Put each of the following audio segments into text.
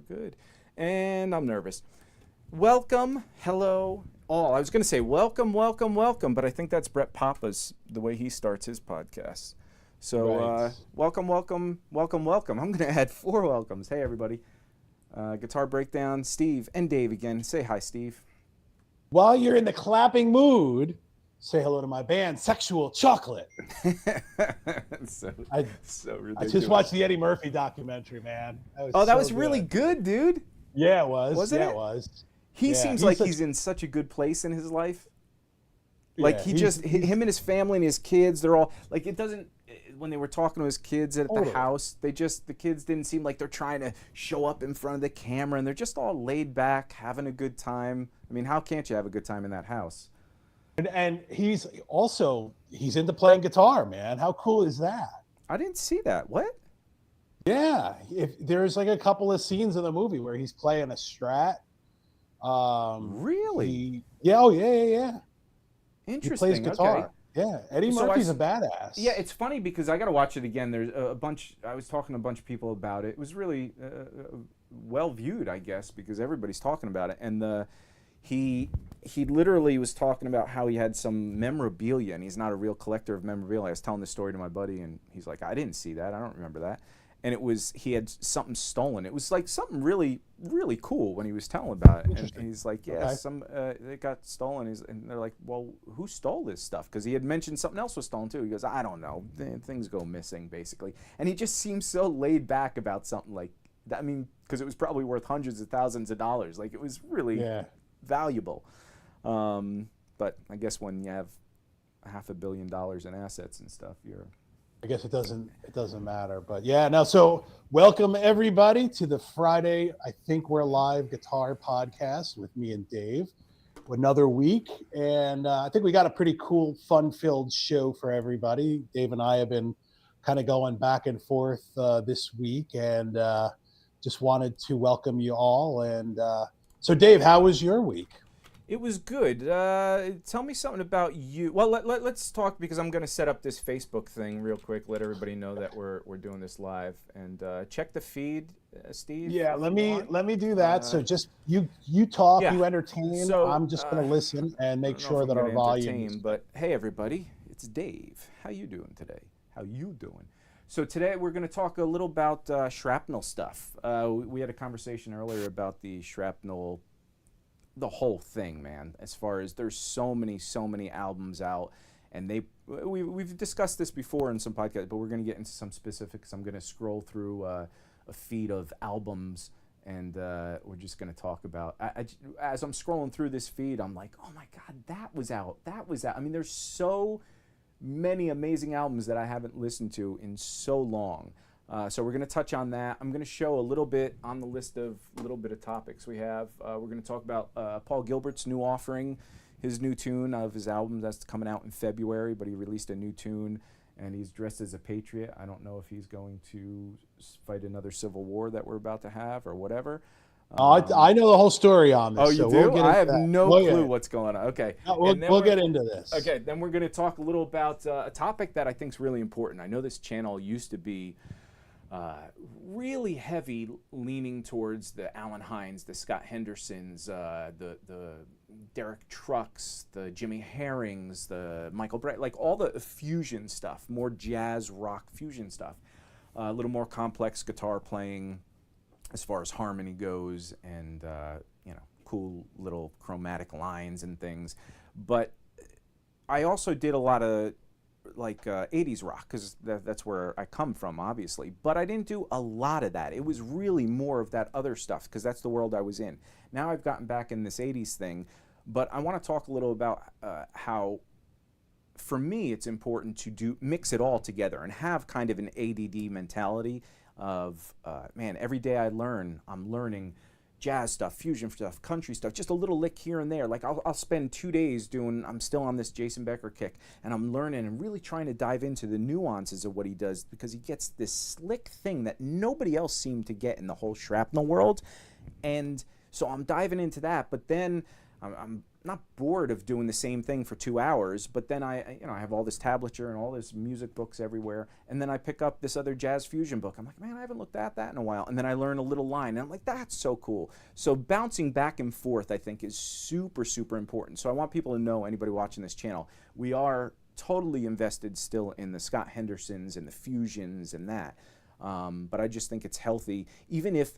good. And I'm nervous. Welcome, hello, all. I was going to say welcome, but I think that's Brett Papa's, the way he starts his podcast. So Right. welcome. I'm going to add 4 welcomes. Hey, everybody. Guitar Breakdown, Steve and Dave again. Say hi, Steve. While you're in the clapping mood, say hello to my band, Sexual Chocolate. so ridiculous. I just watched the Eddie Murphy documentary, man. That was really good, dude. Yeah, it was. Wasn't it? It was. He seems like he's in such a good place in his life. Like him and his family and his kids, they're all like, it doesn't, when they were talking to his kids at the house, the kids didn't seem like they're trying to show up in front of the camera, and they're just all laid back, having a good time. I mean, how can't you have a good time in that house? And he's into playing guitar, man. How cool is that? I didn't see that. What? Yeah. If there's like a couple of scenes in the movie where he's playing a Strat. Really? Yeah. Interesting. He plays guitar. Okay. Yeah, Eddie Murphy's a badass. Yeah, it's funny because I got to watch it again. There's a bunch. I was talking to a bunch of people about it. It was really well viewed, I guess, because everybody's talking about it. And he literally was talking about how he had some memorabilia, and he's not a real collector of memorabilia. I was telling this story to my buddy, and he's like, "I didn't see that. I don't remember that." And he had something stolen. It was like something really, really cool when he was telling about it. And he's like, yeah, it got stolen. And they're like, well, who stole this stuff? Because he had mentioned something else was stolen too. He goes, I don't know. Things go missing, basically. And he just seems so laid back about something like that. I mean, because it was probably worth hundreds of thousands of dollars. Like, it was really valuable. But I guess when you have $500 million in assets and stuff, I guess it doesn't matter, but yeah. Now, so welcome everybody to the Friday I Think We're Live Guitar Podcast with me and Dave. Another week, and I think we got a pretty cool, fun-filled show for everybody. Dave and I have been kind of going back and forth this week, and just wanted to welcome you all. And so, Dave, how was your week? It was good. Tell me something about you. Well, let's talk, because I'm going to set up this Facebook thing real quick. Let everybody know that we're doing this live, and check the feed, Steve. Yeah, let me do that. So just you talk, you entertain. So, I'm just going to listen and make sure that our volume. But hey, everybody, it's Dave. How you doing today? So today we're going to talk a little about shrapnel stuff. We had a conversation earlier about the shrapnel. The whole thing, man, as far as there's so many albums out, and we've discussed this before in some podcasts, but we're going to get into some specifics. I'm going to scroll through a feed of albums, and we're just going to talk about, as I'm scrolling through this feed, I'm like, oh my God, that was out. I mean, there's so many amazing albums that I haven't listened to in so long. So we're going to touch on that. I'm going to show a little bit on the list of topics we have. We're going to talk about Paul Gilbert's new offering, his new tune of his album that's coming out in February, but he released a new tune, and he's dressed as a patriot. I don't know if he's going to fight another civil war that we're about to have or whatever. I know the whole story on this. Oh, you do? I have no clue what's going on. Okay. We'll get into this. Okay, then we're going to talk a little about a topic that I think is really important. I know this channel used to be really heavy leaning towards the Alan Hines, the Scott Hendersons, the Derek Trucks, the Jimmy Herrings, the Michael Brett, like all the fusion stuff, more jazz rock fusion stuff, a little more complex guitar playing as far as harmony goes, and cool little chromatic lines and things. But I also did a lot of 80s rock, because that's where I come from, obviously. But I didn't do a lot of that. It was really more of that other stuff, because that's the world I was in. Now I've gotten back in this 80s thing, but I want to talk a little about how, for me, it's important to mix it all together and have kind of an ADD mentality of, every day I'm learning jazz stuff, fusion stuff, country stuff, just a little lick here and there. Like I'll spend 2 days I'm still on this Jason Becker kick, and I'm learning and really trying to dive into the nuances of what he does, because he gets this slick thing that nobody else seemed to get in the whole shrapnel world. And so I'm diving into that, but then I'm not bored of doing the same thing for 2 hours, but then I have all this tablature and all this music books everywhere, and then I pick up this other jazz fusion book. I'm like, man, I haven't looked at that in a while, and then I learn a little line, and I'm like, that's so cool. So bouncing back and forth, I think, is super, super important. So I want people to know, anybody watching this channel, we are totally invested still in the Scott Hendersons and the fusions and that, but I just think it's healthy, even if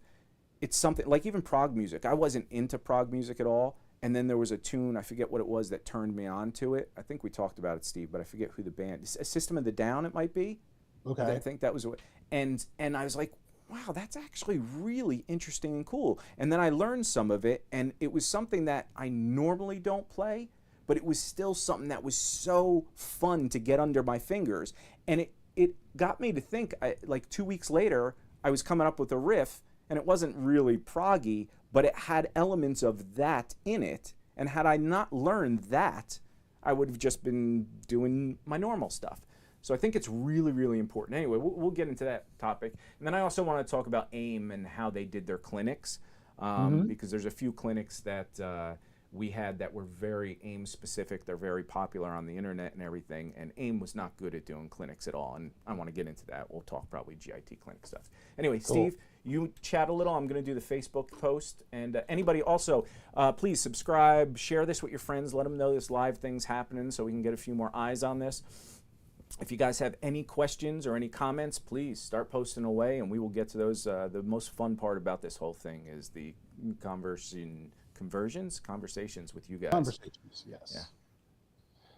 it's something like even prog music. I wasn't into prog music at all. And then there was a tune, I forget what it was, that turned me on to it. I think we talked about it, Steve, but I forget who the band is. System of the Down, it might be. Okay. I think that was what. And I was like, wow, that's actually really interesting and cool. And then I learned some of it, and it was something that I normally don't play, but it was still something that was so fun to get under my fingers. And it got me to think, like 2 weeks later, I was coming up with a riff, and it wasn't really proggy, but it had elements of that in it. And had I not learned that, I would have just been doing my normal stuff. So I think it's really, really important. Anyway, we'll get into that topic. And then I also want to talk about AIM and how they did their clinics, because there's a few clinics that we had that were very AIM specific. They're very popular on the internet and everything, and AIM was not good at doing clinics at all, and I want to get into that. We'll talk probably GIT clinic stuff. Anyway, cool. Steve, you chat a little. I'm going to do the Facebook post, and anybody also, please subscribe, share this with your friends, let them know this live thing's happening so we can get a few more eyes on this. If you guys have any questions or any comments, please start posting away, and we will get to those. The most fun part about this whole thing is the conversations with you guys. Conversations, yes. Yeah.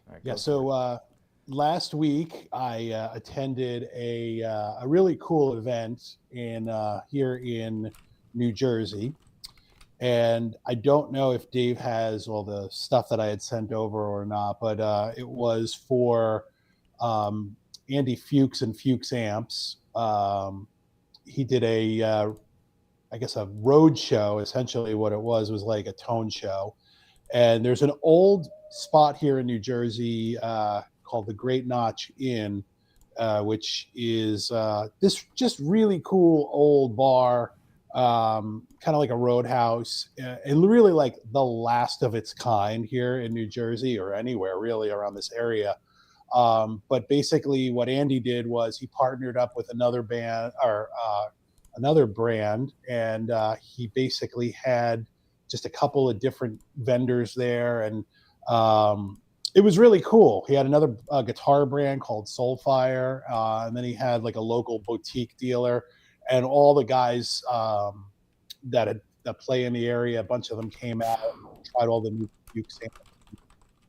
All right, yeah. So last week I attended a really cool event here in New Jersey, and I don't know if Dave has all the stuff that I had sent over or not, but it was for Andy Fuchs and Fuchs Amps. He did I guess a road show. Essentially what it was like a tone show. And there's an old spot here in New Jersey called the Great Notch Inn, which is this just really cool old bar, kind of like a roadhouse, and really like the last of its kind here in New Jersey or anywhere really around this area. But basically what Andy did was he partnered up with another band or another brand, and he basically had just a couple of different vendors there, and it was really cool. He had another guitar brand called Soulfire, and then he had like a local boutique dealer, and all the guys that play in the area, a bunch of them came out and tried all the new Fuchs amps.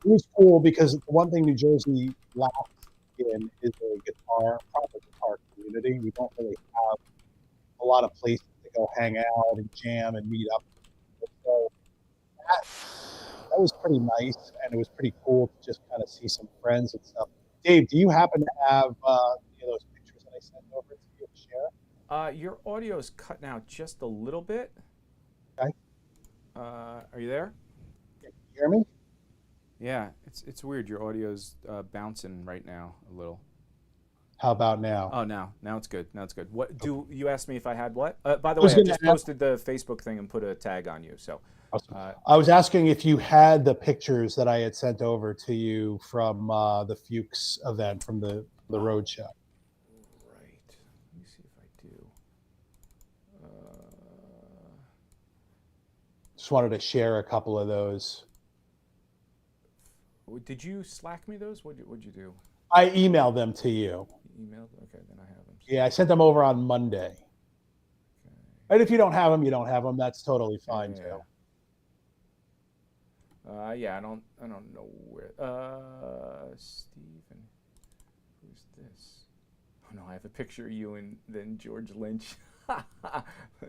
It was cool because the one thing New Jersey lacks in is a proper guitar community. We don't really have a lot of places to go hang out and jam and meet up. So that was pretty nice, and it was pretty cool to just kind of see some friends and stuff. Dave, do you happen to have any of those pictures that I sent over to you to share? Your audio is cutting out just a little bit. Okay. Are you there? Can you hear me? Yeah, it's weird. Your audio's bouncing right now a little. How about now? Oh, now it's good. Now it's good. What do you asked me if I had what? By the way, I just posted the Facebook thing and put a tag on you. So, awesome. I was asking if you had the pictures that I had sent over to you from the Fuchs event from the road show. Right. Let me see if I do. Just wanted to share a couple of those. Did you Slack me those? What'd you do? I emailed them to you. Emailed? Okay, then I have them. Yeah, I sent them over on Monday. Okay. And if you don't have them, you don't have them. That's totally fine too. Yeah, I don't know where. Stephen, who's this? Oh no, I have a picture of you and then George Lynch.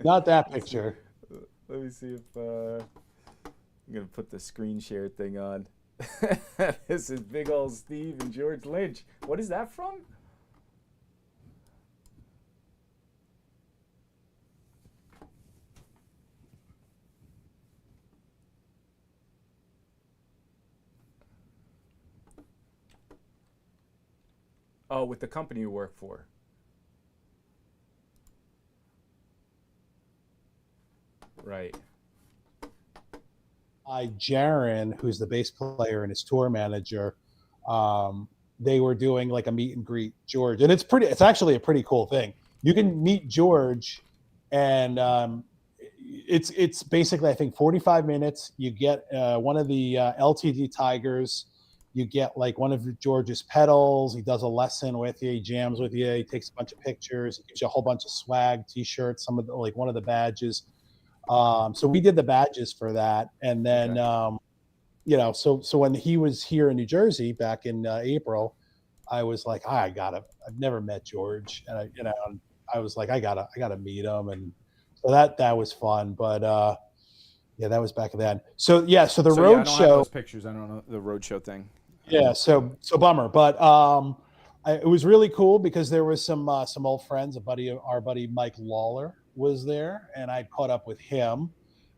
Not that picture. Let me see if I'm gonna put the screen share thing on. This is big old Steve and George Lynch. What is that from? Oh, with the company you work for. Right. Jaron, who's the bass player and his tour manager, they were doing like a meet and greet George, and it's actually a pretty cool thing. You can meet George, and it's basically, I think, 45 minutes. You get one of the LTD Tigers. You get like one of George's pedals. He does a lesson with you. He jams with you. He takes a bunch of pictures. He gives you a whole bunch of swag, T-shirts, some of the, like one of the badges. So we did the badges for that, and then so when he was here in New Jersey back in April, I was like, I've never met George, and I was like, I gotta meet him, and so that was fun. But that was back then. So the road show. I don't have those pictures. I don't know the road show thing. Yeah, so bummer, but it was really cool because there was some old friends. Our buddy Mike Lawler was there, and I caught up with him.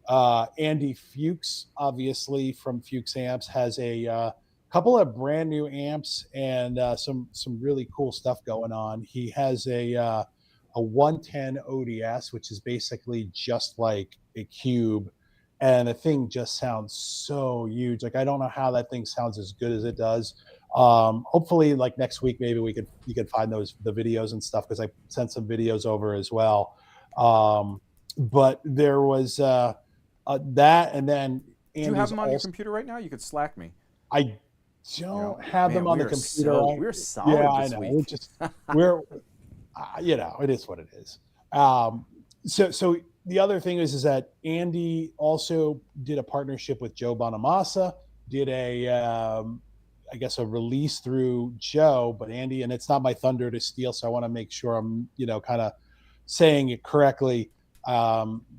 Andy Fuchs, obviously from Fuchs Amps, has a couple of brand new amps and some really cool stuff going on. He has a 110 ODS, which is basically just like a cube, and the thing just sounds so huge. Like, I don't know how that thing sounds as good as it does. Hopefully, like next week, maybe you could find the videos and stuff, because I sent some videos over as well. But there was that, and then do you have them on your computer right now? You could Slack me. I don't have them on the computer. We're solid this week. We're it is what it is. So the other thing is that Andy also did a partnership with Joe Bonamassa, did a release through Joe, but Andy, and it's not my thunder to steal, so I want to make sure I'm, kind of saying it correctly.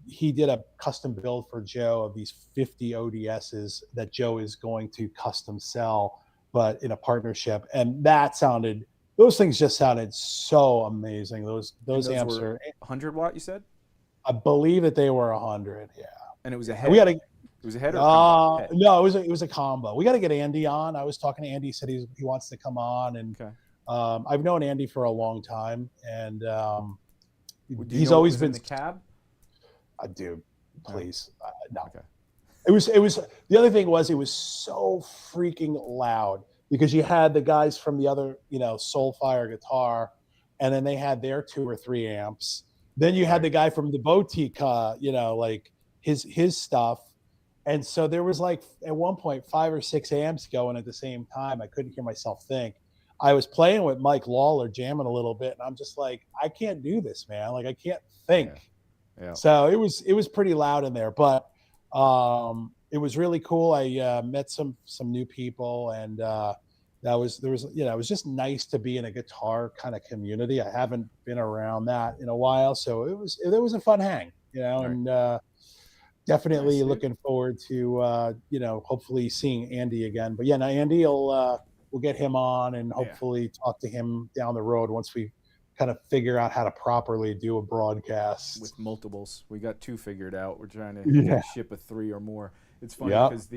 He did a custom build for Joe of these 50 ODSs that Joe is going to custom sell, but in a partnership. And those things just sounded so amazing. Those amps are 100 watt, you said? I believe that they were 100. Yeah. And it was a head. It was a head or head? No, it was a combo. We got to get Andy on. I was talking to Andy. He said he wants to come on, and I've known Andy for a long time, and he's always been in the cab. Dude, please, no. Okay. It was the other thing was, it was so freaking loud, because you had the guys from the other, Soulfire guitar, and then they had their 2 or 3 amps. Then you had the guy from the boutique, like his stuff. And so there was like at one point 5 or 6 amps going at the same time. I couldn't hear myself think. I was playing with Mike Lawler, jamming a little bit, and I'm just like, I can't do this, man. Like, I can't think. Yeah. So it was pretty loud in there, but it was really cool. I met some new people, and it was just nice to be in a guitar kind of community. I haven't been around that in a while, so it was a fun hang, Right. and definitely looking forward to hopefully seeing Andy again. But Andy we'll get him on, and hopefully talk to him down the road once we kind of figure out how to properly do a broadcast with multiples. We got 2 figured out. We're trying to ship a 3 or more. It's funny because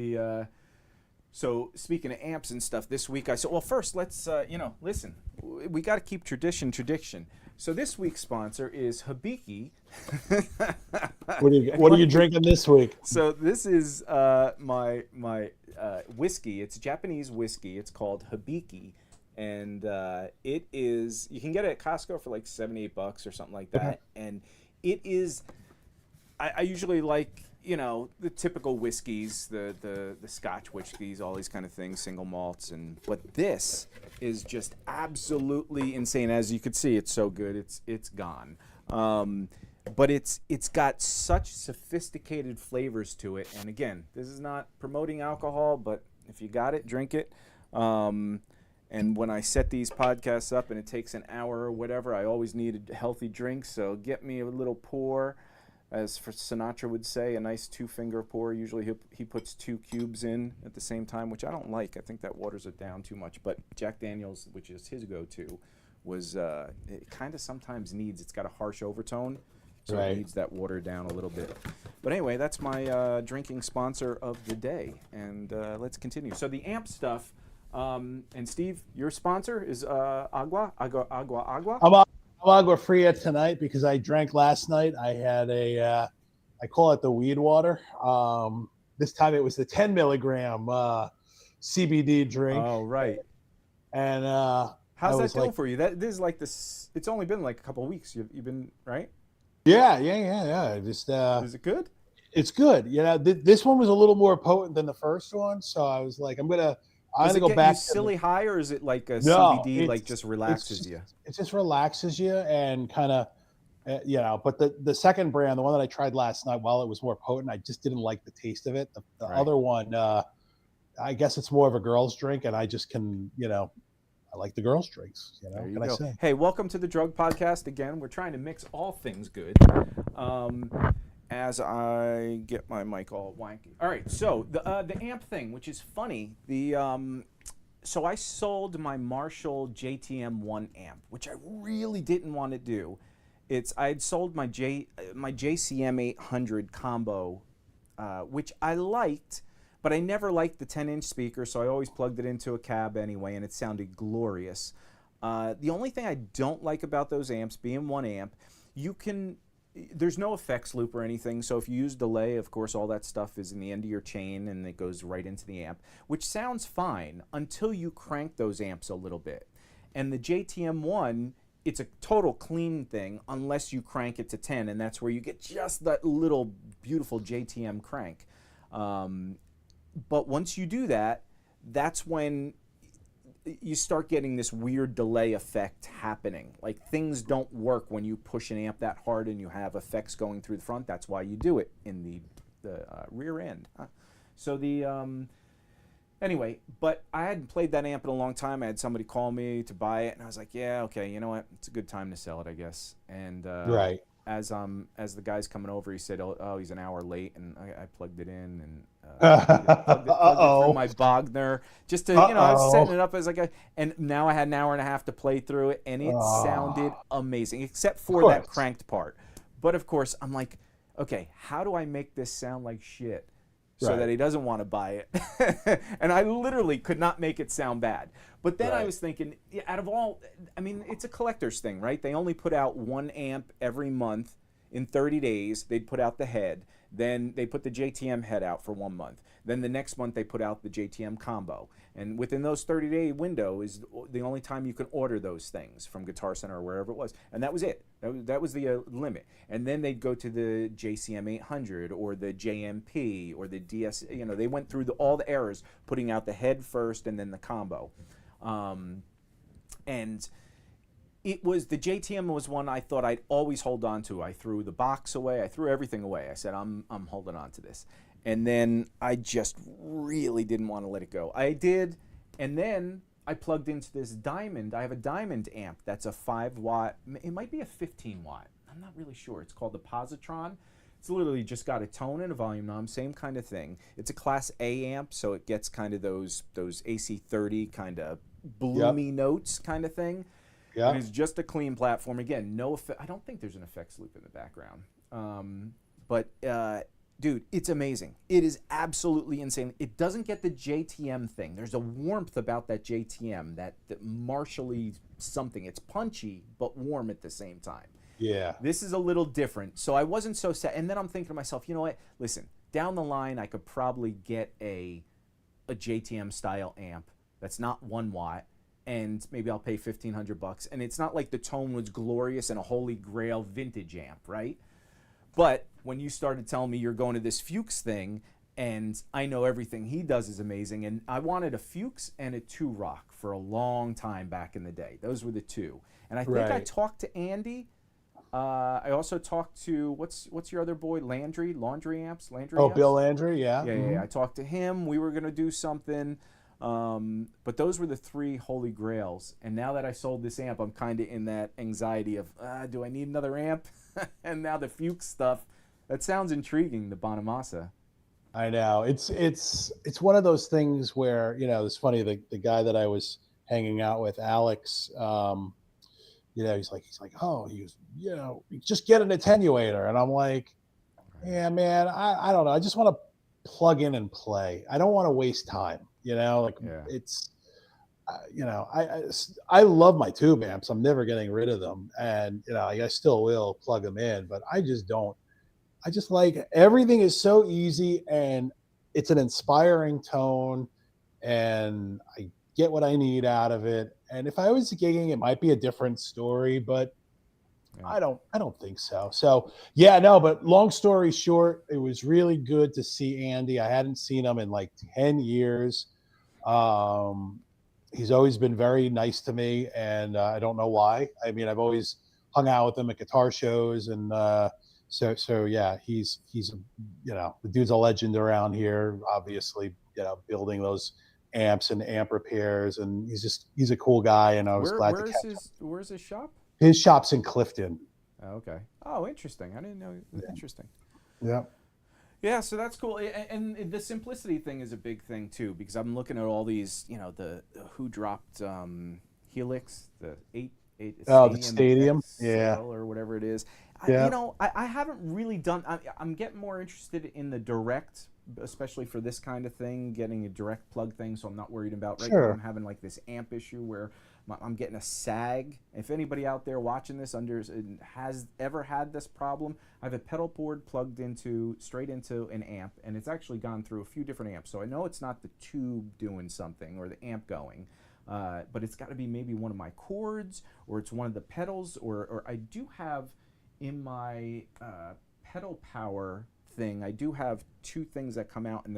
so speaking of amps and stuff, this week I said, well, first let's listen, we got to keep tradition. So this week's sponsor is Hibiki. What are you drinking this week? So this is my whiskey. It's Japanese whiskey. It's called Hibiki. And it is, you can get it at Costco for like $78 or something like that. Okay. And it is, I usually like, the typical whiskeys, the Scotch whiskeys, all these kind of things, single malts, but this is just absolutely insane. As you could see, it's so good, it's gone. But it's got such sophisticated flavors to it. And again, this is not promoting alcohol, but if you got it, drink it. And when I set these podcasts up and it takes an hour or whatever, I always need a healthy drink. So get me a little pour, as for Sinatra would say, a nice 2-finger pour. Usually he puts 2 cubes in at the same time, which I don't like. I think that waters it down too much. But Jack Daniel's, which is his go-to, was it kind of sometimes needs, it's got a harsh overtone, so it needs that watered down a little bit. But anyway, that's my drinking sponsor of the day. And let's continue. So the amp stuff. And Steve, your sponsor is Agua. I'm Agua Fria tonight because I drank last night. I had I call it the weed water. this time it was the 10 milligram CBD drink. Oh, right. And how's that doing for you? This is like this. It's only been like a couple of weeks. You've been right. Yeah. Just is it good? It's good. This one was a little more potent than the first one, so I was like, I'm gonna go back. You silly high, or is it like a CBD like just relaxes you? It just relaxes you and kind of, But the second brand, the one that I tried last night, while it was more potent, I just didn't like the taste of it. The other one, I guess it's more of a girl's drink, and I just can, I like the girls' drinks. There you go. Hey, welcome to the Drug Podcast again. We're trying to mix all things good. As I get my mic all wanky. All right, so the amp thing, which is funny. So I sold my Marshall JTM1 amp, which I really didn't want to do. I had sold my JCM 800 combo, which I liked, but I never liked the 10-inch speaker, so I always plugged it into a cab anyway, and it sounded glorious. The only thing I don't like about those amps, being one amp, there's no effects loop or anything, so if you use delay, of course, all that stuff is in the end of your chain, and it goes right into the amp, which sounds fine until you crank those amps a little bit. And the JTM1, it's a total clean thing unless you crank it to 10, and that's where you get just that little beautiful JTM crank. But once you do that, that's when you start getting this weird delay effect happening. Like, things don't work when you push an amp that hard and you have effects going through the front. That's why you do it in the rear end. So anyway, but I hadn't played that amp in a long time. I had somebody call me to buy it, and I was like, yeah, okay, you know what? It's a good time to sell it, I guess. And right. As the guy's coming over, he said, oh, he's an hour late, and I plugged it in and plugged it through my Bogner just to, I was setting it up as like and now I had an hour and a half to play through it, and it sounded amazing, except for that cranked part. But of course, I'm like, okay, how do I make this sound like shit so that he doesn't want to buy it? And I literally could not make it sound bad. But then I was thinking, out of all, I mean, it's a collector's thing, right? They only put out one amp every month. In 30 days, they'd put out the head. Then they put the JTM head out for 1 month. Then the next month, they put out the JTM combo. And within those 30-day window is the only time you can order those things from Guitar Center or wherever it was. And that was it. That was the limit. And then they'd go to the JCM 800 or the JMP or the DS. They went through all the eras, putting out the head first and then the combo. And it was, the JTM was one I thought I'd always hold on to. I threw the box away. I threw everything away. I said, I'm holding on to this. And then I just really didn't want to let it go. I did, and then I plugged into this Diamond. I have a Diamond amp that's a 5-watt. It might be a 15-watt. I'm not really sure. It's called the Positron. It's literally just got a tone and a volume knob, same kind of thing. It's a Class A amp, so it gets kind of those AC30 kind of bloomy notes kind of thing. Yeah. And it's just a clean platform. Again, I don't think there's an effects loop in the background. But dude, it's amazing. It is absolutely insane. It doesn't get the JTM thing. There's a warmth about that JTM, that Marshall-y something. It's punchy, but warm at the same time. Yeah. This is a little different. So I wasn't so sad. And then I'm thinking to myself, you know what? Listen, down the line, I could probably get a JTM style amp that's not 1 watt. And maybe I'll pay $1,500. And it's not like the tone was glorious and a holy grail vintage amp, right? But when you started telling me you're going to this Fuchs thing, and I know everything he does is amazing, and I wanted a Fuchs and a 2-Rock for a long time back in the day. Those were the two. And I think I talked to Andy. I also talked to, what's your other boy, Laundry Amps? Bill Landry, yeah. Yeah. I talked to him. We were going to do something. But those were the 3 holy grails. And now that I sold this amp, I'm kind of in that anxiety of, do I need another amp? And now the Fuchs stuff, that sounds intriguing, the Bonamassa. I know. It's one of those things where, it's funny, the guy that I was hanging out with, Alex, he's like, oh, just get an attenuator. And I'm like, yeah, man, I don't know. I just want to plug in and play. I don't want to waste time. It's, I love my tube amps. I'm never getting rid of them. And, I still will plug them in, but I just like, everything is so easy. And it's an inspiring tone, and I get what I need out of it. And if I was gigging, it might be a different story, but Yeah. I don't think so. So yeah, no, but long story short, it was really good to see Andy. I hadn't seen him in like 10 years. He's always been very nice to me, and I don't know why. I mean, I've always hung out with him at guitar shows, and so yeah, he's the dude's a legend around here. Obviously, building those amps and amp repairs, and he's a cool guy, and I was glad to catch him. Where's his shop? His shop's in Clifton. Oh, okay. Oh, interesting. I didn't know. Interesting. Yeah. Yeah, so that's cool, and the simplicity thing is a big thing too, because I'm looking at all these, the who dropped Helix, the the Stadium, XL or whatever it is. Yeah. I haven't really done. I'm getting more interested in the direct, especially for this kind of thing, getting a direct plug thing, so I'm not worried about. Right now I'm having like this amp issue where I'm getting a sag. If anybody out there watching this has ever had this problem, I have a pedal board plugged straight into an amp, and it's actually gone through a few different amps. So I know it's not the tube doing something or the amp going, but it's got to be maybe one of my cords, or it's one of the pedals, or I do have in my pedal power thing, I do have two things that come out, and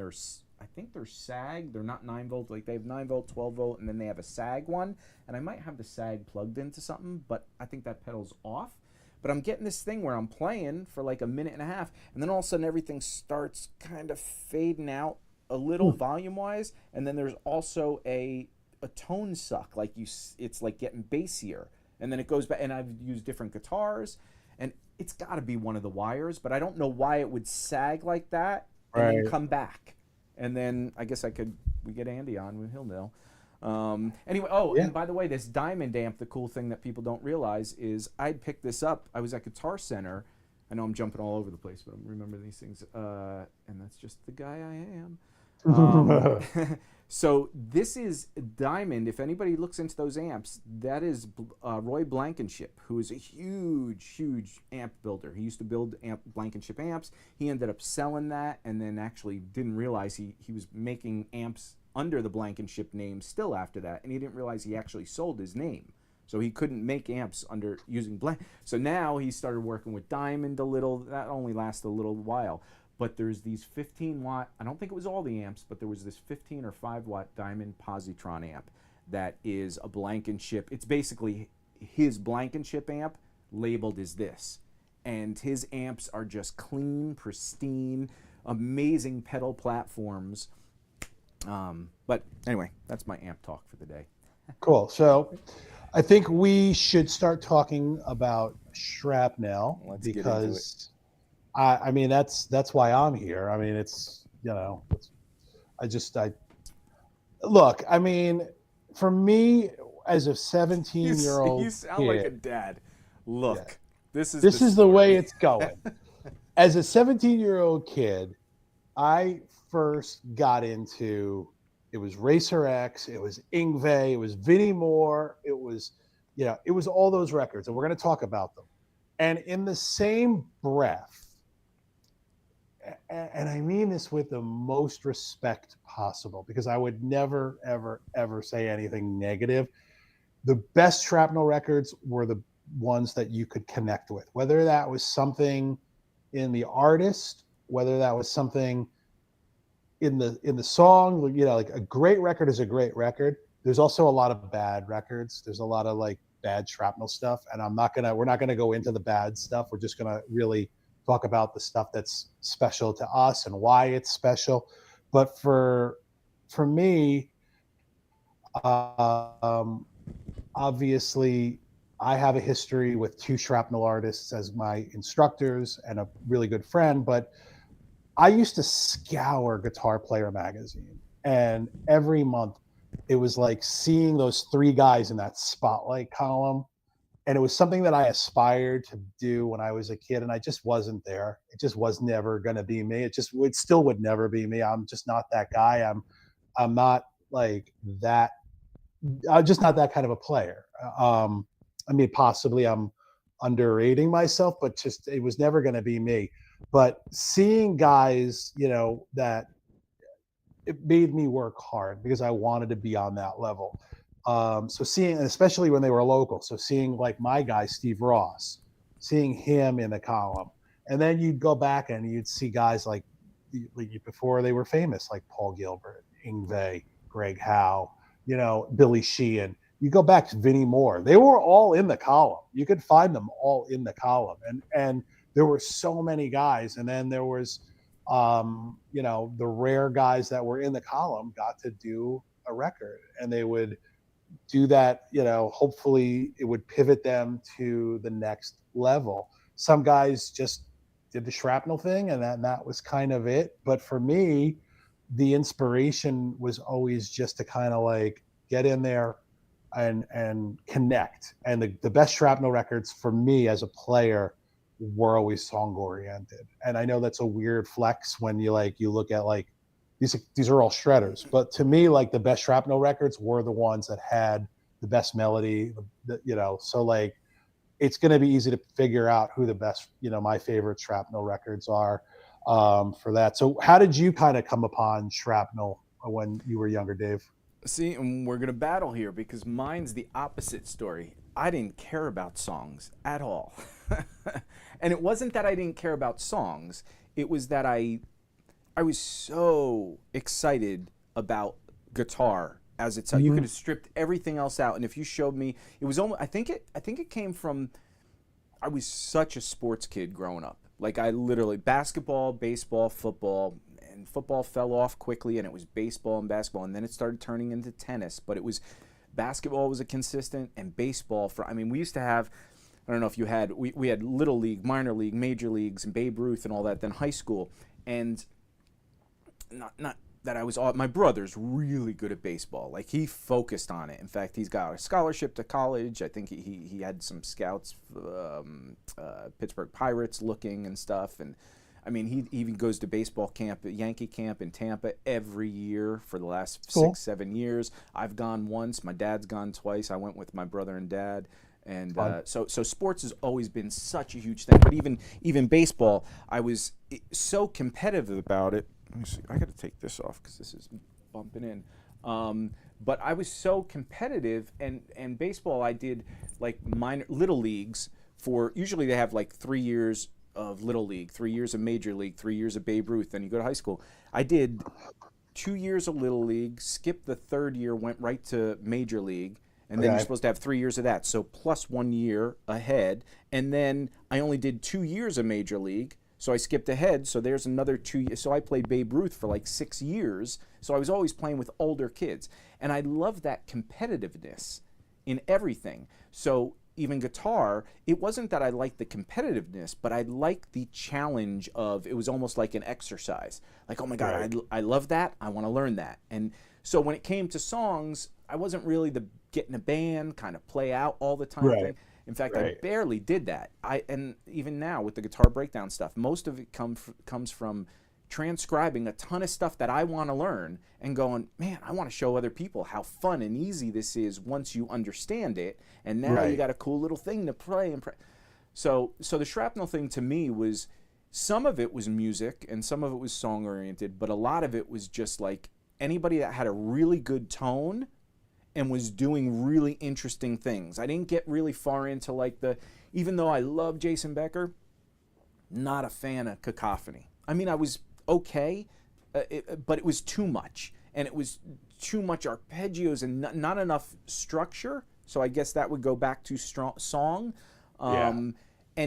I think they're sag. They're not 9 volt. Like they have 9 volt, 12 volt, and then they have a sag one. And I might have the sag plugged into something, but I think that pedal's off. But I'm getting this thing where I'm playing for like a minute and a half, and then all of a sudden everything starts kind of fading out a little volume-wise, and then there's also a tone suck. Like it's like getting bassier, and then it goes back. And I've used different guitars, and it's got to be one of the wires, but I don't know why it would sag like that and then come back. And then I guess we get Andy on, he'll know. Anyway, and by the way, this Diamond amp, the cool thing that people don't realize is I'd picked this up. I was at Guitar Center. I know I'm jumping all over the place, but I'm remembering these things. And that's just the guy I am. So this is Diamond. If anybody looks into those amps, that is Roy Blankenship, who is a huge, huge amp builder. He used to build Blankenship amps. He ended up selling that, and then actually didn't realize he was making amps under the Blankenship name still after that, and he didn't realize he actually sold his name. So he couldn't make amps using Blank. So now he started working with Diamond a little. That only lasted a little while. But there's these 15 watt, I don't think it was all the amps, but there was this 15 or 5 watt Diamond Positron amp that is a Blankenship. It's basically his Blankenship amp labeled as this. And his amps are just clean, pristine, amazing pedal platforms. But anyway, that's my amp talk for the day. Cool. So I think we should start talking about Shrapnel. Let's get into it. I mean, that's why I'm here. I mean, look, I mean, for me as a 17-year-old you sound like a dad. Look, this is the way it's going. As a 17-year-old kid, I first got into, it was Racer X, it was Yngwie, it was Vinnie Moore, it was all those records, and we're going to talk about them. And in the same breath, and I mean this with the most respect possible, because I would never, ever, ever say anything negative. The best Shrapnel records were the ones that you could connect with, whether that was something in the artist, whether that was something in the song. Like a great record is a great record. There's also a lot of bad records. There's a lot of like bad Shrapnel stuff, and we're not gonna go into the bad stuff. We're just gonna really talk about the stuff that's special to us and why it's special. But for me, obviously, I have a history with 2 Shrapnel artists as my instructors and a really good friend. But I used to scour Guitar Player magazine, and every month it was like seeing those 3 guys in that spotlight column. And it was something that I aspired to do when I was a kid, and I just wasn't there. It just was never going to be me. It still would never be me. I'm just not that guy. I'm not like that. I'm just not that kind of a player. I mean, possibly I'm underrating myself, but just, it was never going to be me. But seeing guys, that it made me work hard because I wanted to be on that level. So seeing, especially when they were local, so seeing like my guy Steve Ross, seeing him in the column, and then you'd go back and you'd see guys like before they were famous, like Paul Gilbert, Ingve, Greg Howe, Billy Sheehan. You go back to Vinnie Moore; they were all in the column. You could find them all in the column, and there were so many guys. And then there was, the rare guys that were in the column got to do a record, and they would do that. Hopefully, it would pivot them to the next level. Some guys just did the Shrapnel thing, and that was kind of it. But for me, the inspiration was always just to kind of like get in there and connect. And the best Shrapnel records for me as a player were always song oriented. And I know that's a weird flex when you look at like these are all shredders, but to me, like the best Shrapnel records were the ones that had the best melody, so like it's going to be easy to figure out who the best, my favorite Shrapnel records are for that. So how did you kind of come upon Shrapnel when you were younger, Dave? See, and we're going to battle here because mine's the opposite story. I didn't care about songs at all. And it wasn't that I didn't care about songs. It was that I was so excited about guitar as itself. You could have stripped everything else out, and if you showed me, it was almost. I think it came from. I was such a sports kid growing up. Like I literally basketball, baseball, football, and football fell off quickly, and it was baseball and basketball, and then it started turning into tennis. But it was basketball was a consistent, and baseball. We used to have. I don't know if you had. We had little league, minor league, major leagues, and Babe Ruth and all that. Then high school, and not that I was all. My brother's really good at baseball. Like he focused on it. In fact, he's got a scholarship to college. I think he had some scouts, Pittsburgh Pirates looking and stuff. And he even goes to baseball camp, Yankee camp in Tampa every year for the last 6-7 years. I've gone once. My dad's gone twice. I went with my brother and dad. And so sports has always been such a huge thing. But even baseball, I was so competitive about it. Let me see. I got to take this off because this is bumping in. But I was so competitive, and baseball I did like minor little leagues for. Usually they have like 3 years of little league, 3 years of major league, 3 years of Babe Ruth. Then you go to high school. I did 2 years of little league, skipped the third year, went right to major league. And then you're supposed to have 3 years of that, so plus 1 year ahead. And then I only did 2 years of Major League, so I skipped ahead. So there's another 2 years. So I played Babe Ruth for like 6 years. So I was always playing with older kids. And I love that competitiveness in everything. So even guitar, it wasn't that I liked the competitiveness, but I liked the challenge of, it was almost like an exercise. Like, oh my God, right. I love that. I want to learn that. And so when it came to songs, I wasn't really the get in a band, kind of play out all the time thing. In fact, I barely did that. And even now with the guitar breakdown stuff, most of it comes from transcribing a ton of stuff that I want to learn and going, man, I want to show other people how fun and easy this is once you understand it. And now you got a cool little thing to play. So the Shrapnel thing to me was, some of it was music and some of it was song oriented, but a lot of it was just like anybody that had a really good tone and was doing really interesting things. I didn't get really far into like even though I love Jason Becker, not a fan of Cacophony. I was okay, but it was too much. And it was too much arpeggios and not enough structure. So I guess that would go back to song. And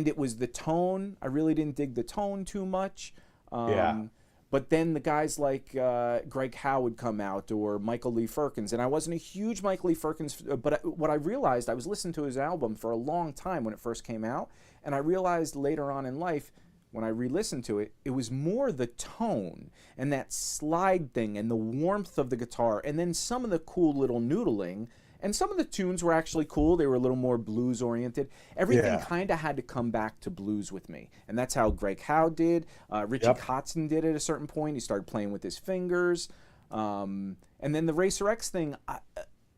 it was the tone. I really didn't dig the tone too much. But then the guys like Greg Howe would come out, or Michael Lee Firkins. And I wasn't a huge Michael Lee Firkins, but what I realized, I was listening to his album for a long time when it first came out. And I realized later on in life, when I re-listened to it, it was more the tone and that slide thing and the warmth of the guitar. And then some of the cool little noodling. And some of the tunes were actually cool. They were a little more blues-oriented. Everything kind of had to come back to blues with me. And that's how Greg Howe did. Richie Kotzen did at a certain point. He started playing with his fingers. And then the Racer X thing,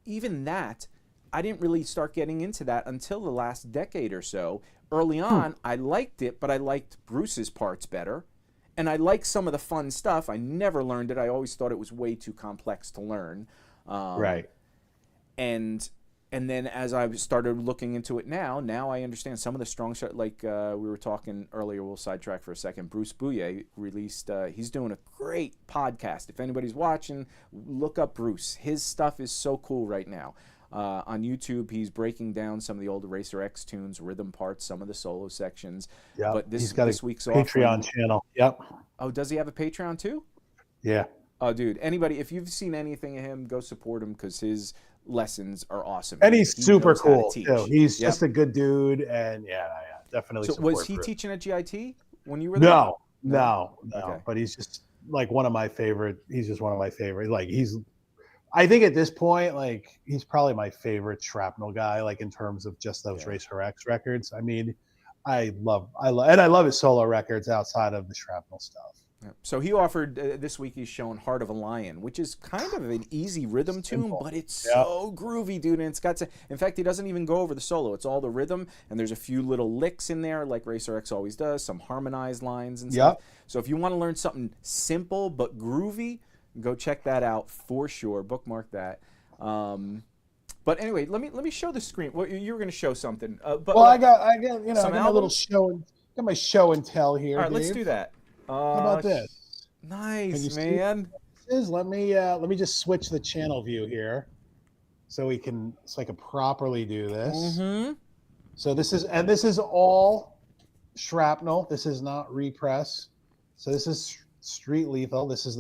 even that, I didn't really start getting into that until the last decade or so. Early on, I liked it, but I liked Bruce's parts better. and I like some of the fun stuff. I never learned it. I always thought it was way too complex to learn. Right. And then as I started looking into it now I understand some of the strong stuff. Like we were talking earlier, we'll sidetrack for a second. Bruce Bouye released, he's doing a great podcast. If anybody's watching, look up Bruce. His stuff is so cool right now. On YouTube, he's breaking down some of the old Racer X tunes, rhythm parts, some of the solo sections. Yeah, but he's got this a week's Patreon offering, channel. Yep. Oh, does he have a Patreon too? Yeah. Oh, dude, anybody, if you've seen anything of him, go support him because his lessons are awesome. And he's super cool to too. He's just a good dude, and definitely. So was he teaching at GIT when you were there? No. Okay. But he's just like one of my favorite. He's just one of my favorite. Like I think at this point, like he's probably my favorite Shrapnel guy. Like in terms of just those Racer X records. I mean, I love his solo records outside of the Shrapnel stuff. So he offered this week. He's shown "Heart of a Lion," which is kind of an easy rhythm tune, but it's so groovy, dude. And it's got to. In fact, he doesn't even go over the solo. It's all the rhythm, and there's a few little licks in there, like Racer X always does. Some harmonized lines and stuff. So if you want to learn something simple but groovy, go check that out for sure. Bookmark that. But anyway, let me show the screen. Well, you were going to show something. But I got I got my little got my show and tell here. All right, Dave. let's do that. How about this? Nice, man. Let me just switch the channel view here, so I can properly do this. Mm-hmm. So this is all Shrapnel. This is not repress. So this is Street Lethal. This is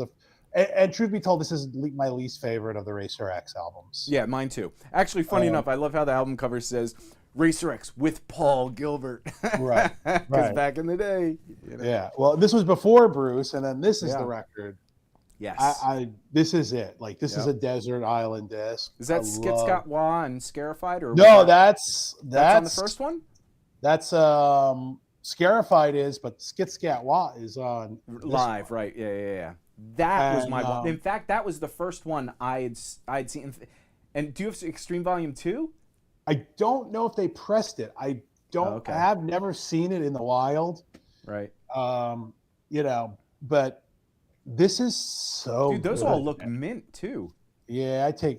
and truth be told, this is my least favorite of the Racer X albums. Yeah, mine too. Actually, funny enough, I love how the album cover says Racer X with Paul Gilbert. Right. Because back in the day. Yeah. Well, this was before Bruce, and then this is the record. Yes. This is it. Like this is a desert island disc. Is that Skit Scott Wah and Scarified, or no? That's on the first one. That's Scarified is, but Skit Scat Wah is on live, right? Yeah. That was my one. In fact, that was the first one I'd seen. And do you have Extreme Volume 2? I don't know if they pressed it. I don't. I have never seen it in the wild. Right. But this is so. Dude, those all look mint too. Yeah, I take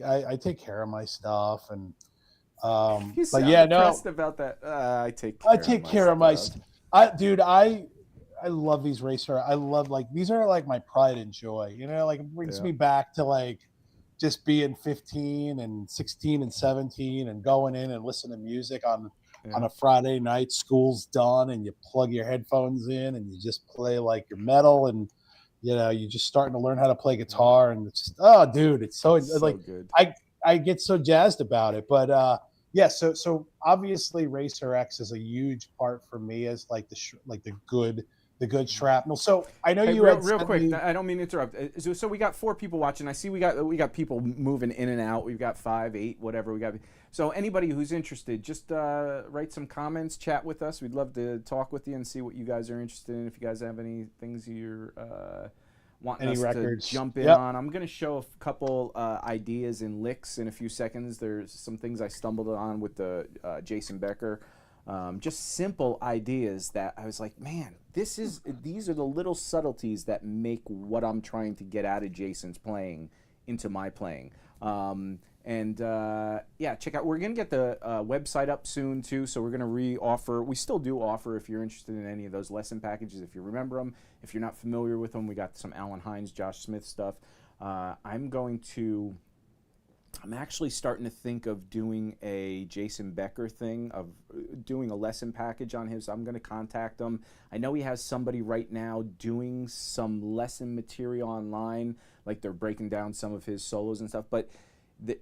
care of my stuff, and you sound depressed about that. I take care of my stuff. I love these Racer. I love these are like my pride and joy. It brings me back to just being 15 and 16 and 17 and going in and listening to music on a Friday night. School's done and you plug your headphones in and you just play your metal, and you're just starting to learn how to play guitar, and it's just, dude, it's so good. I get so jazzed about it. But so obviously Racer X is a huge part for me as the good Shrapnel. So I know real quick. I don't mean to interrupt. So we got 4 people watching. I see we got people moving in and out. We've got 5, 8, whatever we got. So anybody who's interested, just write some comments, chat with us. We'd love to talk with you and see what you guys are interested in. If you guys have any things you're wanting us to jump in on, I'm going to show a couple ideas and licks in a few seconds. There's some things I stumbled on with the Jason Becker. Just simple ideas that I was like, man, these are the little subtleties that make what I'm trying to get out of Jason's playing into my playing. Check out. We're gonna get the website up soon too, so we're gonna re-offer. We still do offer if you're interested in any of those lesson packages. If you remember them, if you're not familiar with them, we got some Alan Hines, Josh Smith stuff. I'm actually starting to think of doing a Jason Becker thing, of doing a lesson package on his. I'm going to contact him. I know he has somebody right now doing some lesson material online, like they're breaking down some of his solos and stuff, but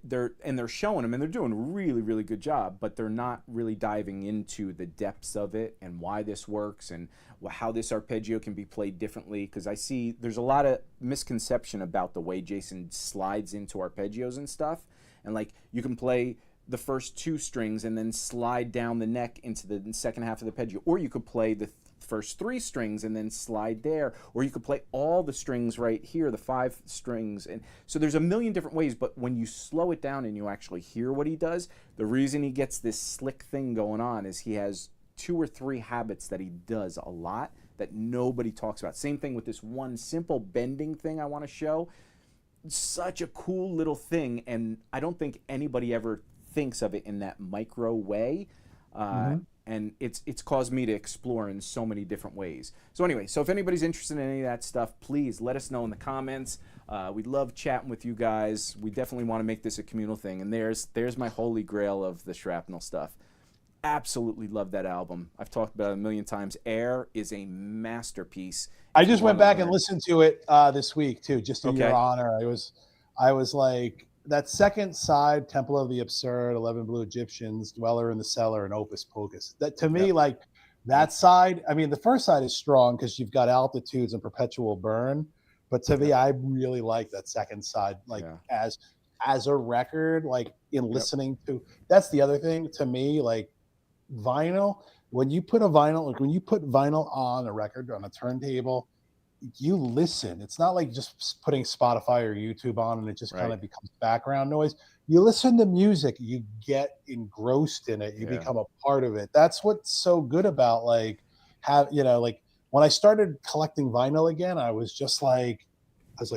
they're showing him, and they're doing a really, really good job, but they're not really diving into the depths of it and why this works and how this arpeggio can be played differently, because I see there's a lot of misconception about the way Jason slides into arpeggios and stuff, and you can play the first 2 strings and then slide down the neck into the second half of the arpeggio, or you could play the first 3 strings and then slide there, or you could play all the strings right here, the 5 strings. And so there's a million different ways, but when you slow it down and you actually hear what he does, the reason he gets this slick thing going on is he has 2 or 3 habits that he does a lot that nobody talks about. Same thing with this one simple bending thing I want to show. Such a cool little thing, and I don't think anybody ever thinks of it in that micro way. And it's caused me to explore in so many different ways. So anyway, so if anybody's interested in any of that stuff, please let us know in the comments. We'd love chatting with you guys. We definitely want to make this a communal thing. And there's my holy grail of the Shrapnel stuff. Absolutely love that album. I've talked about it a million times. Air is a masterpiece. I just went back and listened to it this week too, just in your honor. I was like, that second side, Temple of the Absurd, 11 Blue Egyptians, Dweller in the Cellar, and Opus Pocus. That to me, like that side, I mean, the first side is strong because you've got Altitudes and Perpetual Burn. But to me, I really like that second side, like as a record, like in listening to. That's the other thing to me, like vinyl. When you put vinyl on a record on a turntable, you listen. It's not like just putting Spotify or YouTube on and it just kind of becomes background noise. You listen to music, you get engrossed in it, you become a part of it. That's what's so good about like like when I started collecting vinyl again, I was like,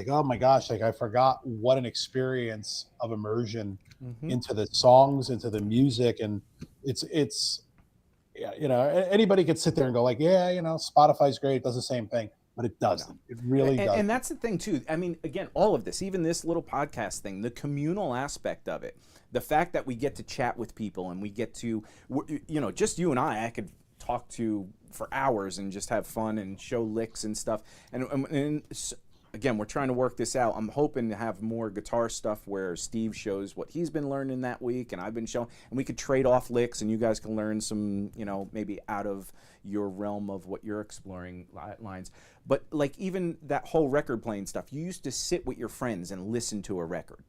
oh my gosh, like I forgot what an experience of immersion into the songs, into the music. And it's anybody could sit there and go like, Spotify's great, it does the same thing. But it doesn't. It really doesn't. And that's the thing, too. I mean, again, all of this, even this little podcast thing, the communal aspect of it, the fact that we get to chat with people and we get to, just you and I could talk to for hours and just have fun and show licks and stuff. And again, we're trying to work this out. I'm hoping to have more guitar stuff where Steve shows what he's been learning that week and I've been showing, and we could trade off licks and you guys can learn some, maybe out of your realm of what you're exploring lines. But like even that whole record playing stuff, you used to sit with your friends and listen to a record.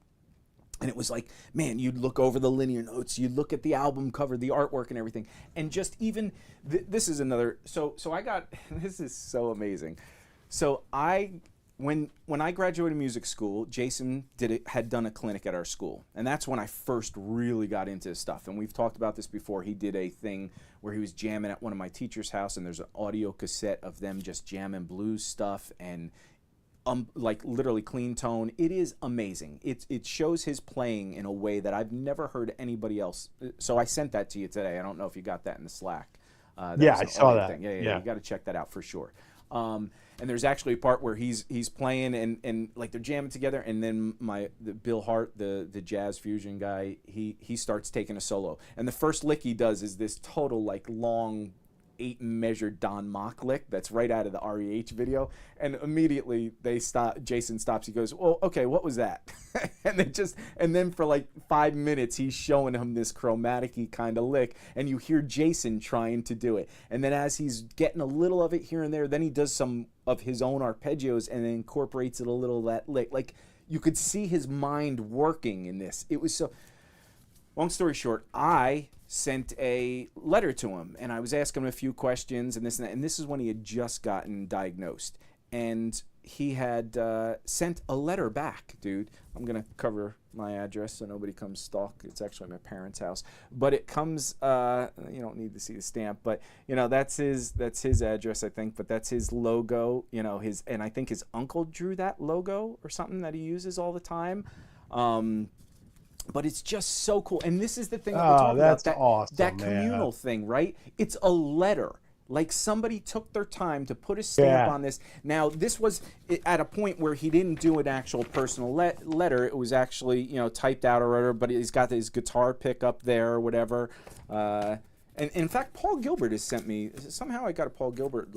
And it was like, man, you'd look over the linear notes, you'd look at the album cover, the artwork and everything. And just even, this is another, so I got, this is so amazing. So when I graduated music school, Jason had done a clinic at our school. And that's when I first really got into stuff. And we've talked about this before. He did a thing where he was jamming at one of my teacher's house, and there's an audio cassette of them just jamming blues stuff and like literally clean tone. It is amazing. It shows his playing in a way that I've never heard anybody else. So I sent that to you today. I don't know if you got that in the Slack. I saw that. Thing. Yeah. You got to check that out for sure. And there's actually a part where he's playing and like they're jamming together, and then Bill Hart, the jazz fusion guy, he starts taking a solo, and the first lick he does is this total like long 8-measure Don Mock lick that's right out of the REH video, and immediately Jason stops. He goes, well, okay, what was that? and then for like 5 minutes he's showing him this chromatic-y kind of lick, and you hear Jason trying to do it, and then as he's getting a little of it here and there, then he does some of his own arpeggios and then incorporates it a little, that lick. Like you could see his mind working in this. It was so, long story short, I sent a letter to him, and I was asking him a few questions and this and that, and this is when he had just gotten diagnosed, and he had sent a letter back, dude. I'm gonna cover my address so nobody comes stalk. It's actually my parents' house, but it comes. You don't need to see the stamp, but that's his address, I think. But that's his logo. And I think his uncle drew that logo or something that he uses all the time. But it's just so cool. And this is the thing that we're talking about. That's awesome, that communal thing, right? It's a letter. Like somebody took their time to put a stamp on this. Now, this was at a point where he didn't do an actual personal letter. It was actually, typed out or whatever, but he's got his guitar pick up there or whatever. And in fact, Paul Gilbert has sent me, somehow I got a Paul Gilbert,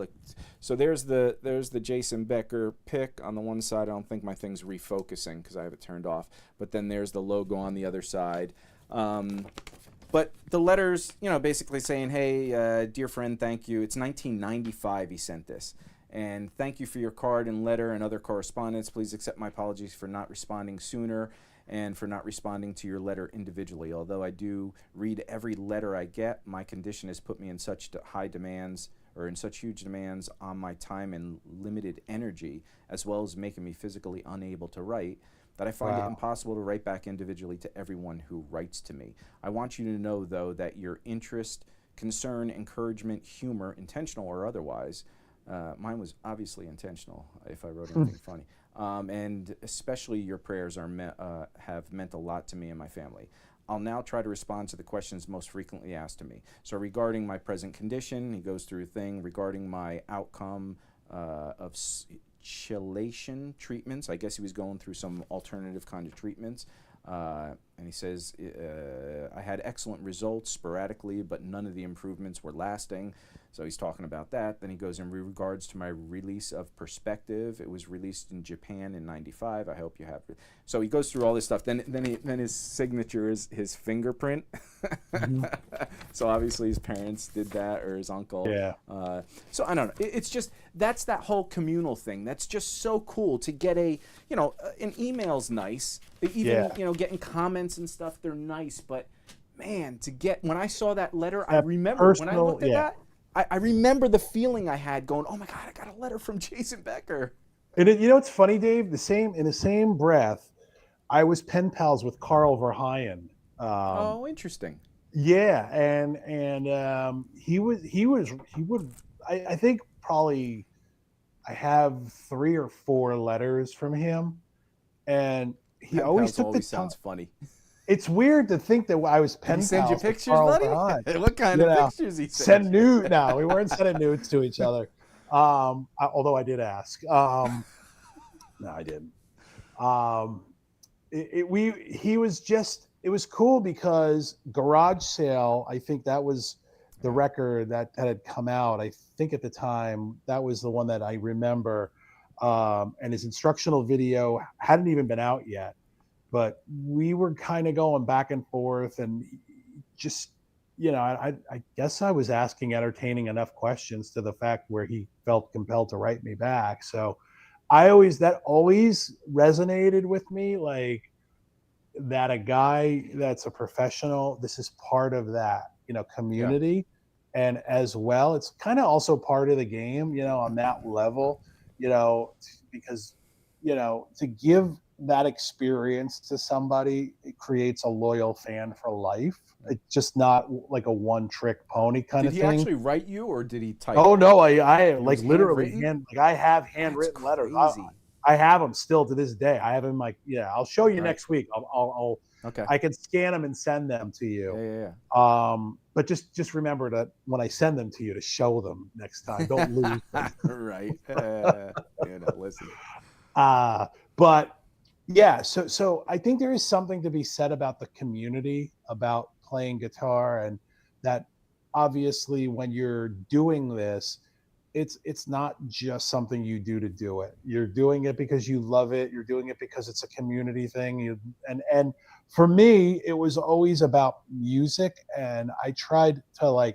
so there's the Jason Becker pick on the one side. I don't think my thing's refocusing because I have it turned off. But then there's the logo on the other side. But the letters, basically saying, hey, dear friend, thank you. It's 1995 he sent this. And thank you for your card and letter and other correspondence. Please accept my apologies for not responding sooner and for not responding to your letter individually. Although I do read every letter I get, my condition has put me in such high demands or in such huge demands on my time and limited energy, as well as making me physically unable to write, that I find it impossible to write back individually to everyone who writes to me. I want you to know, though, that your interest, concern, encouragement, humor, intentional or otherwise, Mine was obviously intentional if I wrote anything funny. And especially your prayers have meant a lot to me and my family. I'll now try to respond to the questions most frequently asked to me. So regarding my present condition, he goes through a thing regarding my outcome of chelation treatments. I guess he was going through some alternative kind of treatments. And he says, I had excellent results sporadically, but none of the improvements were lasting. So he's talking about that. Then he goes in regards to my release of Perspective. It was released in Japan in '95. I hope you have it. So he goes through all this stuff. Then his signature is his fingerprint. Mm-hmm. So obviously his parents did that, or his uncle. Yeah. So I don't know. It's just, that's that whole communal thing. That's just so cool to get an email's nice. Even, getting comments and stuff, they're nice. But man, when I saw that letter, I remember when I looked at that, I remember the feeling I had going, oh my God, I got a letter from Jason Becker. And it's funny, Dave, in the same breath, I was pen pals with Carl Verheyen. Oh, interesting. Yeah. And he would, I think probably I have 3 or 4 letters from him. And he always took the time. Sounds funny. It's weird to think that I was pen pals. He send you pictures, buddy? What kind of pictures he send? Nude? No, we weren't sending nudes to each other. Although I did ask. No, I didn't. It was cool because Garage Sale, I think that was the record that had come out. I think at the time that was the one that I remember. And his instructional video hadn't even been out yet. But we were kind of going back and forth, and just, I guess I was asking entertaining enough questions to the fact where he felt compelled to write me back. So that always resonated with me, like that a guy that's a professional, this is part of that, community. Yeah. And as well, it's kind of also part of the game, on that level, because, to give that experience to somebody, it creates a loyal fan for life. It's just not like a one-trick pony kind of thing. Did he actually write you, or did he type? Oh no, I like literally I have handwritten letters. I have them still to this day. I have them I'll show you next week. I'll okay. I can scan them and send them to you. Yeah. But just remember that when I send them to you, to show them next time. Don't lose them. Right. Listen. But yeah, so I think there is something to be said about the community, about playing guitar, and that obviously when you're doing this, it's not just something you do to do it. You're doing it because you love it. You're doing it because it's a community thing. And for me, it was always about music, and I tried to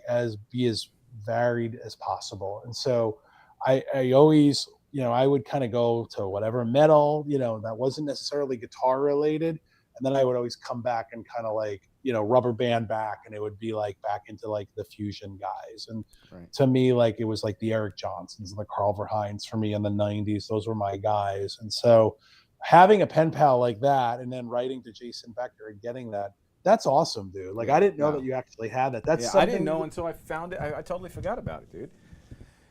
be as varied as possible. And so I always, I would kind of go to whatever metal, that wasn't necessarily guitar related. And then I would always come back and kind of rubber band back, and it would be back into the fusion guys. And to me, it was the Eric Johnsons and the Carl Verheyens for me in the 90s. Those were my guys. And so having a pen pal like that, and then writing to Jason Becker and getting that's awesome, dude. I didn't know that you actually had that. That's I didn't know until I found it. I totally forgot about it, dude.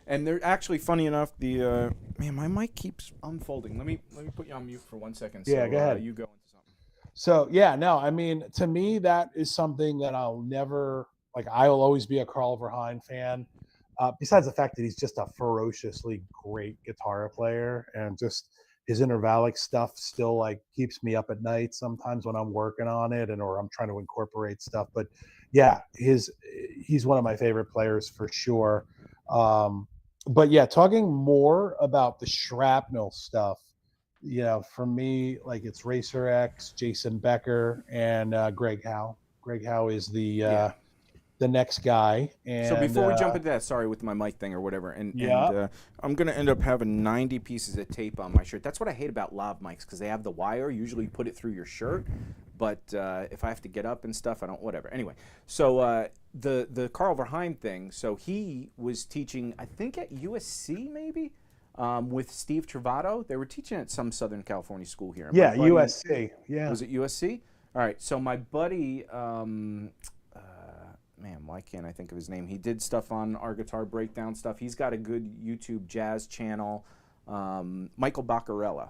And they're actually, funny enough, man, my mic keeps unfolding. Let me put you on mute for 1 second. Yeah, go ahead. You go into something. So yeah, no, I mean, to me, that is something that I'll never I will always be a Carl Verheyen fan. Besides the fact that he's just a ferociously great guitar player, and just his intervallic stuff still keeps me up at night sometimes when I'm working on it or I'm trying to incorporate stuff. But yeah, he's one of my favorite players for sure. But yeah, talking more about the Shrapnel stuff, for me, it's Racer X, Jason Becker, and Greg Howe. Greg Howe is the next guy. And so before we jump into that, sorry, with my mic thing or whatever, and I'm going to end up having 90 pieces of tape on my shirt. That's what I hate about lav mics, because they have the wire. Usually you put it through your shirt, but if I have to get up and stuff, I don't, whatever. Anyway, so the Carl Verheyen thing, so he was teaching, I think at USC maybe, with Steve Travato. They were teaching at some Southern California school here. Yeah, USC. Yeah. Was it USC? All right, so my buddy... man, why can't I think of his name? He did stuff on our Guitar Breakdown stuff. He's got a good YouTube jazz channel. Michael Baccarella.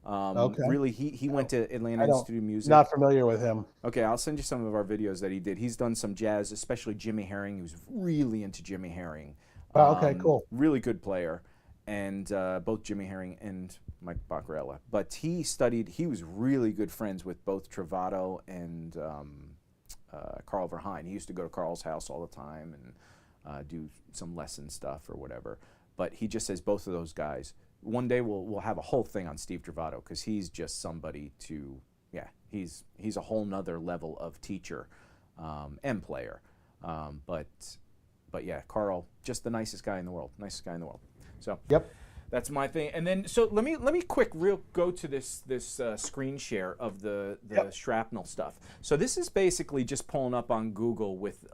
Okay. Really, he went to Atlanta I don't, Institute of Music. not familiar with him. Okay, I'll send you some of our videos that he did. He's done some jazz, especially Jimmy Herring. He was really into Jimmy Herring. Oh, okay, cool. Really good player, and both Jimmy Herring and Mike Baccarella. But he was really good friends with both Travato and Carl Verheyen. He used to go to Carl's house all the time and do some lesson stuff or whatever. But he just says both of those guys. One day we'll have a whole thing on Steve Travato because he's just somebody to, he's a whole nother level of teacher and player. But yeah, Carl, just the nicest guy in the world. So yep, that's my thing. And then so let me go to this screen share of the Shrapnel stuff. So this is basically just pulling up on Google with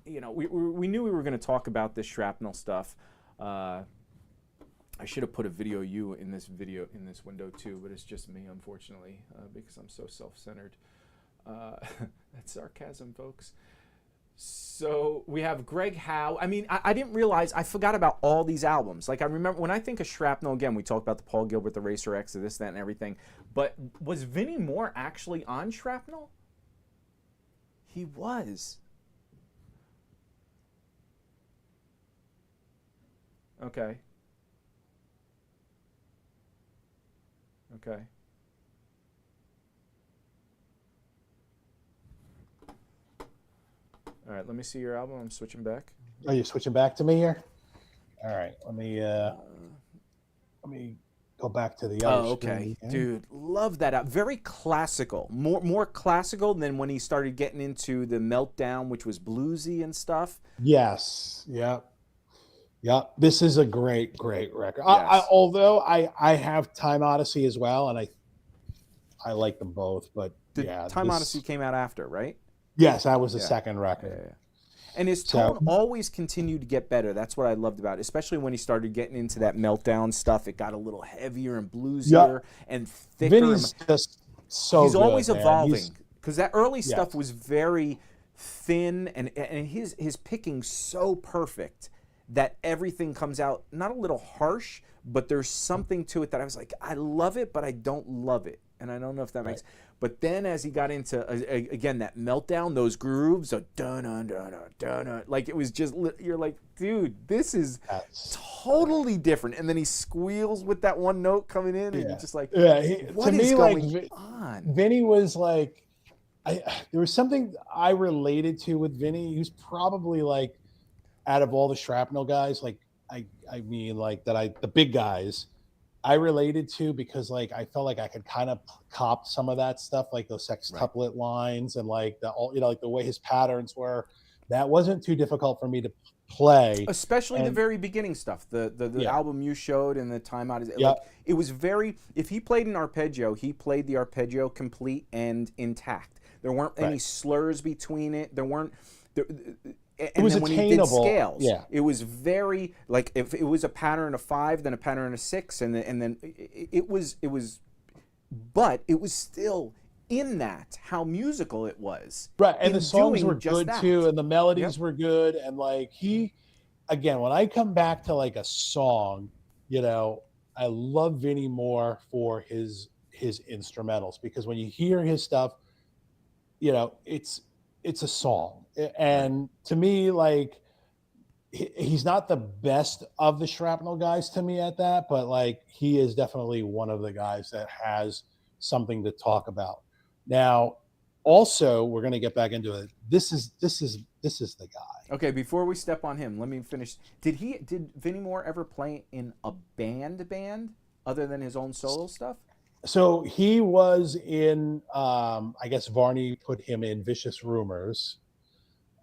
we knew we were going to talk about this Shrapnel stuff. I should have put a video you in this window too, but it's just me, unfortunately, because I'm so self-centered. That's sarcasm, folks. So we have Greg Howe. I mean, I didn't realize, I forgot about all these albums. Like, I remember when I think of Shrapnel, again, we talked about the Paul Gilbert, the Racer X, this, that, and everything. But was Vinnie Moore actually on Shrapnel? He was. Okay. Okay. All right, let me see your album. I'm switching back. Are you switching back to me here? All right, let me go back to the other okay. screen. Dude, love that. Very classical. More classical than when he started getting into the Meltdown, which was bluesy and stuff. Yes. Yep. Yep. This is a great record. Yes. Although I have Time Odyssey as well, and I like them both. But Time Odyssey came out after, right? Yes, that was the second record. Yeah. And his tone always continued to get better. That's what I loved about it, especially when he started getting into that Meltdown stuff. It got a little heavier and bluesier and thicker. Vinny's just so He's good, always man. evolving because that early stuff was very thin and his picking so perfect that everything comes out not a little harsh, but there's something to it that I was like, I love it, but I don't love it. And I don't know if that makes. But then as he got into again that Meltdown, those grooves, dun, like it was just, you're like, dude, this is totally different. And then he squeals with that one note coming in, and you're just like, what is going on? Vinny was like, there was something I related to with Vinny. He was probably like, out of all the Shrapnel guys, like I mean, like the big guys, I related to because like I felt like I could kind of cop some of that stuff, like those sextuplet lines and like like the way his patterns were. That wasn't too difficult for me to play, especially the very beginning stuff. The album you showed and the Time Out. Like, it was very. If he played an arpeggio, he played the arpeggio complete and intact. There weren't any slurs between it. There weren't. And it was then when attainable. He did scales, it was very like if it was a pattern of 5, then a pattern of 6, and then it was, but it was still in that how musical it was. Right, and the songs were good too, and the melodies were good, and like again, when I come back to like a song, I love Vinnie Moore for his instrumentals because when you hear his stuff, it's a song. And to me, like, he's not the best of the Shrapnel guys to me at that, but like he is definitely one of the guys that has something to talk about. Now, also, we're going to get back into it. This is the guy. Okay, before we step on him, let me finish. Did Vinnie Moore ever play in a band other than his own solo stuff? So he was in, I guess Varney put him in Vicious Rumors.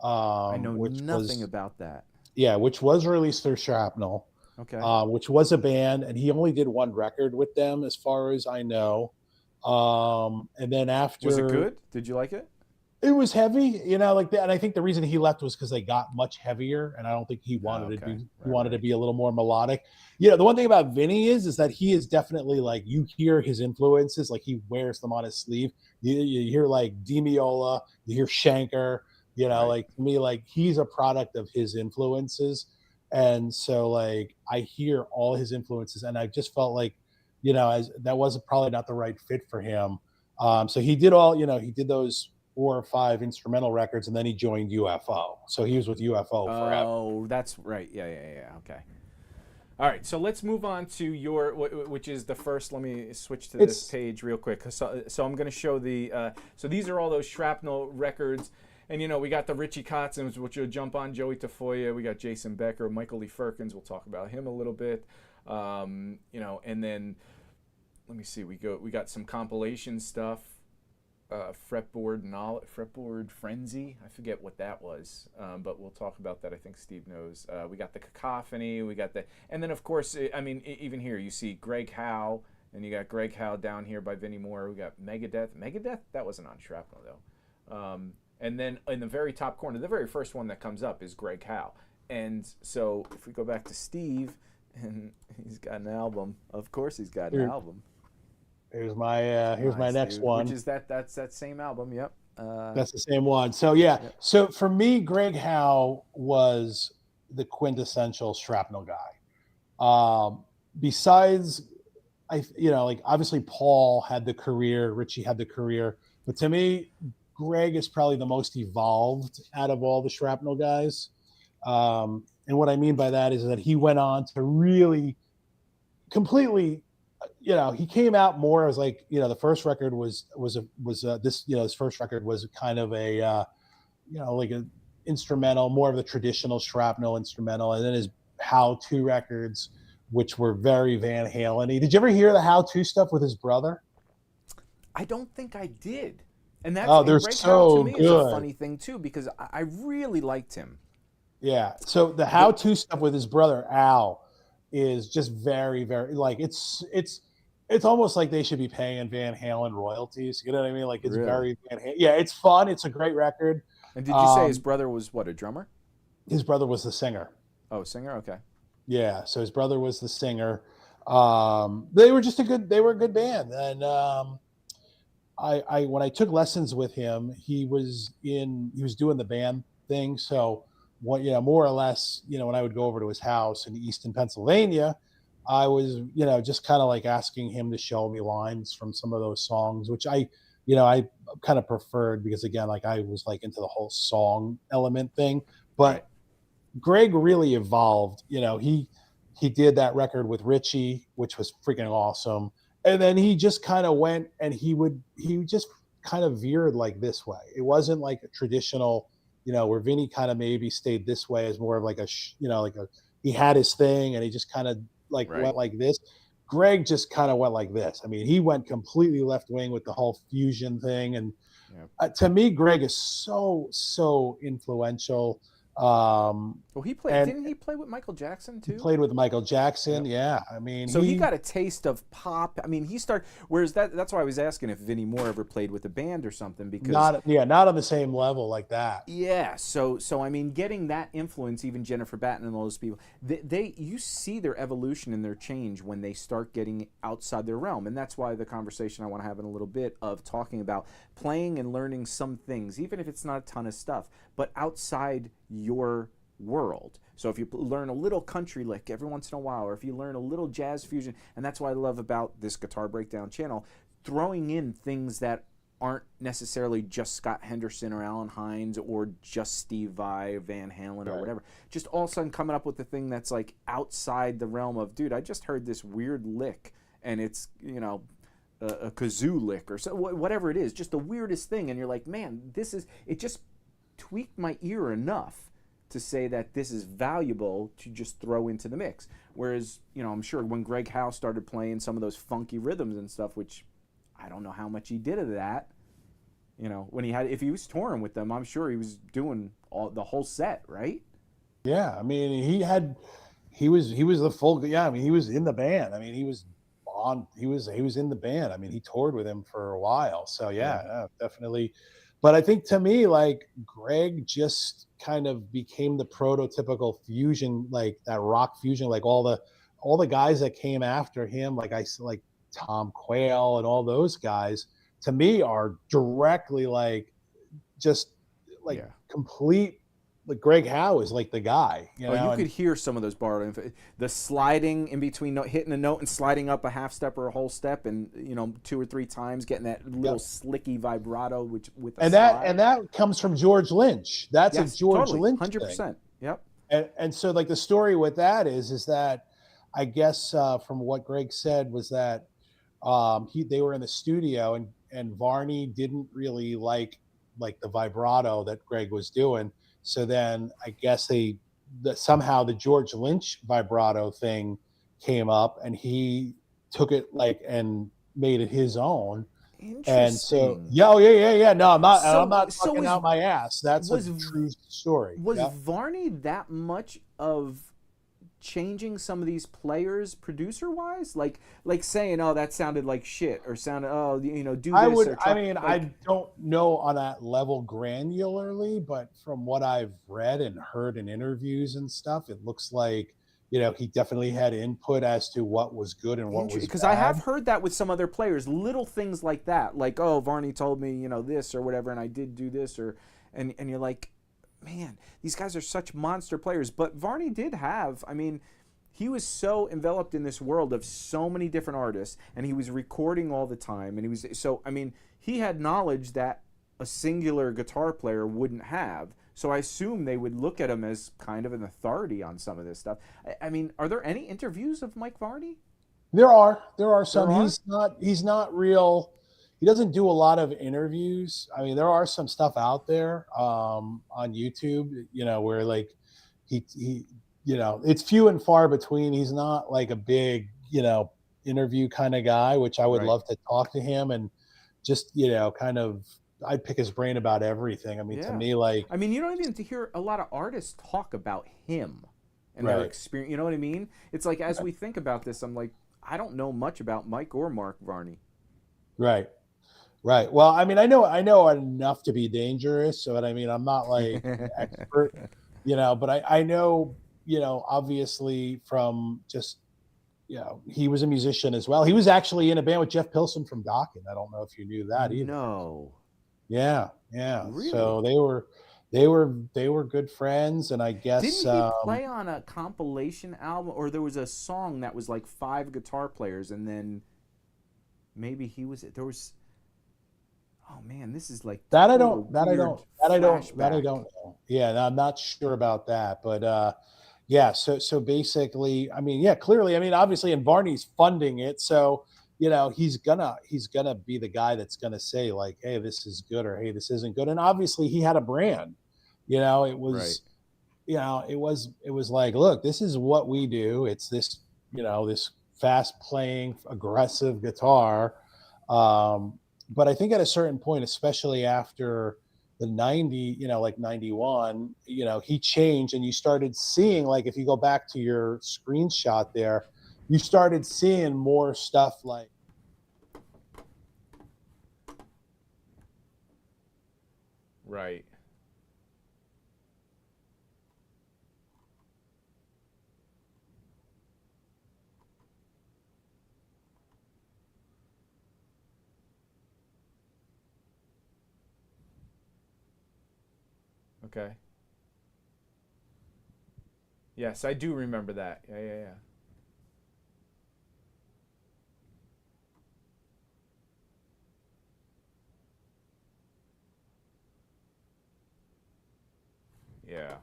I know nothing about that. Yeah, which was released through Shrapnel. Okay. Which was a band, and he only did one record with them, as far as I know. And then after, was it good? Did you like it? It was heavy, like that. And I think the reason he left was because they got much heavier, and I don't think he wanted to be. He wanted to be a little more melodic. The one thing about Vinny is that he is definitely like, you hear his influences, like he wears them on his sleeve. You hear like Di Meola, you hear Schenker. Right. like to me, like he's a product of his influences. And so like I hear all his influences and I just felt like, as that wasn't probably not the right fit for him. So he did he did those 4 or 5 instrumental records and then he joined UFO. So he was with UFO forever. Oh, that's right. Yeah. Okay. All right, so let's move on to your, which is the first. Let me switch to this It's page real quick. So I'm going to show the. So these are all those Shrapnel records, and we got the Richie Kotzens, which will jump on Joey Tafoya. We got Jason Becker, Michael Lee Firkins. We'll talk about him a little bit. And then let me see. We got some compilation stuff. Fretboard Frenzy. I forget what that was, but we'll talk about that. I think Steve knows. We got the Cacophony. We got and then of course, even here you see Greg Howe, and you got Greg Howe down here by Vinnie Moore. We got Megadeth. That wasn't on Shrapnel though. And then in the very top corner, the very first one that comes up is Greg Howe. And so if we go back to Steve, and he's got an album. Of course, he's got an album. Here's my next one. Which is that's that same album. Yep. That's the same one. So yeah. Yep. So for me, Greg Howe was the quintessential Shrapnel guy. Besides, like obviously Paul had the career, Richie had the career, but to me, Greg is probably the most evolved out of all the Shrapnel guys. And what I mean by that is that he went on to really completely. He came out more as like, the first record was his first record was kind of a, like an instrumental, more of the traditional Shrapnel instrumental. And then his how-to records, which were very Van Halen-y. Did you ever hear the how-to stuff with his brother? I don't think I did. And that's, they're Greg so Howe to me good. Is a funny thing too, because I really liked him. Yeah. So the how-to stuff with his brother, Al, is just very, very like it's almost like they should be paying Van Halen royalties. You know what I mean? Like it's very Van Halen. Yeah, it's fun. It's a great record. And did you say his brother was what, a drummer? His brother was the singer. Oh, singer? Okay. Yeah, so his brother was the singer. They were a good band. And I when I took lessons with him, he was doing the band thing. So more or less, when I would go over to his house in Easton, Pennsylvania, I was, just kind of like asking him to show me lines from some of those songs, which I kind of preferred because again, like I was like into the whole song element thing, but Greg really evolved. He did that record with Richie, which was freaking awesome. And then he just kind of went and he just kind of veered like this way. It wasn't like a traditional, where Vinnie kind of maybe stayed this way as more of like he had his thing and he just kind of went like this. Greg just kind of went like this. I mean, he went completely left wing with the whole fusion thing. And to me, Greg is so influential. Well, didn't he play with Michael Jackson too? He played with Michael Jackson. Yeah. I mean, so he got a taste of pop. I mean, whereas that's why I was asking if Vinnie Moore ever played with a band or something, because not on the same level like that. Yeah. So I mean, getting that influence, even Jennifer Batten and all those people, you see their evolution and their change when they start getting outside their realm. And that's why the conversation I want to have in a little bit of talking about playing and learning some things, even if it's not a ton of stuff, but outside your world. So if you learn a little country lick every once in a while, or if you learn a little jazz fusion, and that's what I love about this Guitar Breakdown channel, throwing in things that aren't necessarily just Scott Henderson or Alan Hines or just Steve Vai, Van Halen or whatever. Just all of a sudden coming up with the thing that's like outside the realm of, dude, I just heard this weird lick and it's, a kazoo lick or so, whatever it is, just the weirdest thing. And you're like, man, it just tweaked my ear enough to say that this is valuable to just throw into the mix. Whereas, I'm sure when Greg Howe started playing some of those funky rhythms and stuff, which I don't know how much he did of that, if he was touring with them, I'm sure he was doing the whole set, right? Yeah, I mean, he was the full, yeah, I mean, he was in the band. I mean, he was in the band. I mean, he toured with him for a while. So yeah, definitely. But I think to me, like Greg just kind of became the prototypical fusion, like that rock fusion, like all the guys that came after him, like Tom Quayle and all those guys, to me are directly like just like Yeah. complete, like Greg Howe is like the guy, you know. You and could hear some of those borrowed, the sliding in between hitting a note and sliding up a half step or a whole step, and 2 or 3 times getting that little slicky vibrato, with a and slide. that comes from George Lynch. That's a Yes, George totally, Lynch 100%. thing. Yep. And so like the story with that is that I guess from what Greg said was that they were in the studio and Varney didn't really like the vibrato that Greg was doing. So then I guess somehow the George Lynch vibrato thing came up and he took it and made it his own. And so, Interesting. yeah. No, I'm not So fucking out my ass. That's a was true story. was Yep. Varney that much of changing some of these players producer wise, like saying, oh, that sounded like shit, or sounded, do this, or try, I don't know on that level granularly, but from what I've read and heard in interviews and stuff, it looks like he definitely had input as to what was good and what was because bad. I have heard that with some other players, little things like that, like, oh, Varney told me this or whatever, and I did do this, and you're like, man, these guys are such monster players. But Varney did have, he was so enveloped in this world of so many different artists, and he was recording all the time, and he had knowledge that a singular guitar player wouldn't have. So I assume they would look at him as kind of an authority on some of this stuff. Are there any interviews of Mike Varney? There are some. There are? He's not real. He doesn't do a lot of interviews. There are some stuff out there on YouTube, where like he it's few and far between. He's not like a big, interview kind of guy, which I would love to talk to him and just, kind of, I'd pick his brain about everything. To me, like, you don't even hear a lot of artists talk about him and their experience. You know what I mean? It's like, as we think about this, I'm like, I don't know much about Mike or Mark Varney. Right. Well, I know enough to be dangerous. So, I'm not like an expert, but I know, obviously from just, he was a musician as well. He was actually in a band with Jeff Pilson from Dokken. I don't know if you knew that either. No. Yeah. Really? So they were good friends, and I guess didn't he play on a compilation album, or there was a song that was like 5 guitar players, and then maybe there was. Oh man, this is like that I don't know. Yeah, no, I'm not sure about that, but yeah. So basically, clearly, obviously, and Varney's funding it, so he's gonna be the guy that's gonna say like, hey, this is good, or hey, this isn't good, and obviously he had a brand. It was, it was like, look, this is what we do. It's this, this fast playing, aggressive guitar. But I think at a certain point, especially after the 90, like 91, he changed, and you started seeing, like, if you go back to your screenshot there, you started seeing more stuff like. Right. Okay. Yes, I do remember that. Yeah. Yeah.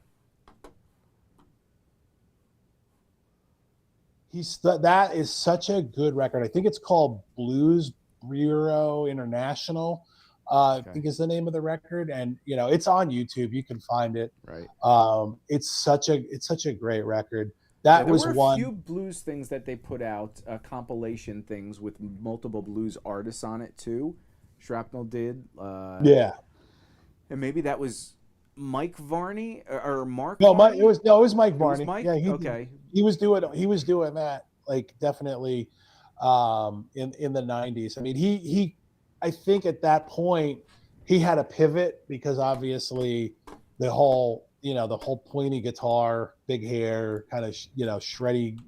That is such a good record. I think it's called Blues Bureau International. I think is the name of the record, and it's on YouTube. You can find it. Right. It's such a great record. There was a few blues things that they put out, compilation things with multiple blues artists on it too. Shrapnel did. Yeah. And maybe that was Mike Varney or Mark. No, Varney? It was Mike Varney. Mike? Yeah, he was doing that, like, definitely in the 90s. I think at that point he had a pivot, because obviously the whole pointy guitar, big hair, kind of shreddy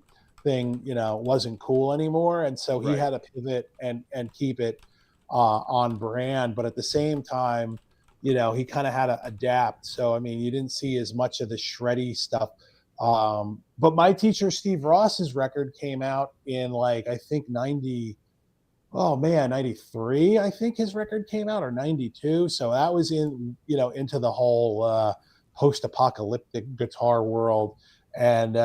thing wasn't cool anymore, and so he had to pivot and keep it on brand. But at the same time, he kind of had to adapt. So, I mean, you didn't see as much of the shreddy stuff. But my teacher, Steve Ross's record came out in like, I think 93, I think his record came out, or 92. So that was into the whole post-apocalyptic guitar world. And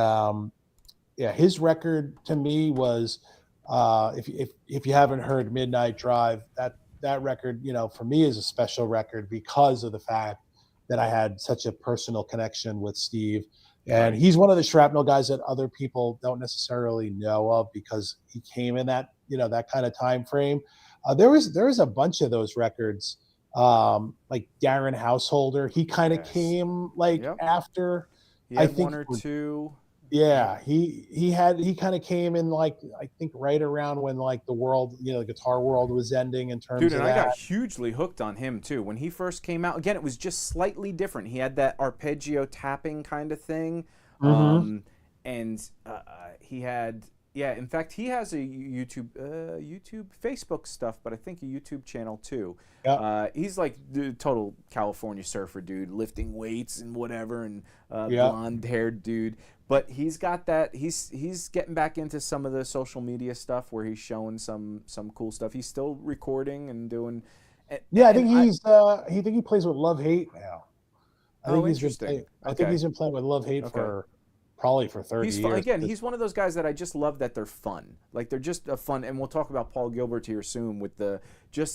his record to me was, if you haven't heard Midnight Drive, that record, for me is a special record because of the fact that I had such a personal connection with Steve. And he's one of the Shrapnel guys that other people don't necessarily know of because he came in that, that kind of time frame. There was a bunch of those records, like Darren Householder. He kind of came after. He had one or two. Yeah, he kind of came in like, I think right around when like the world, the guitar world was ending in terms of that. Dude, and I got hugely hooked on him too. When he first came out, again, it was just slightly different. He had that arpeggio tapping kind of thing. And he had, in fact, he has a YouTube, Facebook stuff, but I think a YouTube channel too. Yep. He's like the total California surfer dude, lifting weights and whatever, and blonde-haired dude. But he's got that. He's getting back into some of the social media stuff where he's showing some cool stuff. He's still recording and doing. I think he plays with Love Hate now. Interesting. I think he's been playing with Love Hate for probably for 30 years. Again, he's one of those guys that I just love that they're fun. Like they're just a fun. And we'll talk about Paul Gilbert here soon with the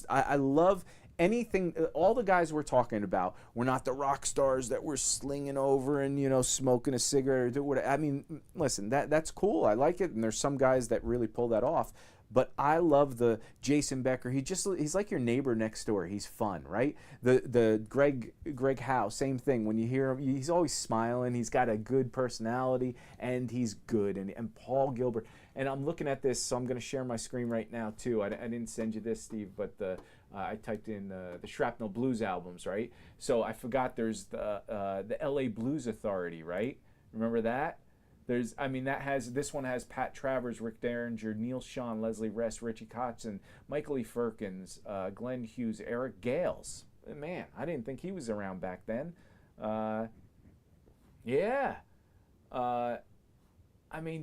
I love anything. All the guys we're talking about, we're not the rock stars that we're slinging over and smoking a cigarette or do whatever. I mean, listen, that's cool. I like it, and there's some guys that really pull that off. But I love the Jason Becker. He's like your neighbor next door. He's fun, right? The Greg Howe, same thing. When you hear him, he's always smiling. He's got a good personality, and he's good. And Paul Gilbert. And I'm looking at this, so I'm going to share my screen right now too. I didn't send you this, Steve, but I typed in the Shrapnel Blues albums, right? So I forgot there's the L.A. Blues Authority, right? Remember that? This one has Pat Travers, Rick Derringer, Neil Schon, Leslie Rest, Richie Kotzen, Michael E. Firkins, Glenn Hughes, Eric Gales. Man, I didn't think he was around back then.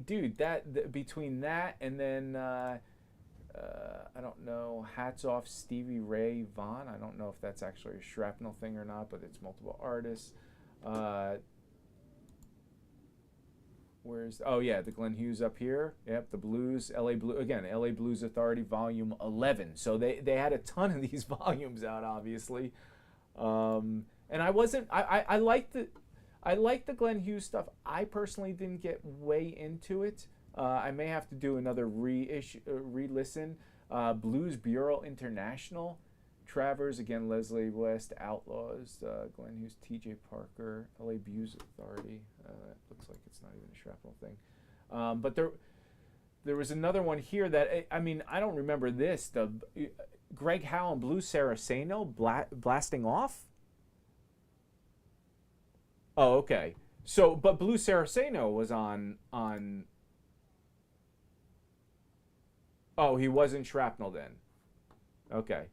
Dude, between that and then I don't know, hats off Stevie Ray Vaughan. I don't know if that's actually a Shrapnel thing or not, but it's multiple artists. The Glenn Hughes up here. Yep, the Blues, LA Blues Authority, Volume 11. So they had a ton of these volumes out, obviously. And I liked the Glenn Hughes stuff. I personally didn't get way into it. I may have to do another re-listen. Blues Bureau International, Travers, again, Leslie West, Outlaws, Glenn Hughes, T.J. Parker, L.A. Blues Authority. Looks like it's not even a Shrapnel thing. But there was another one here that, I don't remember this. The Greg Howe and Blue Saraceno blasting off? Oh, okay. So, but Blue Saraceno was on. Oh, he was in Shrapnel then. Okay.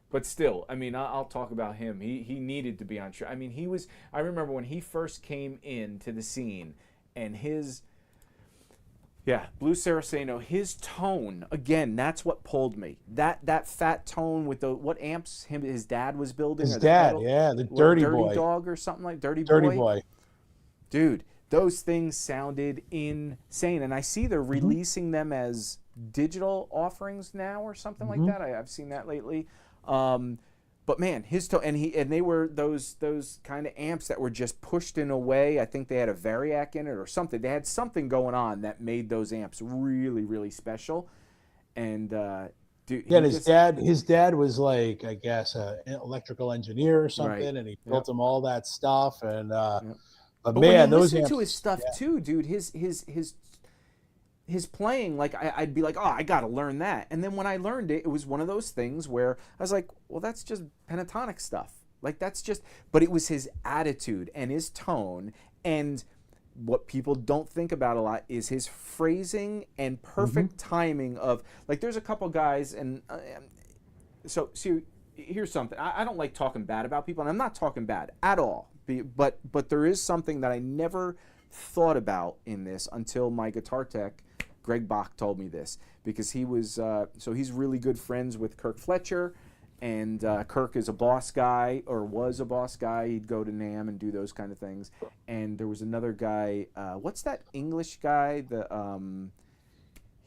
But still, I'll talk about him. He needed to be on Shrapnel. I remember when he first came into the scene and Blue Saraceno, his tone, again, that's what pulled me. That fat tone with what amps his dad was building. His dad, the Dirty Boy. Dog or something like Dirty Boy. Dude, those things sounded insane. And I see they're releasing them as digital offerings now or something like that. I've seen that lately. But man, his tone, and they were those kind of amps that were just pushed in a way. I think they had a Variac in it or something. They had something going on that made those amps really, really special. And dude, his dad was like, I guess, an electrical engineer or something, right. And he built him all that stuff. And but man, those amps, to his stuff too, dude. His playing, like I'd be like, oh, I gotta learn that. And then when I learned it, it was one of those things where I was like, well, that's just pentatonic stuff. Like but it was his attitude and his tone. And what people don't think about a lot is his phrasing and perfect timing of, like, there's a couple guys, and so here's something. I don't like talking bad about people, and I'm not talking bad at all. But there is something that I never thought about in this until my guitar tech, Greg Bach, told me this, because he was so he's really good friends with Kirk Fletcher, and Kirk is a boss guy, or was a boss guy. He'd go to NAMM and do those kind of things. And there was another guy. What's that English guy?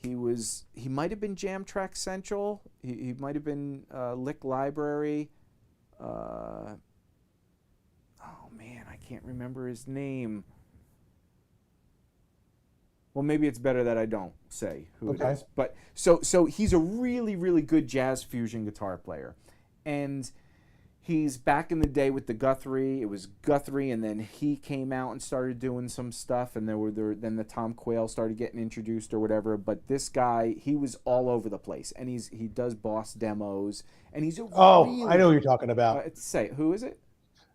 He might have been Jam Track Central. He might have been Lick Library. Oh man, I can't remember his name. Well, maybe it's better that I don't say who it is. But so he's a really, really good jazz fusion guitar player. And he's back in the day with the Guthrie. It was Guthrie, and then he came out and started doing some stuff, and then the Tom Quayle started getting introduced or whatever. But this guy, he was all over the place, and he does Boss demos, and he's a really, I know who you're talking about. Say, who is it?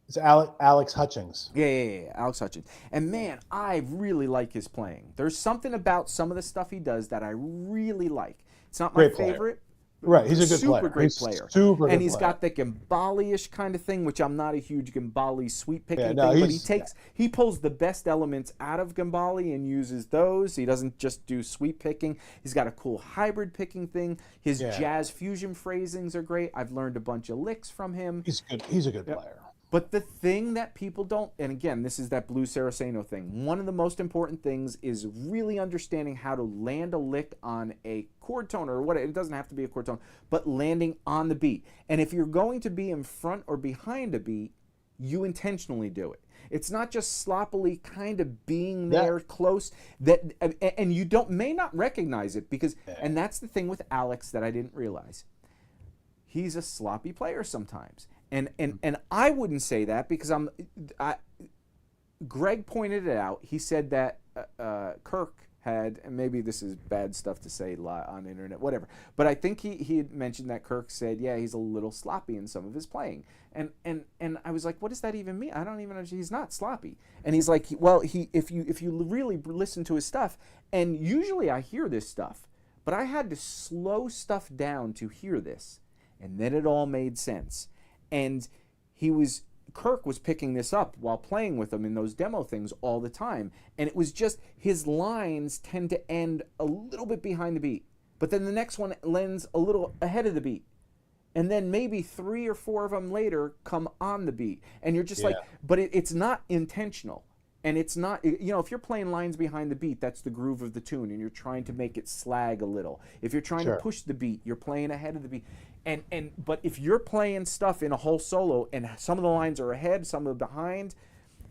It's Alex Hutchings. Yeah, Alex Hutchings. And man, I really like his playing. There's something about some of the stuff he does that I really like. It's not my favorite. Right, he's a good player. Super great player. Super good and he's player. got the Gambali-ish kind of thing, which I'm not a huge Gambali sweep picking thing, but he pulls the best elements out of Gambali and uses those. He doesn't just do sweep picking. He's got a cool hybrid picking thing. His jazz fusion phrasings are great. I've learned a bunch of licks from him. He's good. He's a good player. But the thing that people don't, and again, this is that Blue Saraceno thing, one of the most important things is really understanding how to land a lick on a chord tone, or what, it doesn't have to be a chord tone, but landing on the beat. And if you're going to be in front or behind a beat, you intentionally do it. It's not just sloppily kind of being there close, and you may not recognize it, because, and that's the thing with Alex that I didn't realize. He's a sloppy player sometimes. And I wouldn't say that, because Greg pointed it out. He said that Kirk had, and maybe this is bad stuff to say on the internet, whatever, but I think he had mentioned that Kirk said, yeah, he's a little sloppy in some of his playing. And I was like, what does that even mean? I don't even know. He's not sloppy. And he's like, well, if you really listen to his stuff, and usually I hear this stuff, but I had to slow stuff down to hear this, and then it all made sense. And Kirk was picking this up while playing with him in those demo things all the time. And it was just, his lines tend to end a little bit behind the beat, but then the next one lands a little ahead of the beat. And then maybe 3 or 4 of them later come on the beat. And you're just like, but it's not intentional. And it's not, if you're playing lines behind the beat, that's the groove of the tune, and you're trying to make it slag a little. If you're trying to push the beat, you're playing ahead of the beat. But if you're playing stuff in a whole solo, and some of the lines are ahead, some are behind,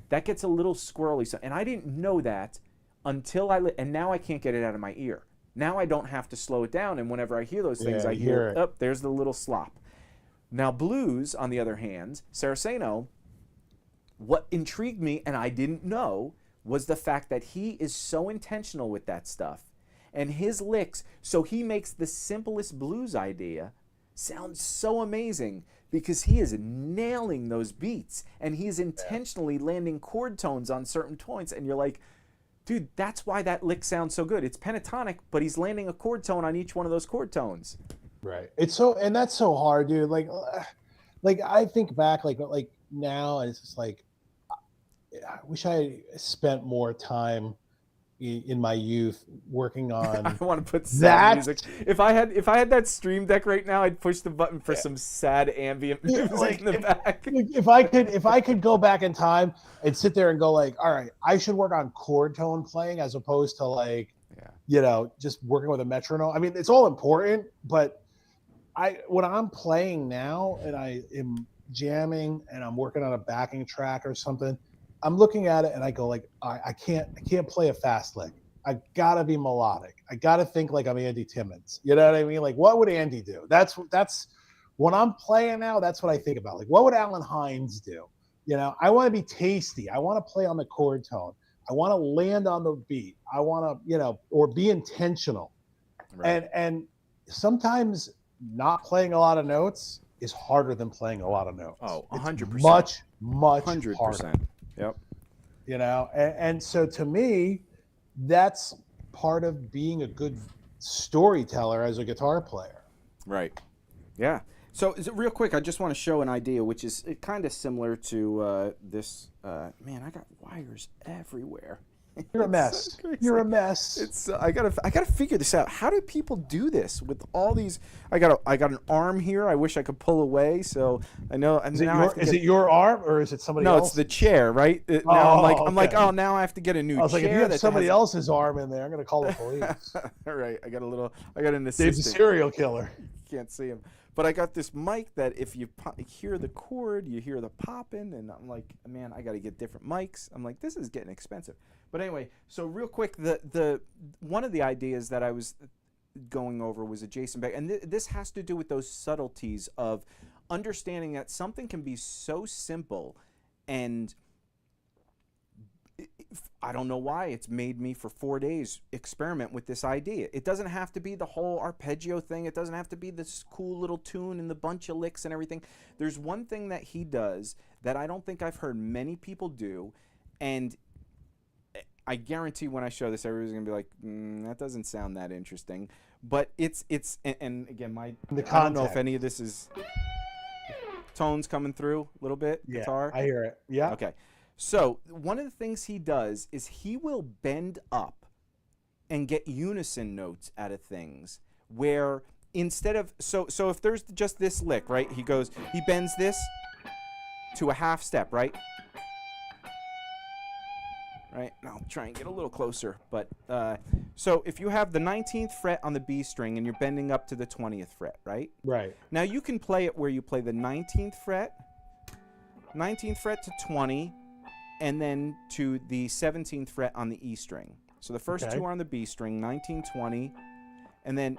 that gets a little squirrely. And I didn't know that until and now I can't get it out of my ear. Now I don't have to slow it down, and whenever I hear those things, I hear, there's the little slop. Now blues, on the other hand, Saraceno, what intrigued me, and I didn't know, was the fact that he is so intentional with that stuff. And his licks, so he makes the simplest blues idea sound so amazing, because he is nailing those beats, and he's intentionally landing chord tones on certain points, and you're like, dude, that's why that lick sounds so good. It's pentatonic, but he's landing a chord tone on each one of those chord tones. Right. It's so, and that's so hard, dude. Like I think back, like now, and it's just like, I wish I spent more time in my youth working on. I want to put sad music. If I had that Stream Deck right now, I'd push the button for some sad ambient music in the back. If I could go back in time and sit there and go like, all right, I should work on chord tone playing as opposed to like, just working with a metronome. I mean, it's all important, but when I'm playing now and I am jamming and I'm working on a backing track or something, I'm looking at it and I go like, I can't play a fast lick. I gotta be melodic. I gotta think like I'm Andy Timmons. You know what I mean? Like, what would Andy do? That's when I'm playing now. That's what I think about. Like, what would Alan Hines do? I want to be tasty. I want to play on the chord tone. I want to land on the beat. I want to, or be intentional. Right. And sometimes not playing a lot of notes is harder than playing a lot of notes. Oh, 100%. Much 100%. harder. Yep. And so to me, that's part of being a good storyteller as a guitar player. Right. Yeah. So is it real quick? I just want to show an idea, which is kind of similar to this. Man, I got wires everywhere. You're a mess. You're a mess. It's I gotta figure this out. How do people do this with all these? I got an arm here. I wish I could pull away. So I know. Is it your arm or is it somebody else? No, it's the chair, right? Now I'm like, oh, now I have to get a new chair. I was like, if you have somebody else's arm in there, I'm gonna call the police. All right, I got an assistant. Dave's a serial killer. Can't see him. But I got this mic that if you hear the cord, you hear the popping, and I'm like, man, I got to get different mics. I'm like, this is getting expensive. But anyway, so real quick, the one of the ideas that I was going over was a Jason Becker, and this has to do with those subtleties of understanding that something can be so simple, and I don't know why it's made me for 4 days experiment with this idea. It doesn't have to be the whole arpeggio thing. It doesn't have to be this cool little tune and the bunch of licks and everything. There's one thing that he does that I don't think I've heard many people do, and I guarantee when I show this, everybody's gonna be like, that doesn't sound that interesting. But it's and again, I don't know if any of this is tones coming through a little bit. Yeah, guitar. I hear it. Yeah. Okay. So one of the things he does is he will bend up and get unison notes out of things where instead of so if there's just this lick, right? He bends this to a half step, right? Right? And I'll try and get a little closer, but so if you have the 19th fret on the B string and you're bending up to the 20th fret, right? Right. Now you can play it where you play the 19th fret to 20, and then to the 17th fret on the E string. So the first two are on the B string, 19, 20, and then,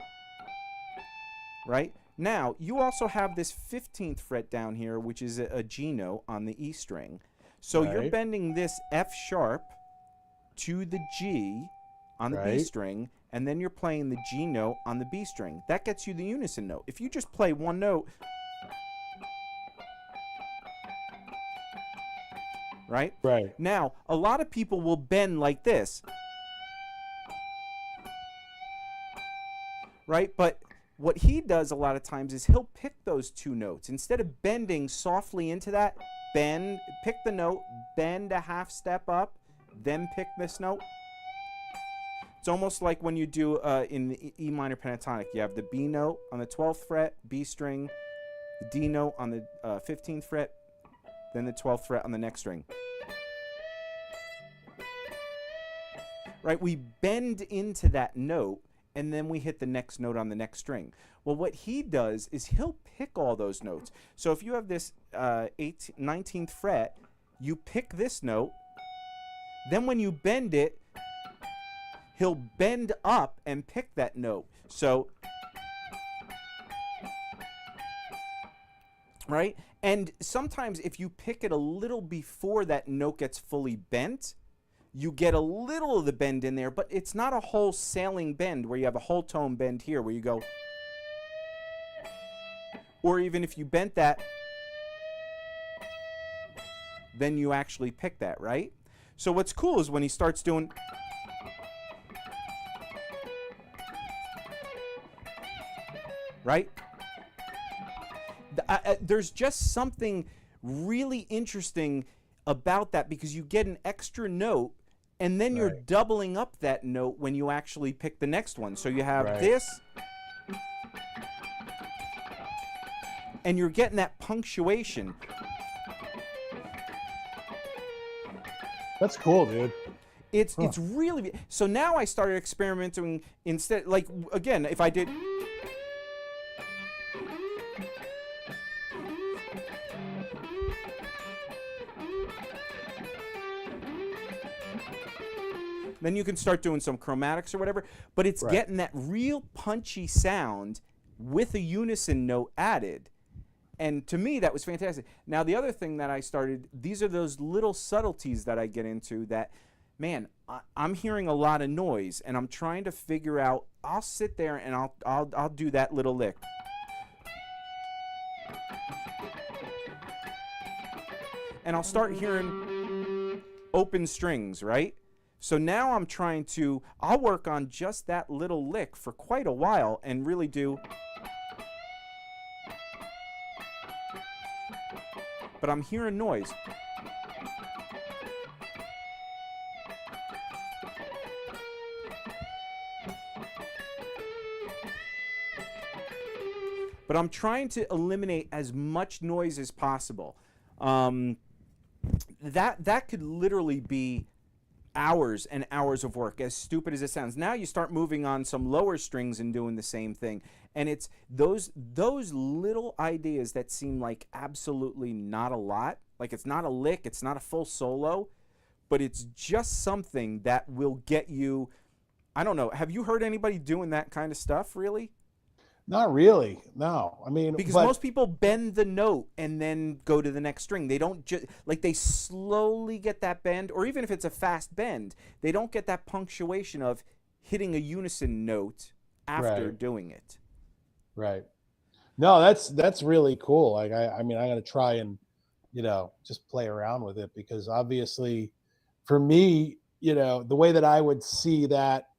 right? Now, you also have this 15th fret down here, which is a G note on the E string. So you're bending this F sharp to the G on the B string, and then you're playing the G note on the B string. That gets you the unison note. If you just play one note, right? Right. Now, a lot of people will bend like this. Right? But what he does a lot of times is he'll pick those two notes. Instead of bending softly into that, pick the note, bend a half step up, then pick this note. It's almost like when you do in the E minor pentatonic. You have the B note on the 12th fret, B string, the D note on the 15th fret, then the 12th fret on the next string. Right? We bend into that note, and then we hit the next note on the next string. Well, what he does is he'll pick all those notes. So if you have this 19th fret, you pick this note, then when you bend it, he'll bend up and pick that note. So, right? And sometimes if you pick it a little before that note gets fully bent, you get a little of the bend in there, but it's not a whole sailing bend where you have a whole tone bend here where you go. Or even if you bent that, then you actually pick that, right? So what's cool is when he starts doing, right? There's just something really interesting about that because you get an extra note and then you're doubling up that note when you actually pick the next one. So you have this, and you're getting that punctuation. That's cool, dude. It's really, so now I started experimenting instead, like, again, if I did, then you can start doing some chromatics or whatever, but it's getting that real punchy sound with a unison note added. And to me, that was fantastic. Now, the other thing that I started, these are those little subtleties that I get into that, man, I'm hearing a lot of noise, and I'm trying to figure out, I'll sit there and I'll do that little lick. And I'll start hearing open strings, right? So now I'm trying to, I'll work on just that little lick for quite a while and really do. but I'm hearing noise. But I'm trying to eliminate as much noise as possible. That could literally be hours and hours of work, as stupid as it sounds. Now you start moving on some lower strings and doing the same thing. And it's those little ideas that seem like absolutely not a lot. Like it's not a lick, it's not a full solo, but it's just something that will get you, I don't know. Have you heard anybody doing that kind of stuff, really? Not really, no. I mean, because most people bend the note and then go to the next string. They don't just, like, they slowly get that bend, or even if it's a fast bend, they don't get that punctuation of hitting a unison note after doing it. Right. No, that's really cool. Like, I mean, I'm going to try and, just play around with it, because obviously for me, the way that I would see that,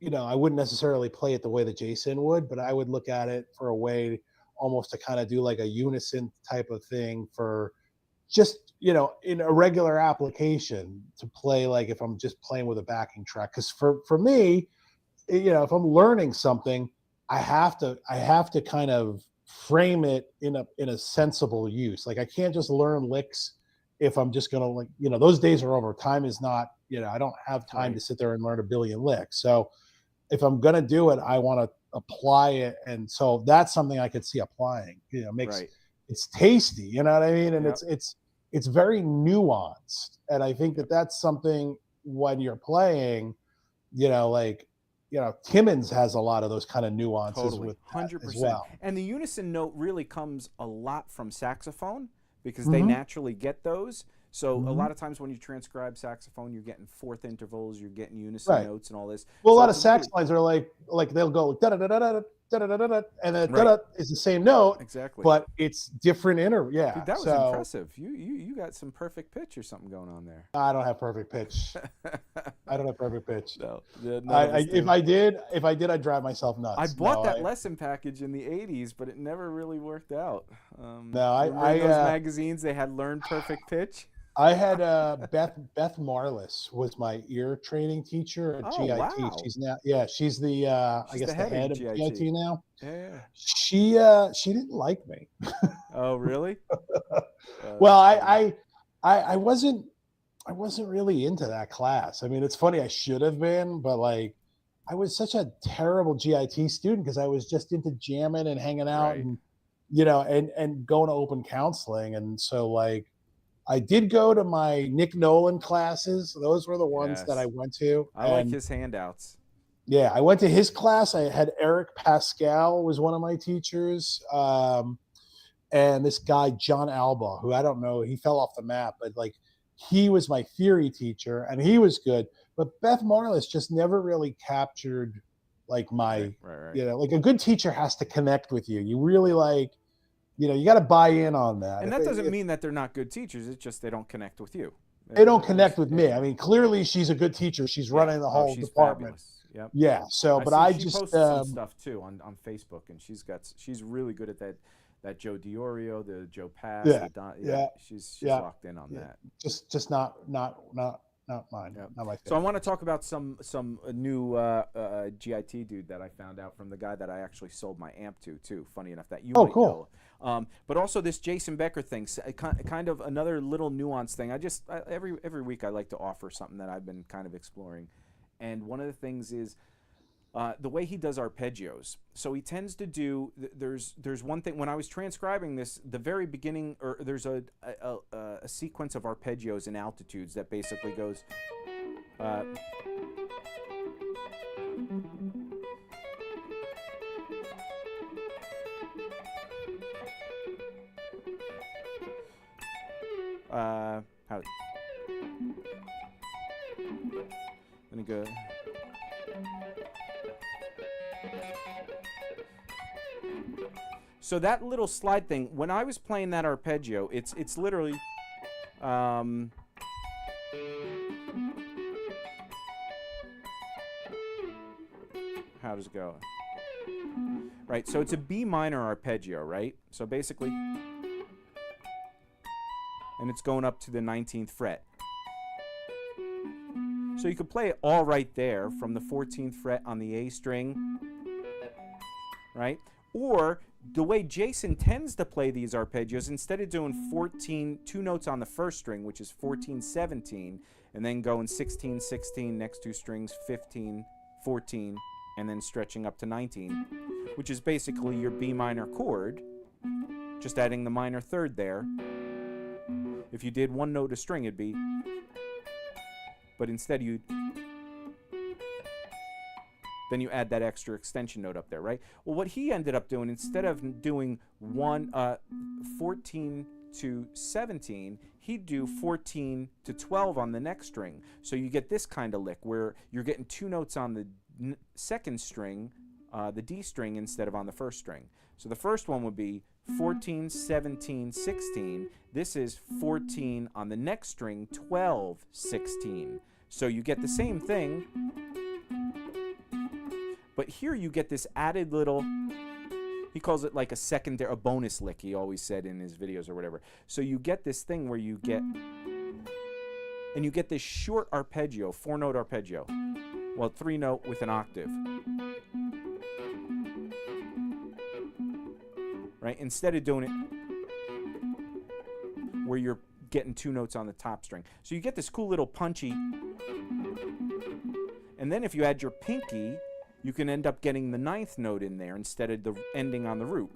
I wouldn't necessarily play it the way that Jason would, but I would look at it for a way almost to kind of do like a unison type of thing for just, in a regular application to play, like if I'm just playing with a backing track. Because for me, if I'm learning something, I have to kind of frame it in a sensible use. Like I can't just learn licks if I'm just going to, like, those days are over. Time is not, I don't have time to sit there and learn a billion licks. So if I'm going to do it, I want to apply it. And so that's something I could see applying, makes it's tasty, you know what I mean? And it's very nuanced. And I think that's something when you're playing, Timmons has a lot of those kind of nuances with 100% as well. And the unison note really comes a lot from saxophone, because they naturally get those. So a lot of times when you transcribe saxophone, you're getting fourth intervals, you're getting unison notes and all this. Well, so a lot of sax lines are like they'll go da da da da da da da da da, and then da da is the same note, but it's different interval. Yeah, dude, that was impressive. You got some perfect pitch or something going on there. I don't have perfect pitch. I don't have perfect pitch. No, if I did, I'd drive myself nuts. I bought that lesson package in the '80s, but it never really worked out. I those magazines, they had Learn Perfect Pitch. I had Beth Marlis was my ear training teacher at GIT. Wow. She's now, she's the I guess the head of GIT now. Yeah. She didn't like me. Oh, really? Well, I wasn't really into that class. I mean, it's funny, I should have been, but like I was such a terrible GIT student because I was just into jamming and hanging out and and going to open counseling. And so like I did go to my Nick Nolan classes. Those were the ones that I went to. I like his handouts. Yeah, I went to his class. I had Eric Pascal was one of my teachers. And this guy, John Alba, who I don't know, he fell off the map, but like he was my theory teacher and he was good. But Beth Marlis just never really captured like my, like a good teacher has to connect with you. You really like, you got to buy in on that. And that doesn't mean that they're not good teachers. It's just they don't connect with you. They don't connect with me. I mean, clearly she's a good teacher. She's running the whole department. Fabulous. Yep. Yeah. So, she posts some stuff too on Facebook, and she's really good at that Joe Diorio, the Joe Pass. She's locked in on that. Just not mine. Not my favorite. So I want to talk about some new GIT dude that I found out from the guy that I actually sold my amp to too. Funny enough that you might know. But also this Jason Becker thing, kind of another little nuance thing. Every week I like to offer something that I've been kind of exploring, and one of the things is the way he does arpeggios. So he tends to do. There's one thing when I was transcribing this, the very beginning, or there's a sequence of arpeggios and altitudes that basically goes. Let me go. So that little slide thing, when I was playing that arpeggio, it's literally how does it go? Right, so it's a B minor arpeggio, right? So basically and it's going up to the 19th fret. So you could play it all right there from the 14th fret on the A string, right? Or the way Jason tends to play these arpeggios, instead of doing 2 notes on the first string, which is 14, 17, and then going 16, 16, next 2 strings, 15, 14, and then stretching up to 19, which is basically your B minor chord, just adding the minor third there. If you did 1 note a string, it'd be, but instead then you add that extra extension note up there, right? Well, what he ended up doing, instead of doing 14 to 17, he'd do 14 to 12 on the next string. So you get this kind of lick where you're getting 2 notes on the second string, the D string, instead of on the first string. So the first one would be 14, 17, 16. This is 14 on the next string, 12, 16. So you get the same thing, but here you get this added little, he calls it like a bonus lick, he always said in his videos or whatever. So you get this thing where you get this short arpeggio, 4-note arpeggio. Well, 3-note with an octave. Right? Instead of doing it where you're getting 2 notes on the top string. So you get this cool little punchy. And then if you add your pinky, you can end up getting the 9th note in there instead of the ending on the root.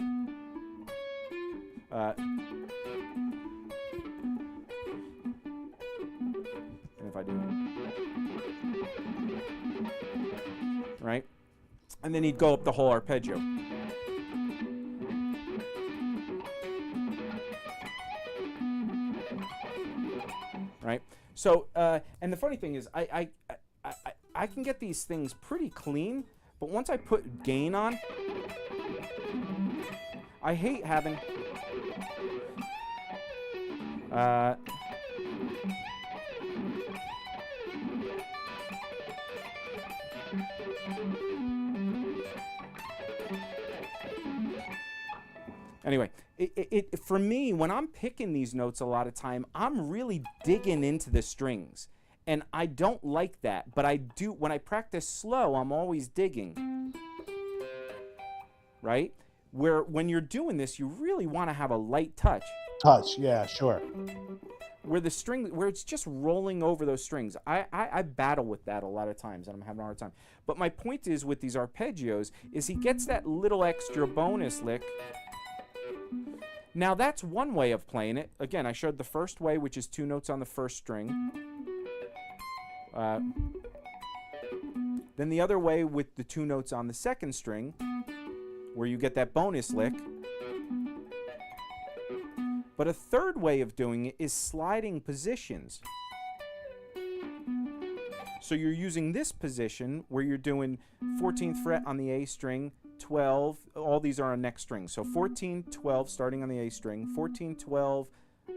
And if I do, right? And then he'd go up the whole arpeggio. Right? So, and the funny thing is, I can get these things pretty clean, but once I put gain on, I hate having anyway, for me, when I'm picking these notes a lot of time, I'm really digging into the strings. And I don't like that, but I do, when I practice slow, I'm always digging. Right? When you're doing this, you really want to have a light touch. Yeah, sure. Where it's just rolling over those strings. I battle with that a lot of times, and I'm having a hard time. But my point is, with these arpeggios, is he gets that little extra bonus lick. Now, that's one way of playing it. Again, I showed the first way, which is 2 notes on the first string. Then the other way with the 2 notes on the second string, where you get that bonus lick. But a third way of doing it is sliding positions. So you're using this position where you're doing 14th fret on the A string, 12, all these are on next string. So 14, 12 starting on the A string, 14, 12,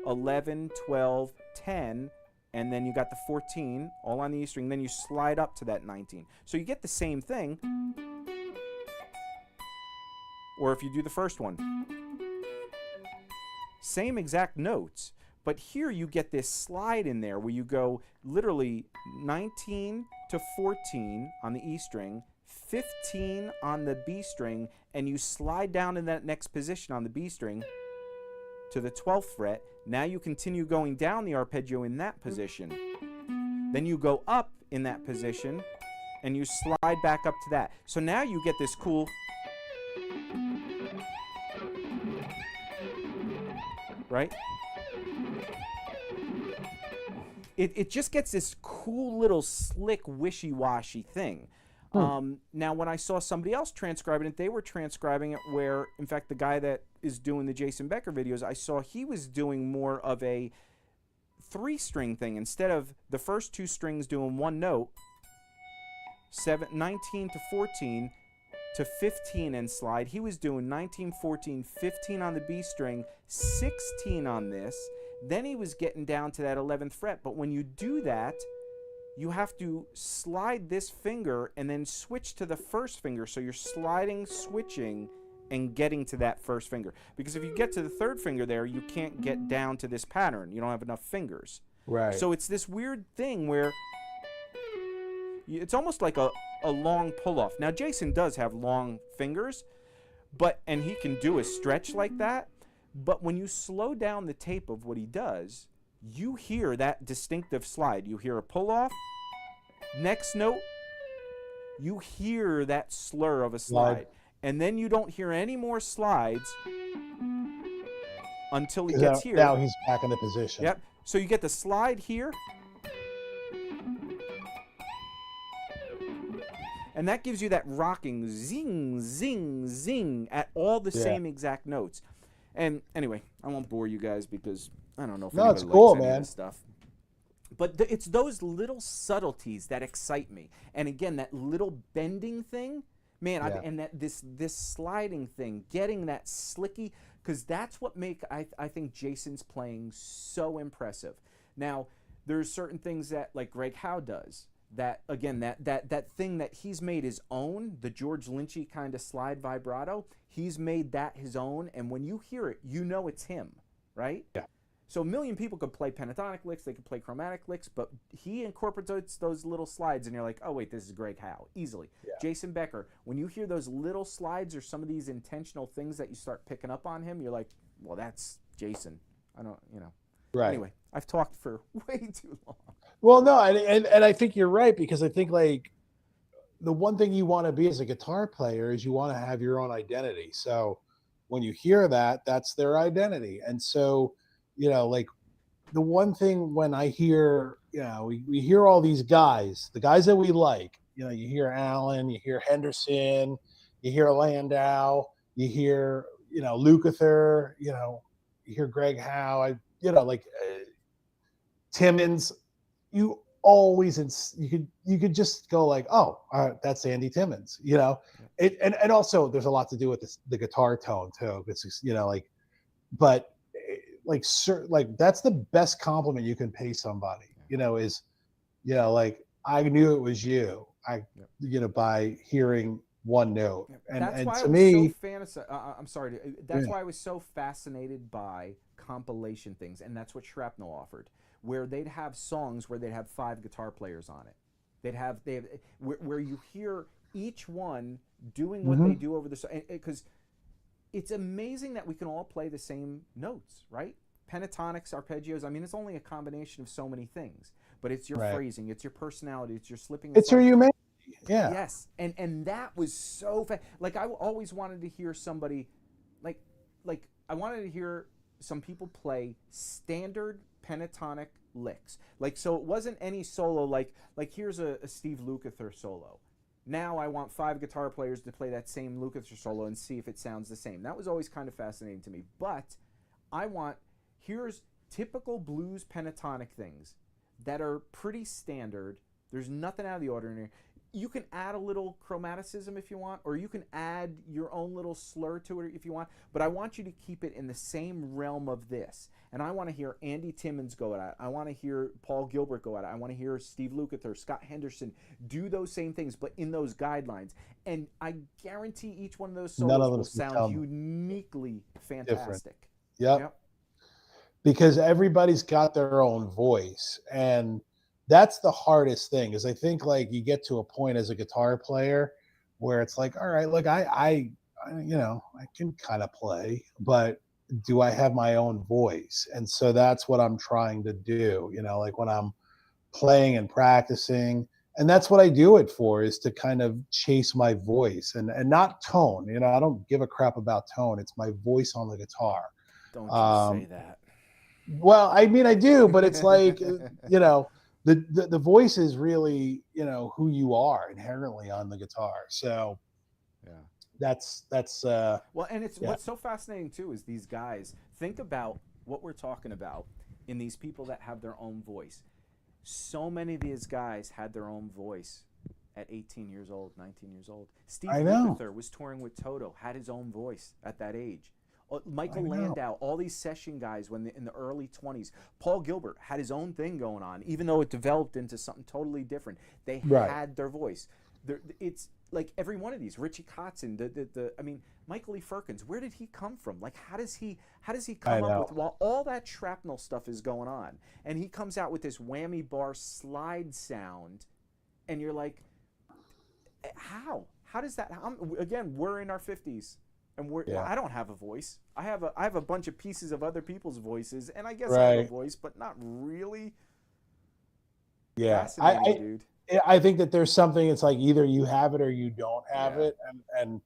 11, 12, 10, and then you got the 14 all on the E string, then you slide up to that 19. So you get the same thing. Or if you do the first one, same exact notes, but here you get this slide in there where you go literally 19 to 14 on the E string, 15 on the B string, and you slide down in that next position on the B string to the 12th fret. Now you continue going down the arpeggio in that position. Then you go up in that position, and you slide back up to that. So now you get this cool, right? It just gets this cool little slick wishy-washy thing. Now, when I saw somebody else transcribing it, they were transcribing it where, in fact, the guy that is doing the Jason Becker videos, I saw he was doing more of a 3-string thing. Instead of the first 2 strings doing 1 note, 19 to 14 to 15 and slide, he was doing 19, 14, 15 on the B string, 16 on this. Then he was getting down to that 11th fret. But when you do that, you have to slide this finger and then switch to the first finger. So you're sliding, switching, and getting to that first finger. Because if you get to the third finger there, you can't get down to this pattern. You don't have enough fingers. Right. So it's this weird thing where it's almost like a long pull-off. Now, Jason does have long fingers, and he can do a stretch like that. But when you slow down the tape of what he does, you hear that distinctive slide. You hear a pull-off. Next note, you hear that slur of a slide. And then you don't hear any more slides until he gets here. Now he's back in the position. Yep. So you get the slide here. And that gives you that rocking zing, zing, zing at all the same exact notes. And anyway, I won't bore you guys because I don't know if anybody likes any of this stuff. But it's those little subtleties that excite me. And again, that little bending thing, man, and that this sliding thing, getting that slicky, because that's what I think Jason's playing so impressive. Now, there's certain things that like Greg Howe does. That again, that thing that he's made his own, the George Lynchy kind of slide vibrato, he's made that his own, and when you hear it, you know it's him, right? Yeah. So a million people could play pentatonic licks, they could play chromatic licks, but he incorporates those little slides, and you're like, oh wait, this is Greg Howe, easily. Yeah. Jason Becker, when you hear those little slides or some of these intentional things that you start picking up on him, you're like, well, that's Jason. I don't, Right. Anyway, I've talked for way too long. Well, no, and I think you're right, because I think like the one thing you want to be as a guitar player is you want to have your own identity. So when you hear that, that's their identity. And so, like the one thing when I hear, we hear all these guys, the guys that we like, you hear Alan, you hear Henderson, you hear Landau, you hear, Lukather, you hear Greg Howe, Timmons. You always you could just go like, oh, that's Andy Timmons, and also there's a lot to do with the guitar tone too. It's just, but that's the best compliment you can pay somebody, is, I knew it was you, by hearing one note. And that's why to me, that's why I was so fascinated by compilation things, and that's what Shrapnel offered, where they'd have songs where they'd have 5 guitar players on it. They have where you hear each one doing what they do over the song, because it's amazing that we can all play the same notes, right? Pentatonics, arpeggios. I mean, it's only a combination of so many things, but it's your phrasing, it's your personality, it's your slipping. It's your humanity. Yeah. Yes, and that was so like I always wanted to hear somebody, like I wanted to hear some people play standard pentatonic licks. So it wasn't any solo like here's a Steve Lukather solo. Now I want 5 guitar players to play that same Lukather solo and see if it sounds the same. That was always kind of fascinating to me. But here's typical blues pentatonic things that are pretty standard. There's nothing out of the ordinary. You can add a little chromaticism if you want, or you can add your own little slur to it if you want, but I want you to keep it in the same realm of this. And I want to hear Andy Timmons go at it. I want to hear Paul Gilbert go at it. I want to hear Steve Lukather, Scott Henderson do those same things, but in those guidelines. And I guarantee each one of those solos will sound uniquely fantastic. Yep. Because everybody's got their own voice, and that's the hardest thing. Is I think like you get to a point as a guitar player where it's like, all right, look, I can kind of play, but do I have my own voice? And so that's what I'm trying to do, like when I'm playing and practicing, and that's what I do it for, is to kind of chase my voice and not tone. I don't give a crap about tone. It's my voice on the guitar. Don't you say that. Well, I mean, I do, but it's like, the voice is really, who you are inherently on the guitar. So that's well, and it's what's so fascinating too is these guys. Think about what we're talking about in these people that have their own voice. So many of these guys had their own voice at 18 years old, 19 years old. Steve Lukather was touring with Toto, had his own voice at that age. Michael Landau, all these session guys in the early 20s. Paul Gilbert had his own thing going on, even though it developed into something totally different. They had their voice. like every one of these, Richie Kotzen, I mean, Michael E. Firkins, where did he come from? Like, how does he come up with, while all that Shrapnel stuff is going on, and he comes out with this whammy bar slide sound, and you're like, how does that? Again, we're in our 50s, and I don't have a voice. I have a bunch of pieces of other people's voices, and I guess I have a voice, but not really. Yeah, fascinating, dude. I think that there's something, it's like either you have it or you don't have it. And,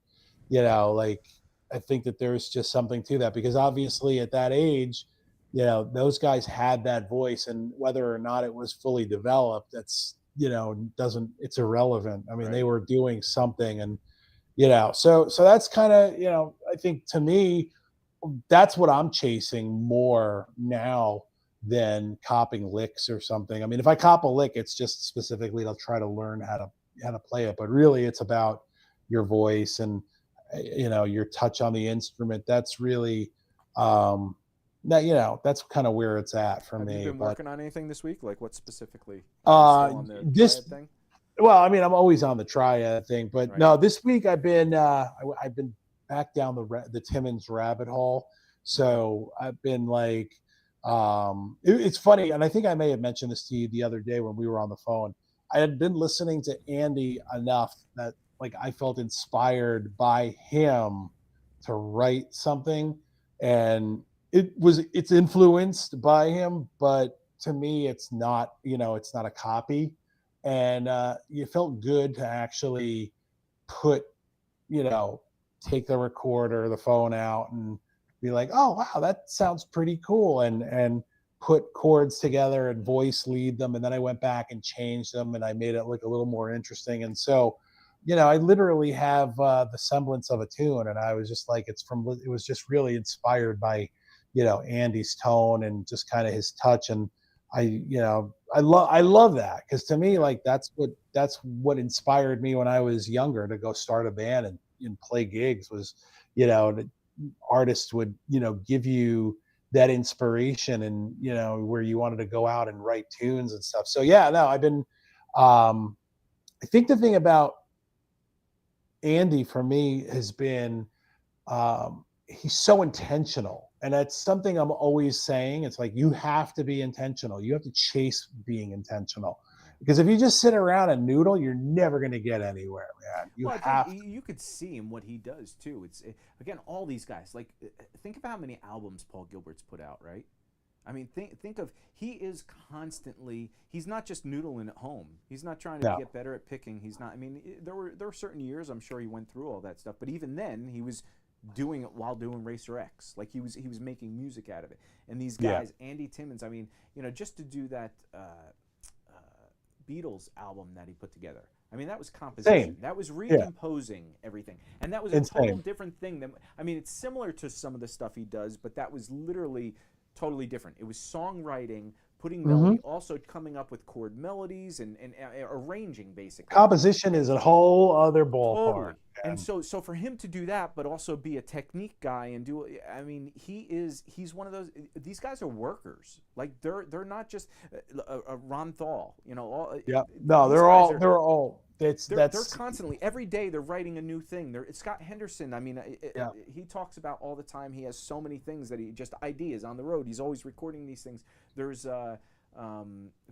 you know, like, I think that there's just something to that, because obviously at that age, you know, those guys had that voice, and whether or not it was fully developed, that's, you know, it's irrelevant. I mean, they were doing something, and, you know, so that's kind of, you know, I think to me, that's what I'm chasing more now than copying licks or something. I mean, if I cop a lick, it's just specifically to try to learn how to play it. But really, it's about your voice and, you know, your touch on the instrument. That's really that, you know, that's kind of where it's at for me. Have you been working on anything this week? Like what specifically? On this thing? Well, I mean, I'm always on the triad thing, but no, this week I've been I've been back down the Timmons rabbit hole. So I've been like, it's funny, and I think I may have mentioned this to you the other day when we were on the phone. I had been listening to Andy enough that, like, I felt inspired by him to write something, and it's influenced by him, but to me, it's not, you know, it's not a copy. And you felt good to actually put, you know, take the recorder, the phone out, and be like, oh wow, that sounds pretty cool, and put chords together and voice lead them, and then I went back and changed them, and I made it look a little more interesting. And so, you know, I literally have the semblance of a tune, and I was just like, it was just really inspired by, you know, Andy's tone and just kind of his touch. And I love that, because to me, like, that's what inspired me when I was younger to go start a band and play gigs, was, you know, artists would, you know, give you that inspiration, and, you know, where you wanted to go out and write tunes and stuff. So yeah, no, I've been I think the thing about Andy for me has been he's so intentional, and that's something I'm always saying. It's like, you have to be intentional. You have to chase being intentional, because if you just sit around and noodle, you're never going to get anywhere, man. You could see him, what he does too. Again, all these guys, like, think of how many albums Paul Gilbert's put out, right? I mean, think of, he is constantly, he's not just noodling at home. He's not trying to get better at picking. He's not, I mean, there were certain years, I'm sure he went through all that stuff, but even then he was doing it while doing Racer X. Like, he was making music out of it. And these guys, Andy Timmons, I mean, you know, just to do that Beatles album that he put together, I mean, that was composition. That was recomposing everything. And that was a total different thing than, I mean, it's similar to some of the stuff he does, but that was literally totally different. It was songwriting, putting melody, also coming up with chord melodies and arranging, basically. Composition is a whole other ballpark. Totally. And so for him to do that, but also be a technique guy and do, I mean, he's one of those, these guys are workers. Like, they're not just Ron Thal, you know. They're constantly, every day they're writing a new thing. Scott Henderson, I mean, he talks about all the time, he has so many things that he just, ideas on the road. He's always recording these things. There's Van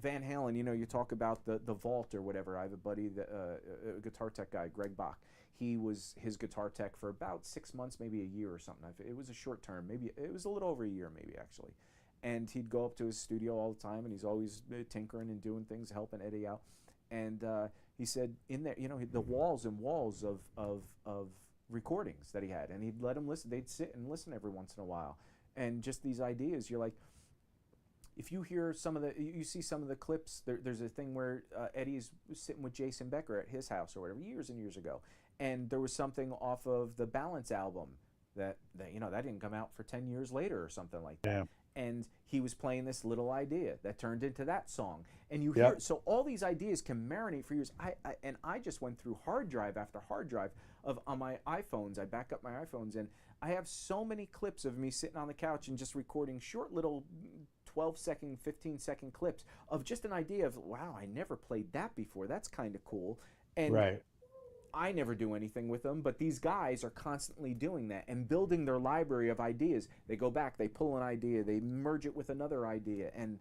Halen, you know, you talk about the vault or whatever. I have a buddy, a guitar tech guy, Greg Bach. He was his guitar tech for about 6 months, maybe a year or something. It was a short term, maybe it was a little over a year, maybe actually. And he'd go up to his studio all the time, and he's always tinkering and doing things, helping Eddie out. And he said in there, you know, the walls and walls of recordings that he had, and he'd let them listen. They'd sit and listen every once in a while, and just these ideas. You're like, if you hear you see some of the clips. There's a thing where Eddie's sitting with Jason Becker at his house or whatever, years and years ago, and there was something off of the Balance album that you know, that didn't come out for 10 years later or something like that. And he was playing this little idea that turned into that song. And you hear, so all these ideas can marinate for years. I just went through hard drive after hard drive on my iPhones. I back up my iPhones, and I have so many clips of me sitting on the couch and just recording short little 12-second, 15-second clips of just an idea of, wow, I never played that before. That's kind of cool. And I never do anything with them, but these guys are constantly doing that and building their library of ideas. They go back, they pull an idea, they merge it with another idea, and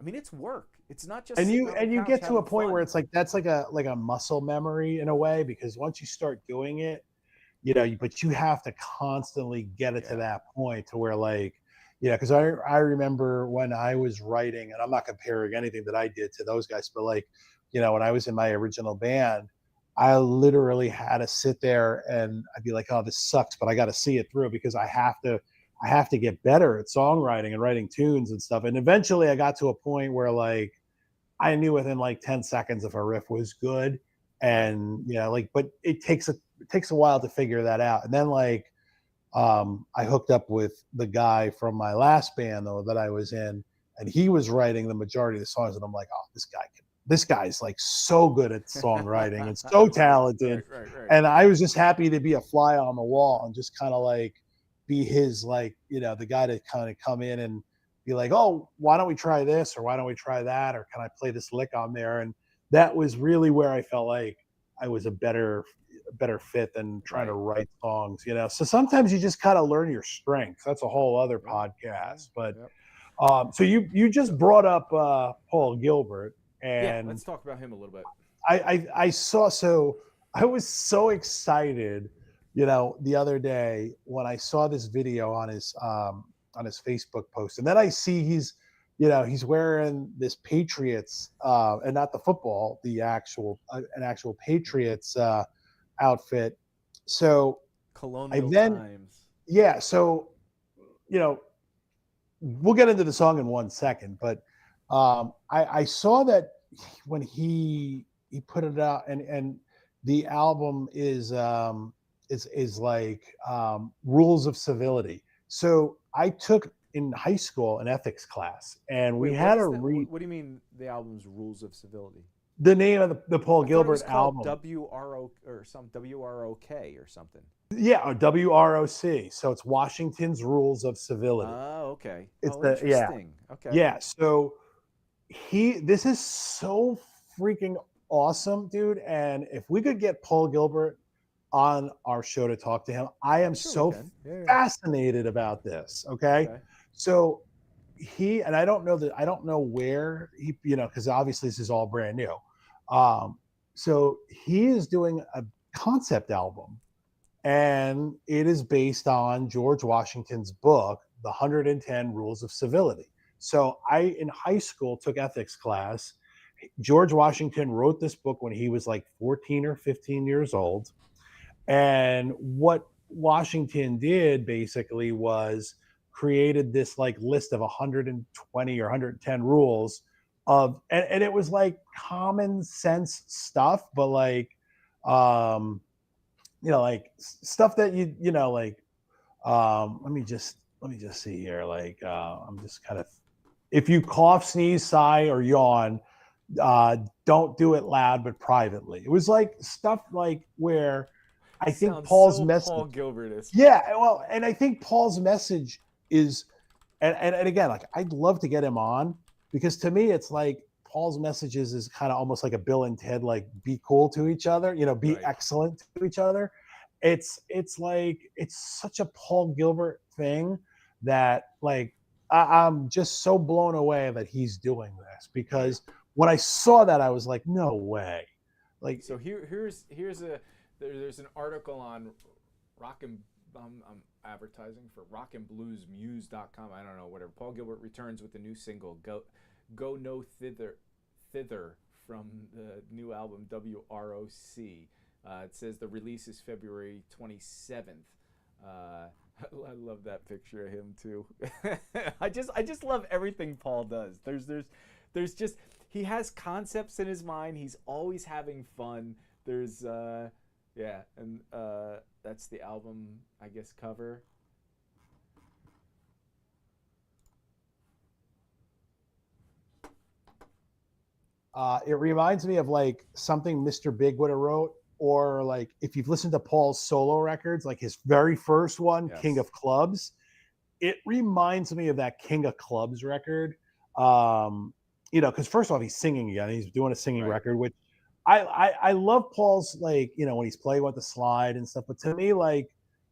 I mean, it's work. It's not just and sitting you on the and you couch get to a having point fun. where it's like that's like a muscle memory in a way, because once you start doing it, but you have to constantly get it to that point to where like, because I remember when I was writing, and I'm not comparing anything that I did to those guys, but like, when I was in my original band, I literally had to sit there and I'd be like, oh, this sucks, but I got to see it through because I have to get better at songwriting and writing tunes and stuff. And eventually I got to a point where like I knew within like 10 seconds if a riff was good. And but it takes a while to figure that out. And then like I hooked up with the guy from my last band though that I was in, and he was writing the majority of the songs, and I'm like, oh, this guy's like so good at songwriting and so talented. Right. And I was just happy to be a fly on the wall and just kind of like be his, like, the guy to kind of come in and be like, oh, why don't we try this, or why don't we try that, or can I play this lick on there? And that was really where I felt like I was a better fit than trying to write songs, So sometimes you just kind of learn your strengths. That's a whole other podcast. But so you just brought up Paul Gilbert, and let's talk about him a little bit. I saw, so I was so excited, the other day when I saw this video on his Facebook post, and then I see he's wearing this Patriots and not the football, the actual an actual Patriots outfit. So Colonial times. Yeah, so we'll get into the song in 1 second, but I saw that when he put it out, and the album is like Rules of Civility. So I took in high school an ethics class, and we had to read. What do you mean the album's Rules of Civility? The name of the Paul Gilbert album. WRO or some WROK or something. Yeah, or WROC. So it's Washington's Rules of Civility. Oh, okay. It's interesting. Okay. Yeah. So this is so freaking awesome, dude. And if we could get Paul Gilbert on our show to talk to him, I am fascinated about this. Okay. So and I don't know where he, because obviously this is all brand new. So he is doing a concept album, and it is based on George Washington's book, The 110 Rules of Civility. So I, in high school, took ethics class. George Washington wrote this book when he was like 14 or 15 years old. And what Washington did basically was created this like list of 120 or 110 rules of, and it was like common sense stuff, but like, like stuff that let me just see here. Like, I'm just kind of, if you cough, sneeze, sigh, or yawn, don't do it loud, but privately. It was like stuff like where I think Paul's message. Paul Gilbert-esque. Yeah, well, and I think Paul's message is, and again, like I'd love to get him on, because to me it's like Paul's messages is kind of almost like a Bill and Ted, like be cool to each other, be excellent to each other. It's like it's such a Paul Gilbert thing that like I'm just so blown away that he's doing this, because when I saw that I was like, no way. Like, so there's an article on I'm advertising for rockandbluesmuse.com. I don't know, whatever. Paul Gilbert returns with the new single Go No Thither from the new album WROC. It says the release is February 27th. I love that picture of him too. I just love everything Paul does. There's just, he has concepts in his mind. He's always having fun. There's and that's the album, I guess, cover. It reminds me of like something Mr. Big would have wrote, or like if you've listened to Paul's solo records, like his very first one, King of Clubs, it reminds me of that King of Clubs record. Because first off, he's singing again. He's doing a singing record, which I love Paul's, like, you know, when he's playing with the slide and stuff. But to me, like,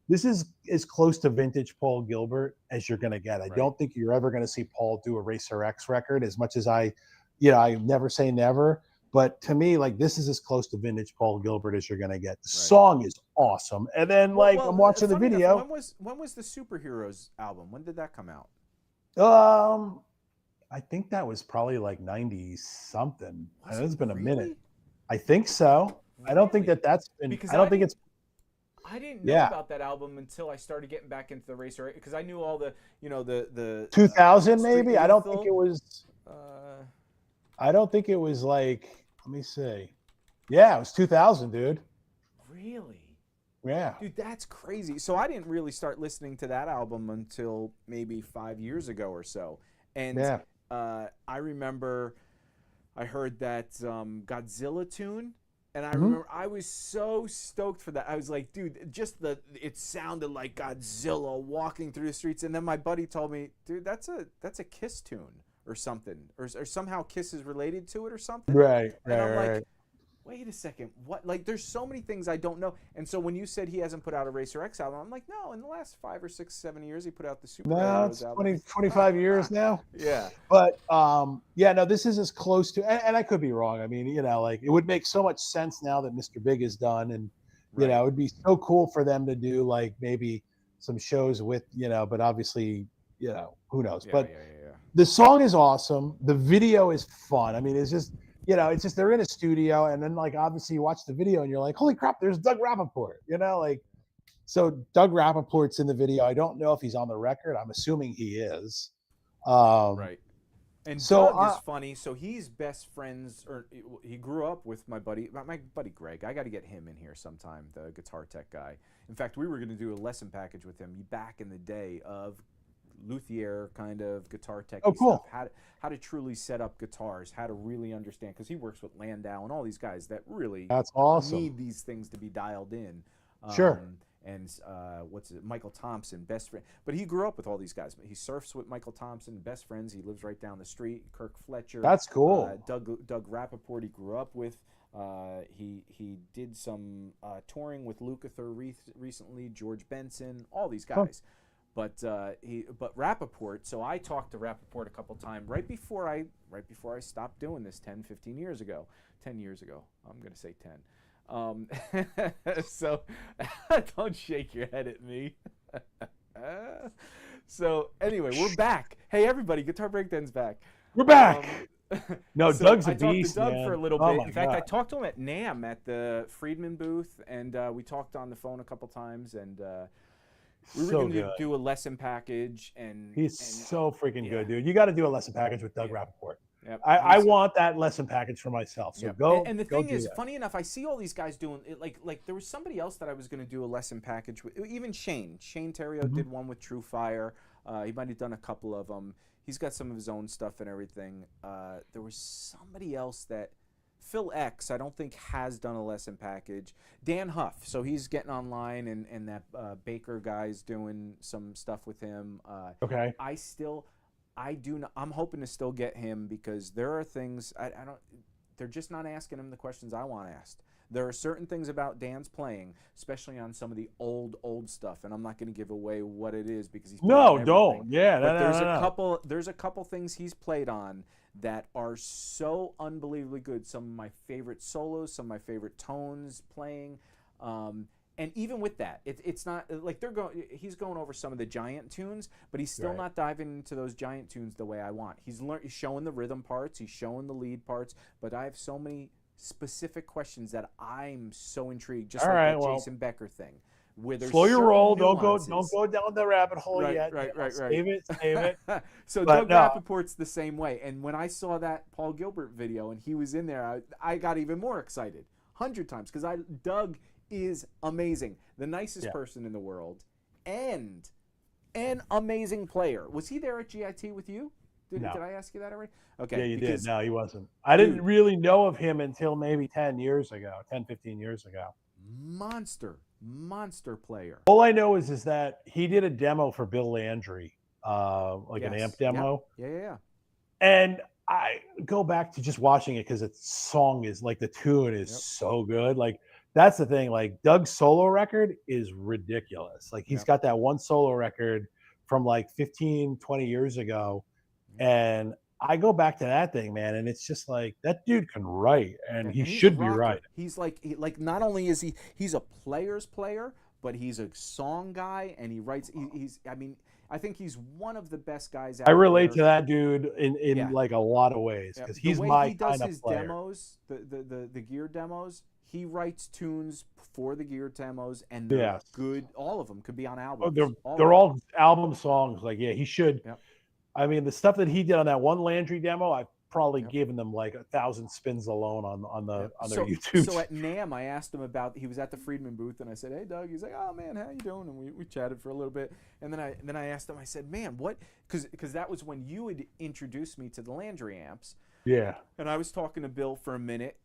this is as close to vintage Paul Gilbert as you're gonna get. I don't think you're ever gonna see Paul do a Racer X record. As much as I never say never. But to me, like, this is as close to vintage Paul Gilbert as you're gonna get. The song is awesome. And then, I'm watching the video. Enough, when was the Superheroes album? When did that come out? I think that was probably like 90 something. It's been a really? minute. I think so. Really? I don't think that's been. Because I don't think it's. I didn't know about that album until I started getting back into the Racer, because I knew all the, the 2000 maybe. I don't think it was. I don't think it was like. Let me see. Yeah, it was 2000, dude. Really? Yeah. Dude, that's crazy. So I didn't really start listening to that album until maybe 5 years ago or so. And I remember I heard that Godzilla tune, and I remember I was so stoked for that. I was like, dude, it sounded like Godzilla walking through the streets. And then my buddy told me, dude, that's a Kiss tune or something, or somehow Kiss is related to it or something. Right. And I'm like, wait a second, what? Like, there's so many things I don't know. And so when you said he hasn't put out a Racer X album, I'm like, no, in the last 5 or 6, 7 years, he put out the Superheroes album. No, it's 25 years now. Yeah. But, no, this is as close to, and I could be wrong. I mean, like, it would make so much sense now that Mr. Big is done. And, you know, it would be so cool for them to do, like, maybe some shows with, but obviously, who knows. The song is awesome. The video is fun. I mean, it's just, they're in a studio, and then, like, obviously you watch the video and you're like, holy crap, there's Doug Rappaport, so Doug Rappaport's in the video. I don't know if he's on the record. I'm assuming he is. Right. And so, Doug is funny. So he's best friends, or he grew up with my buddy Greg. I got to get him in here sometime, the guitar tech guy. In fact, we were going to do a lesson package with him back in the day of luthier kind of guitar tech stuff, how to truly set up guitars, how to really understand, because he works with Landau and all these guys that really need these things to be dialed in. Sure. And Michael Thompson, best friend, but he grew up with all these guys. But he surfs with Michael Thompson, best friends. He lives right down the street. Kirk Fletcher, that's cool. Doug Rappaport, he grew up with. He did some touring with Lukather recently. George Benson, all these guys. But Rappaport, so I talked to Rappaport a couple times right before I stopped doing this 10 years ago. I'm going to say 10. So don't shake your head at me. So anyway, we're back. Hey everybody, Guitar Breakdown's back. We're back. No, so Doug's a beast. I talked to Doug for a little bit. In fact, God. I talked to him at NAMM at the Friedman booth, and we talked on the phone a couple times, and we were going to do a lesson package, and he's so freaking good, dude. You got to do a lesson package with Doug Rappaport. Yep. I want that lesson package for myself. So go. And the thing is, funny enough, I see all these guys doing it. Like there was somebody else that I was going to do a lesson package with. Even Shane Theriot did one with True Fire. He might have done a couple of them. He's got some of his own stuff and everything. There was somebody else that. Phil X, I don't think, has done a lesson package. Dan Huff, so he's getting online, and that Baker guy's doing some stuff with him. Okay. I'm hoping to still get him, because there are things they're just not asking him the questions I want asked. There are certain things about Dan's playing, especially on some of the old stuff, and I'm not going to give away what it is because he's don't. Yeah, but there's a couple things he's played on that are so unbelievably good. Some of my favorite solos, some of my favorite tones playing, and even with that, it's not like he's going over some of the giant tunes, but he's still not diving into those giant tunes the way I want. He's showing the rhythm parts, he's showing the lead parts, but I have so many specific questions that I'm so intrigued, just Jason Becker thing. Slow your roll. Don't go down the rabbit hole yet. Right. Save it. So Doug Rappaport's the same way. And when I saw that Paul Gilbert video and he was in there, I got even more excited 100 times, because Doug is amazing, the nicest person in the world, and an amazing player. Was he there at GIT with you? Did I ask you that already? Okay. Yeah, you did. No, he wasn't. I didn't really know of him until maybe 10, 15 years ago. Monster player. All I know is that he did a demo for Bill Landry, an amp demo. Yeah. And I go back to just watching it because the song is like the tune is so good. Like that's the thing. Like Doug's solo record is ridiculous. Like he's got that one solo record from like 15, 20 years ago. And I go back to that thing, man, and it's just like that dude can write, and he should be right. He's like not only is he's a player's player, but he's a song guy, and he writes. I think he's one of the best guys out there. I relate to that dude in like a lot of ways because he's my kind of player. Demos, the gear demos, he writes tunes for the gear demos, and they're good. All of them could be on albums. They're all album songs. Like he should. Yep. I mean, the stuff that he did on that one Landry demo, I probably given them like 1,000 spins alone on their YouTube. So at NAMM, I asked him about. He was at the Friedman booth, and I said, "Hey, Doug." He's like, "Oh man, how you doing?" And we chatted for a little bit, and then I asked him. I said, "Man, what?" Because that was when you had introduced me to the Landry amps. Yeah. And I was talking to Bill for a minute,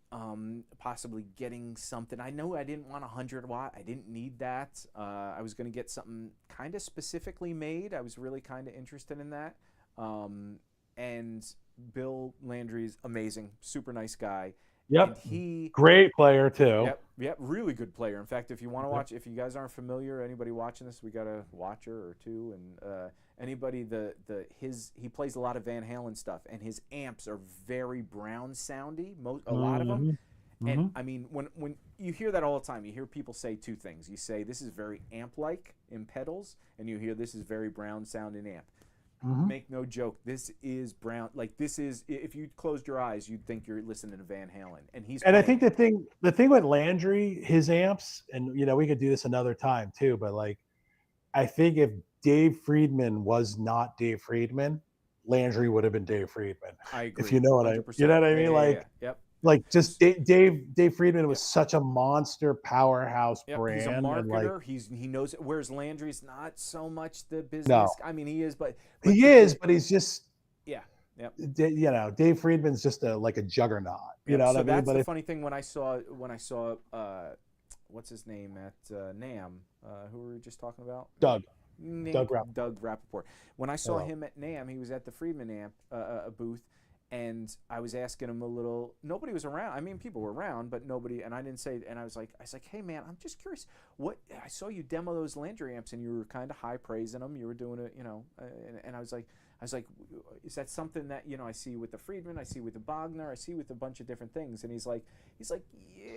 possibly getting something. I know I didn't want 100 watt. I didn't need that. I was going to get something kind of specifically made. I was really kind of interested in that. And Bill Landry's amazing, super nice guy. Yep. And great player too. Yep, really good player. In fact, if you want to watch, if you guys aren't familiar, anybody watching this, we got a watcher or two, and anybody he plays a lot of Van Halen stuff, and his amps are very Brown soundy. A lot of them. And I mean, when you hear that all the time, you hear people say two things. You say this is very amp-like in pedals, and you hear this is very Brown sounding amp. Make no joke, this is Brown. Like this is, if you closed your eyes, you'd think you're listening to Van Halen. And I think the thing with Landry, his amps, and we could do this another time too, but like I think if Dave Friedman was not Dave Friedman, Landry would have been Dave Friedman. I agree. If you know what I mean. Yep. Like just Dave Friedman was such a monster powerhouse brand. He's a marketer. He knows it. Whereas Landry's not so much the business. No. I mean, he is, but but he's just Dave Friedman's just like a juggernaut. You know what I mean? That's the funny thing when I saw what's his name at NAMM? Who were we just talking about? Doug Rappaport. When I saw him at NAMM, he was at the Friedman amp booth. And I was asking him a little. Nobody was around. I mean, people were around, but nobody. And I didn't say. And I was like, hey man, I'm just curious. What I saw you demo those Landry amps, and you were kind of high praising them. You were doing it, And I was like, is that something that I see with the Friedman, I see with the Bogner, I see with a bunch of different things. And he's like, yeah.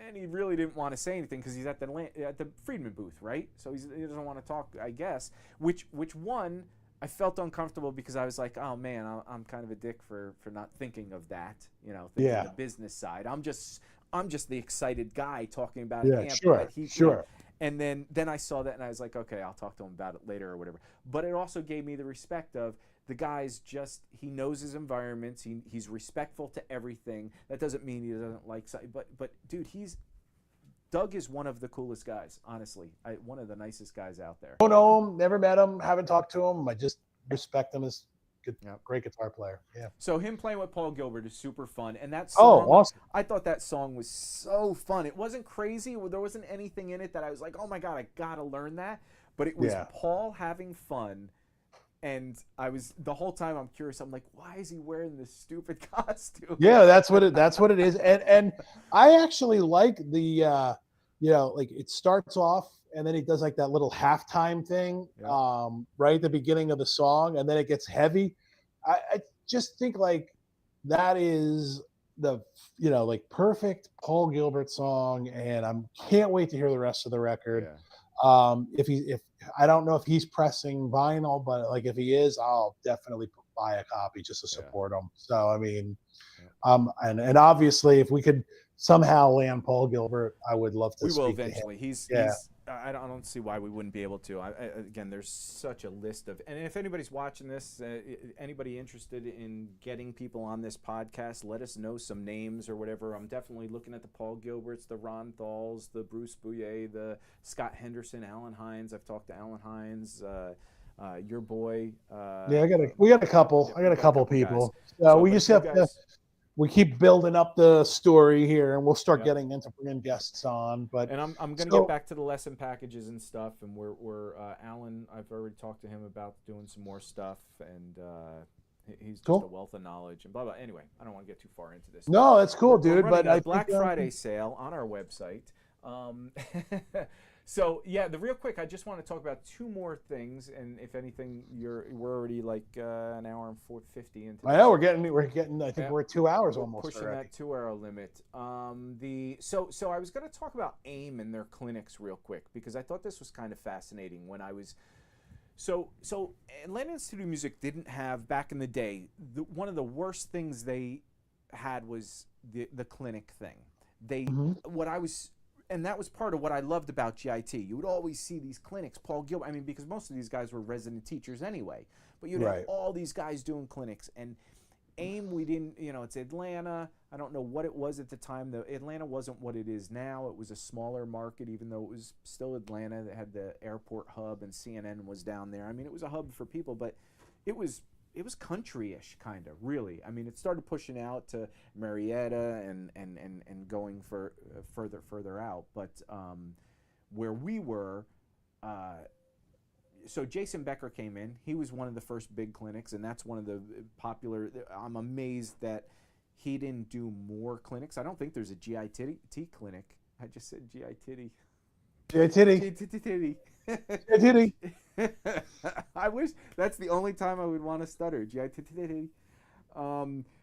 And he really didn't want to say anything because he's at the Friedman booth, right? So he doesn't want to talk, I guess. Which one? I felt uncomfortable because I was like, oh man, I'm kind of a dick for not thinking of that, thinking of the business side. I'm just the excited guy talking about an amp that he sure. And then I saw that and I was like, okay, I'll talk to him about it later or whatever. But it also gave me the respect of the guy's he knows his environments. He's respectful to everything. That doesn't mean he doesn't like something, but dude, Doug is one of the coolest guys, honestly. One of the nicest guys out there. Don't know him, never met him, haven't talked to him. I just respect him as great guitar player. Yeah. So him playing with Paul Gilbert is super fun, and that song. Oh, awesome! I thought that song was so fun. It wasn't crazy. There wasn't anything in it that I was like, oh my god, I gotta learn that. But it was Paul having fun. And I was the whole time I'm curious. I'm like, why is he wearing this stupid costume? Yeah, that's what it is. And I actually like the like it starts off and then he does like that little halftime thing right at the beginning of the song, and then it gets heavy. I just think like that is the like perfect Paul Gilbert song, and I can't wait to hear the rest of the record. If I don't know if he's pressing vinyl, but like if he is, I'll definitely buy a copy just to support him. So I mean, and obviously if we could somehow land Paul Gilbert, I would love to. We will eventually. He's I don't see why we wouldn't be able to. Again, there's such a list of, and if anybody's watching this, anybody interested in getting people on this podcast, let us know some names or whatever. I'm definitely looking at the Paul Gilberts, the Ron Thals, the Bruce Bouillet, the Scott Henderson, Alan Hines. I've talked to Alan Hines, your boy. We got a couple. I got a couple people. We just have to. We keep building up the story here, and we'll start getting into bringing guests on. And I'm going to get back to the lesson packages and stuff. And we're Alan. I've already talked to him about doing some more stuff, and He's just Cool. a wealth of knowledge and blah blah. Anyway, I don't want to get too far into this. No, that's cool, We're dude. running But I a Black think, Friday sale on our website. So yeah, the real quick, I just want to talk about two more things, and if anything, we're already like an hour and 4:50 into. I know we're getting. I think we're at 2 hours we're almost pushing already. that 2 hour limit. So I was going to talk about AIM and their clinics real quick because I thought this was kind of fascinating when I was. So Atlanta Institute of Music didn't have back in the day. One of the worst things they had was the clinic thing. And that was part of what I loved about GIT. You would always see these clinics, Paul Gilbert. I mean, because most of these guys were resident teachers anyway. But you'd have all these guys doing clinics. And AIM, we didn't, it's Atlanta. I don't know what it was at the time. Atlanta wasn't what it is now. It was a smaller market, even though it was still Atlanta. They had the airport hub, and CNN was down there. I mean, it was a hub for people, but it was country-ish, kind of, really. I mean, it started pushing out to Marietta and going further out. But where we were, so Jason Becker came in. He was one of the first big clinics, and that's one of the popular. I'm amazed that he didn't do more clinics. I don't think there's a GIT clinic. I just said GIT. GIT. I wish that's the only time I would want to stutter. GIT.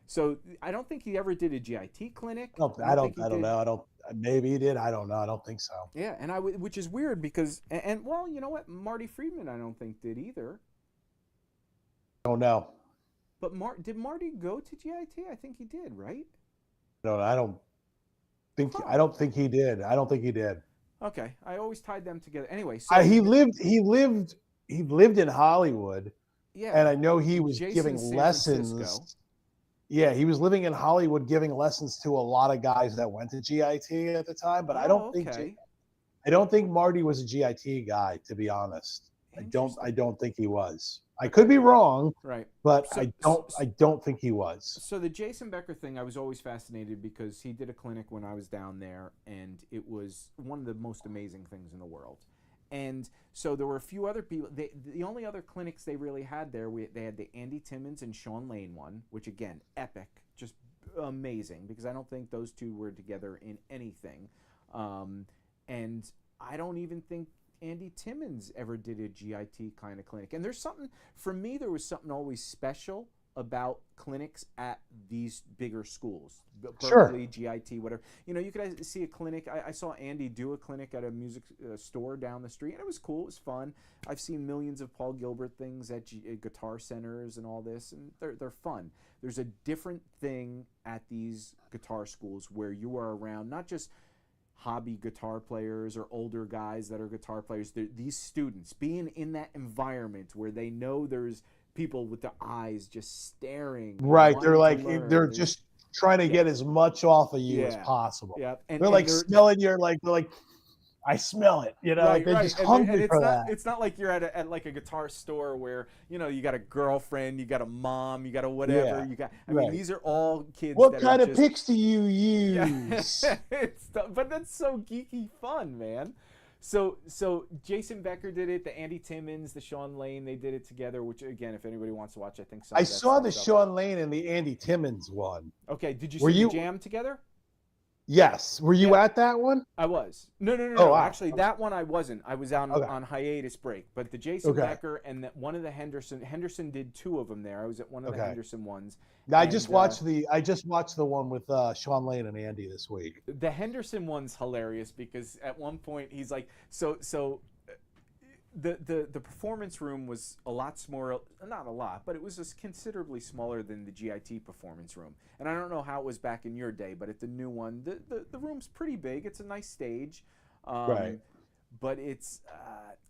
So I don't think he ever did a GIT clinic. No, I don't know. Maybe he did. I don't know. I don't think so. Yeah, and which is weird because well, you know what? Marty Friedman I don't think did either. I don't know. But did Marty go to GIT? I think he did, right? No, I don't think he did. I don't think he did. Okay, I always tied them together. Anyway, so he lived in Hollywood. Yeah, and I know he was Jason's giving San lessons. Francisco. Yeah, he was living in Hollywood, giving lessons to a lot of guys that went to GIT at the time. But I don't think Marty was a GIT guy, to be honest. I don't think he was. I could be wrong, right? But I don't think he was. So the Jason Becker thing, I was always fascinated because he did a clinic when I was down there, and it was one of the most amazing things in the world. And so there were a few other people. The only other clinics they really had there, they had the Andy Timmons and Shawn Lane one, which again, epic, just amazing, because I don't think those two were together in anything. And I don't even think Andy Timmons ever did a GIT kind of clinic. And there's something, for me, there was something always special about clinics at these bigger schools. Berkeley, GIT, whatever. You could see a clinic. I saw Andy do a clinic at a music store down the street, and it was cool. It was fun. I've seen millions of Paul Gilbert things at guitar centers and all this, and they're fun. There's a different thing at these guitar schools where you are around not just hobby guitar players or older guys that are guitar players. These students being in that environment where they know there's people with their eyes just staring. Right. They're just trying to get as much off of you as possible. Yeah. And they're smelling your I smell it. They're just hungry for that. It's not like you're at like a guitar store where you got a girlfriend, you got a mom, you got a whatever. Yeah. I mean, these are all kids. What kind of picks do you use? But that's so geeky fun, man. So Jason Becker did it, the Andy Timmons, the Shawn Lane, they did it together, which again, if anybody wants to watch, I think I saw the Shawn Lane and the Andy Timmons one. Okay, did you see the jam together? Yes. Were you at that one? I was. No. Wow. Actually, that one I wasn't. I was on hiatus break. But the Jason Becker and one of the Henderson did two of them there. I was at one of the Henderson ones. I just watched the one with Shawn Lane and Andy this week. The Henderson one's hilarious because at one point he's like, the performance room was a lot smaller, not a lot, but it was just considerably smaller than the GIT performance room. And I don't know how it was back in your day, but at the new one, the room's pretty big. It's a nice stage. Right. But it's,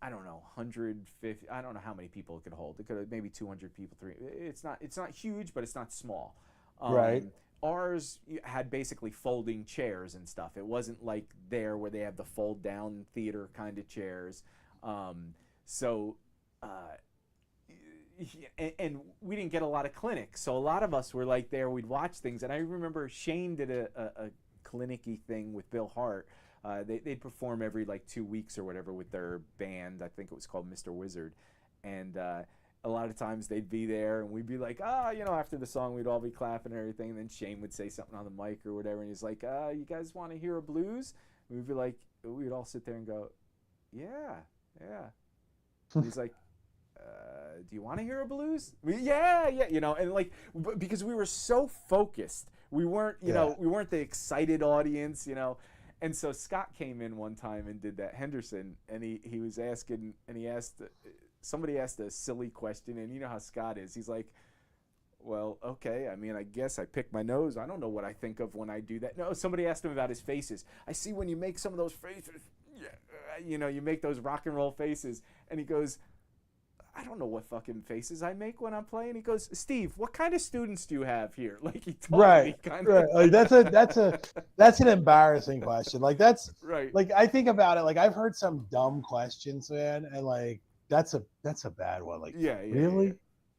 I don't know, 150, I don't know how many people it could hold. It could have maybe 200 people, It's not huge, but it's not small. Right. Ours had basically folding chairs and stuff. It wasn't like there where they have the fold down theater kind of chairs. And we didn't get a lot of clinics, so a lot of us were like there. We'd watch things, and I remember Shane did a clinic-y thing with Bill Hart. They'd perform every 2 weeks or whatever with their band. I think it was called Mr. Wizard, and a lot of times they'd be there and we'd be like, after the song we'd all be clapping and everything. And then Shane would say something on the mic or whatever. And he's like, you guys want to hear a blues? And we'd be like, we'd all sit there and go, yeah. And he's like, do you want to hear a blues? Yeah. And like, because we were so focused, we weren't, we weren't the excited audience, And so Scott came in one time and did that Henderson, and he was asking, and somebody asked a silly question, and you know how Scott is. He's like, well, okay, I mean, I guess I pick my nose. I don't know what I think of when I do that. No, somebody asked him about his faces. I see when you make some of those faces, you make those rock and roll faces. And he goes, I don't know what fucking faces I make when I'm playing. He goes, Steve, what kind of students do you have here? Like he told me kind of. Like that's an embarrassing question. Like that's right. Like I think about it. Like I've heard some dumb questions, man, and like that's a bad one. Like really.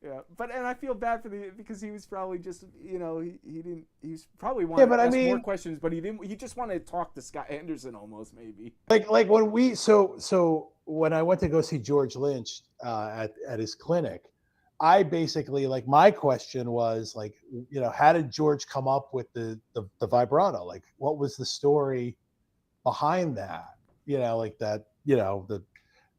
Yeah, and I feel bad because he was probably just he was probably wanting to ask more questions, but he just wanted to talk to Scott Henderson almost maybe. Like when so when I went to go see George Lynch at his clinic, I basically like my question was like, how did George come up with the vibrato? Like what was the story behind that? Like that,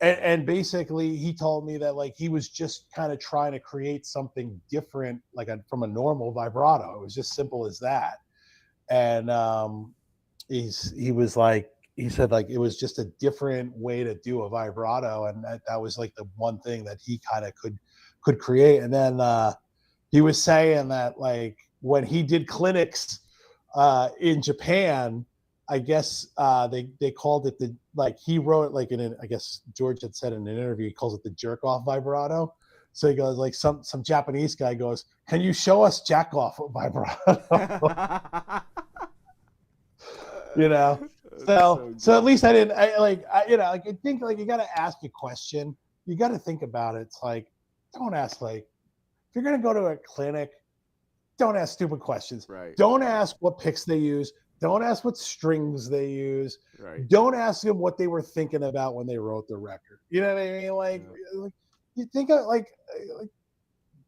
And basically, he told me that like he was just kind of trying to create something different, like from a normal vibrato. It was just simple as that. And he said like it was just a different way to do a vibrato, and that was like the one thing that he kind of could create. And then he was saying that like when he did clinics in Japan, I guess they called it he wrote like I guess George had said in an interview, he calls it the jerk off vibrato. So he goes like some Japanese guy goes, can you show us jack off vibrato? So at least I think like you got to ask a question. You got to think about it. It's like, don't ask like, if you're going to go to a clinic, don't ask stupid questions. Right. Don't ask what picks they use. Don't ask what strings they use. Right. Don't ask them what they were thinking about when they wrote the record. You know what I mean? Like you think of like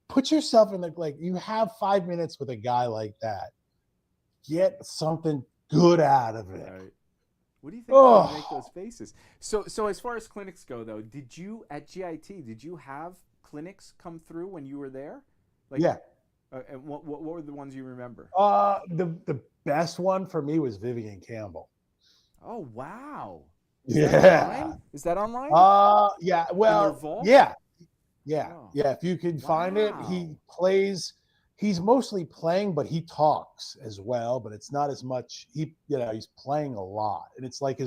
put yourself in like you have 5 minutes with a guy like that. Get something good out of it. Right. What do you think when you make those faces? So as far as clinics go though, did you at GIT, did you have clinics come through when you were there? Like, yeah. And what were the ones you remember? The best one for me was Vivian Campbell. Oh wow! Is that online? Yeah. Well, yeah. Oh. Yeah. If you can find it, he plays. He's mostly playing, but he talks as well. But it's not as much. He's playing a lot, and it's like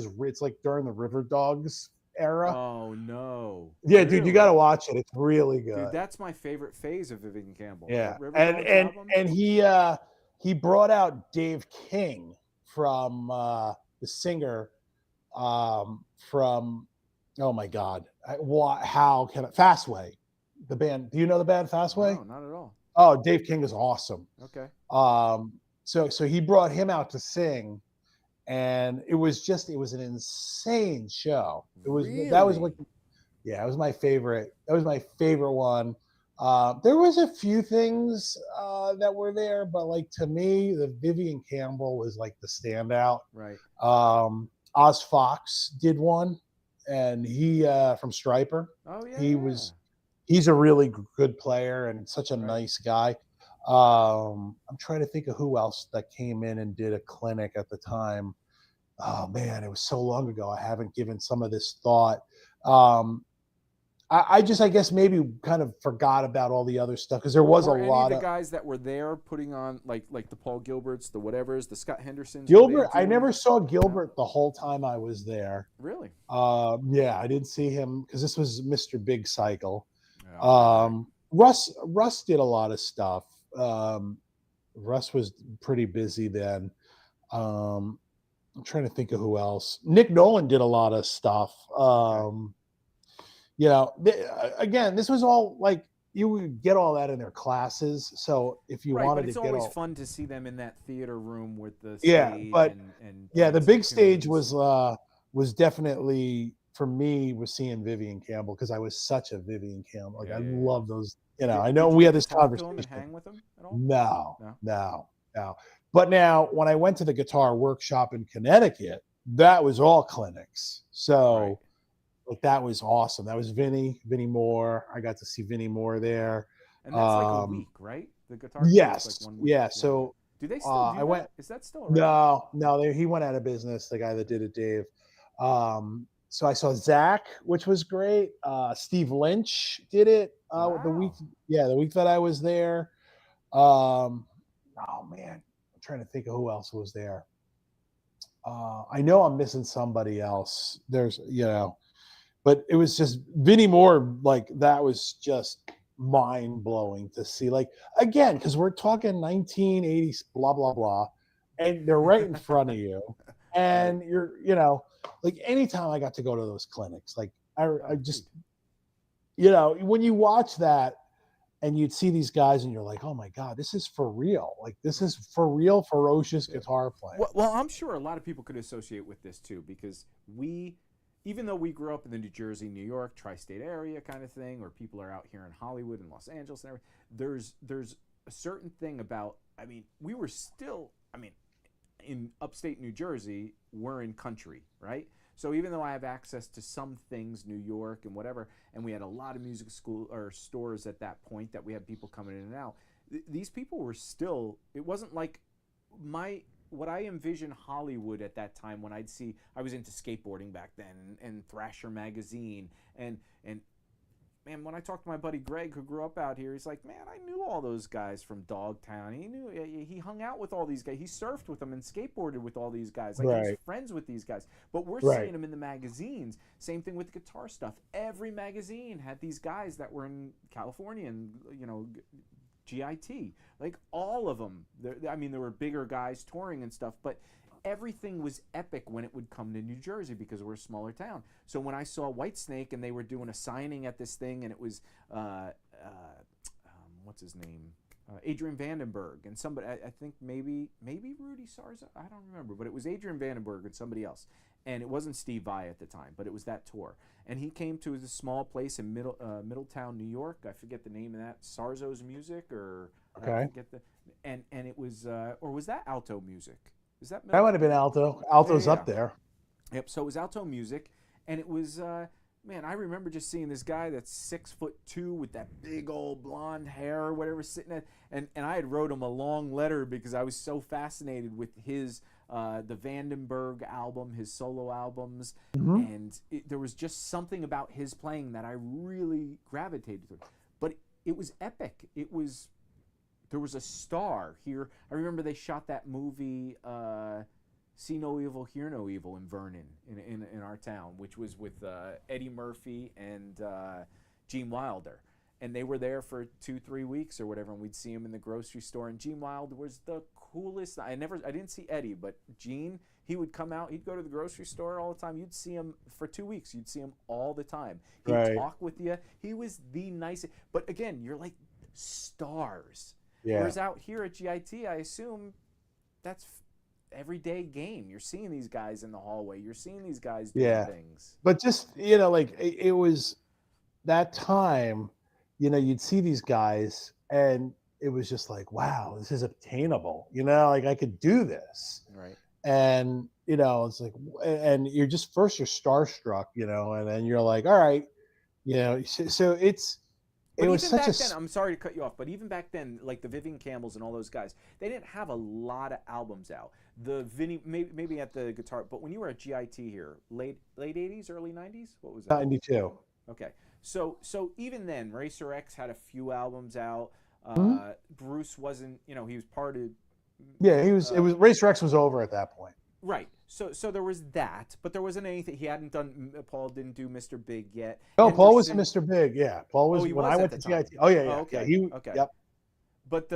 during the River Dogs era. Oh no! Yeah, really? Dude, you got to watch it. It's really good. Dude, that's my favorite phase of Vivian Campbell. Yeah, and he brought out Dave King from the singer from oh my God, Fastway, the band. Do you know the band Fastway? No, not at all. Oh, Dave King is awesome. Okay. So he brought him out to sing. And it was an insane show. It was really? That was like, yeah, it was my favorite. That was my favorite one. There was a few things that were there, but like to me, the Vivian Campbell was like the standout. Right. Oz Fox did one, and he from Stryper. Oh yeah. He's a really good player and such a nice guy. I'm trying to think of who else that came in and did a clinic at the time. Oh man, it was so long ago. I haven't given some of this thought. I guess maybe kind of forgot about all the other stuff because there was a lot of guys that were there putting on like the Paul Gilberts, the whatevers, the Scott Hendersons. Gilbert, I never saw Gilbert the whole time I was there. Really? Yeah, I didn't see him because this was Mr. Big Cycle. Oh, Russ did a lot of stuff. Russ was pretty busy then. I'm trying to think of who else. Nick Nolan did a lot of stuff. Again, this was all like you would get all that in their classes. So if you wanted to get it's always fun to see them in that theater room with the stage. Yeah, but and the big stage was definitely for me was seeing Vivian Campbell, because I was such a Vivian Campbell. Like, I Yeah. love those. I Did know you we get had to this talk to him and conversation. hang with him at all? No. No? But now, when I went to the guitar workshop in Connecticut, that was all clinics. So, Right. like, that was awesome. That was Vinnie Moore. I got to see Vinnie Moore there. And that's like a week, right? The guitar Yes. clinic's like 1 week. Yeah. So, do they still do I went. that? Is that still around? No, he went out of business. The guy that did it, Dave. So I saw Zach, which was great. Steve Lynch did it the week. Wow. Yeah, the week that I was there. Oh man, I'm trying to think of who else was there. I know I'm missing somebody else. There's, but it was just Vinnie Moore. Like, that was just mind blowing to see. Like, again, because we're talking 1980s, blah blah blah, and they're right in front of you, and you're, like, anytime I got to go to those clinics, like, I just, when you watch that and you'd see these guys and you're like, oh my God, this is for real. Like, this is for real, ferocious guitar playing. Well, I'm sure a lot of people could associate with this too, because even though we grew up in the New Jersey, New York, tri-state area kind of thing, or people are out here in Hollywood and Los Angeles and everything, there's a certain thing about, we were still, in upstate New Jersey, we're in country, right? So even though I have access to some things, New York and whatever, and we had a lot of music school or stores at that point that we had people coming in and out, these people were still, it wasn't like what I envisioned Hollywood at that time when I was into skateboarding back then, and Thrasher magazine, and man, when I talked to my buddy Greg, who grew up out here, he's like, man, I knew all those guys from Dogtown. He hung out with all these guys. He surfed with them and skateboarded with all these guys. Like, he was friends with these guys. But we're seeing them in the magazines. Same thing with guitar stuff. Every magazine had these guys that were in California and, GIT. Like, all of them. There were bigger guys touring and stuff, but everything was epic when it would come to New Jersey, because we're a smaller town. So when I saw Whitesnake and they were doing a signing at this thing, and it was what's his name, Adrian Vandenberg, and somebody, I think maybe Rudy Sarza, I don't remember, but it was Adrian Vandenberg and somebody else, and it wasn't Steve Vai at the time, but it was that tour. And he came to this small place in Middletown, New York. I forget the name of that. Sarzo's Music, or okay. I forget and it was or was that Alto Music? Is that might have been Alto? Alto's up there. Yep. So it was Alto Music, and it was man, I remember just seeing this guy that's 6'2" with that big old blonde hair or whatever sitting at, and I had wrote him a long letter because I was so fascinated with his the Vandenberg album, his solo albums, and there was just something about his playing that I really gravitated to. But it was epic. There was a star here. I remember they shot that movie, See No Evil, Hear No Evil, in Vernon, in our town, which was with Eddie Murphy and Gene Wilder. And they were there for 2-3 weeks or whatever, and we'd see him in the grocery store. And Gene Wilder was the coolest. I didn't see Eddie, but Gene, he would come out. He'd go to the grocery store all the time. You'd see him for 2 weeks. You'd see him all the time. He'd talk with you. He was the nicest. But again, you're like stars. Yeah. Whereas out here at GIT, I assume that's everyday game. You're seeing these guys in the hallway. You're seeing these guys doing things. But just, like, it was that time, you'd see these guys and it was just like, wow, this is obtainable. Like, I could do this. Right. And, it's like, and you're just, first you're starstruck, and then you're like, all right, so it's, But it was even such back then, I'm sorry to cut you off, but even back then, like the Vivian Campbells and all those guys, they didn't have a lot of albums out. The Vinnie, maybe at the guitar, but when you were at GIT here, late 80s, early 90s? What was that? 92. Okay. So even then, Racer X had a few albums out. Bruce wasn't, he was part of... Yeah, it was Racer X was over at that point. Right. So there was that, but there wasn't anything. He hadn't done. Paul didn't do Mr. Big yet. No, Henderson, Paul was Mr. Big. Yeah, Paul was when I went to GIT. Oh yeah. Okay. Yeah, okay. Yep. But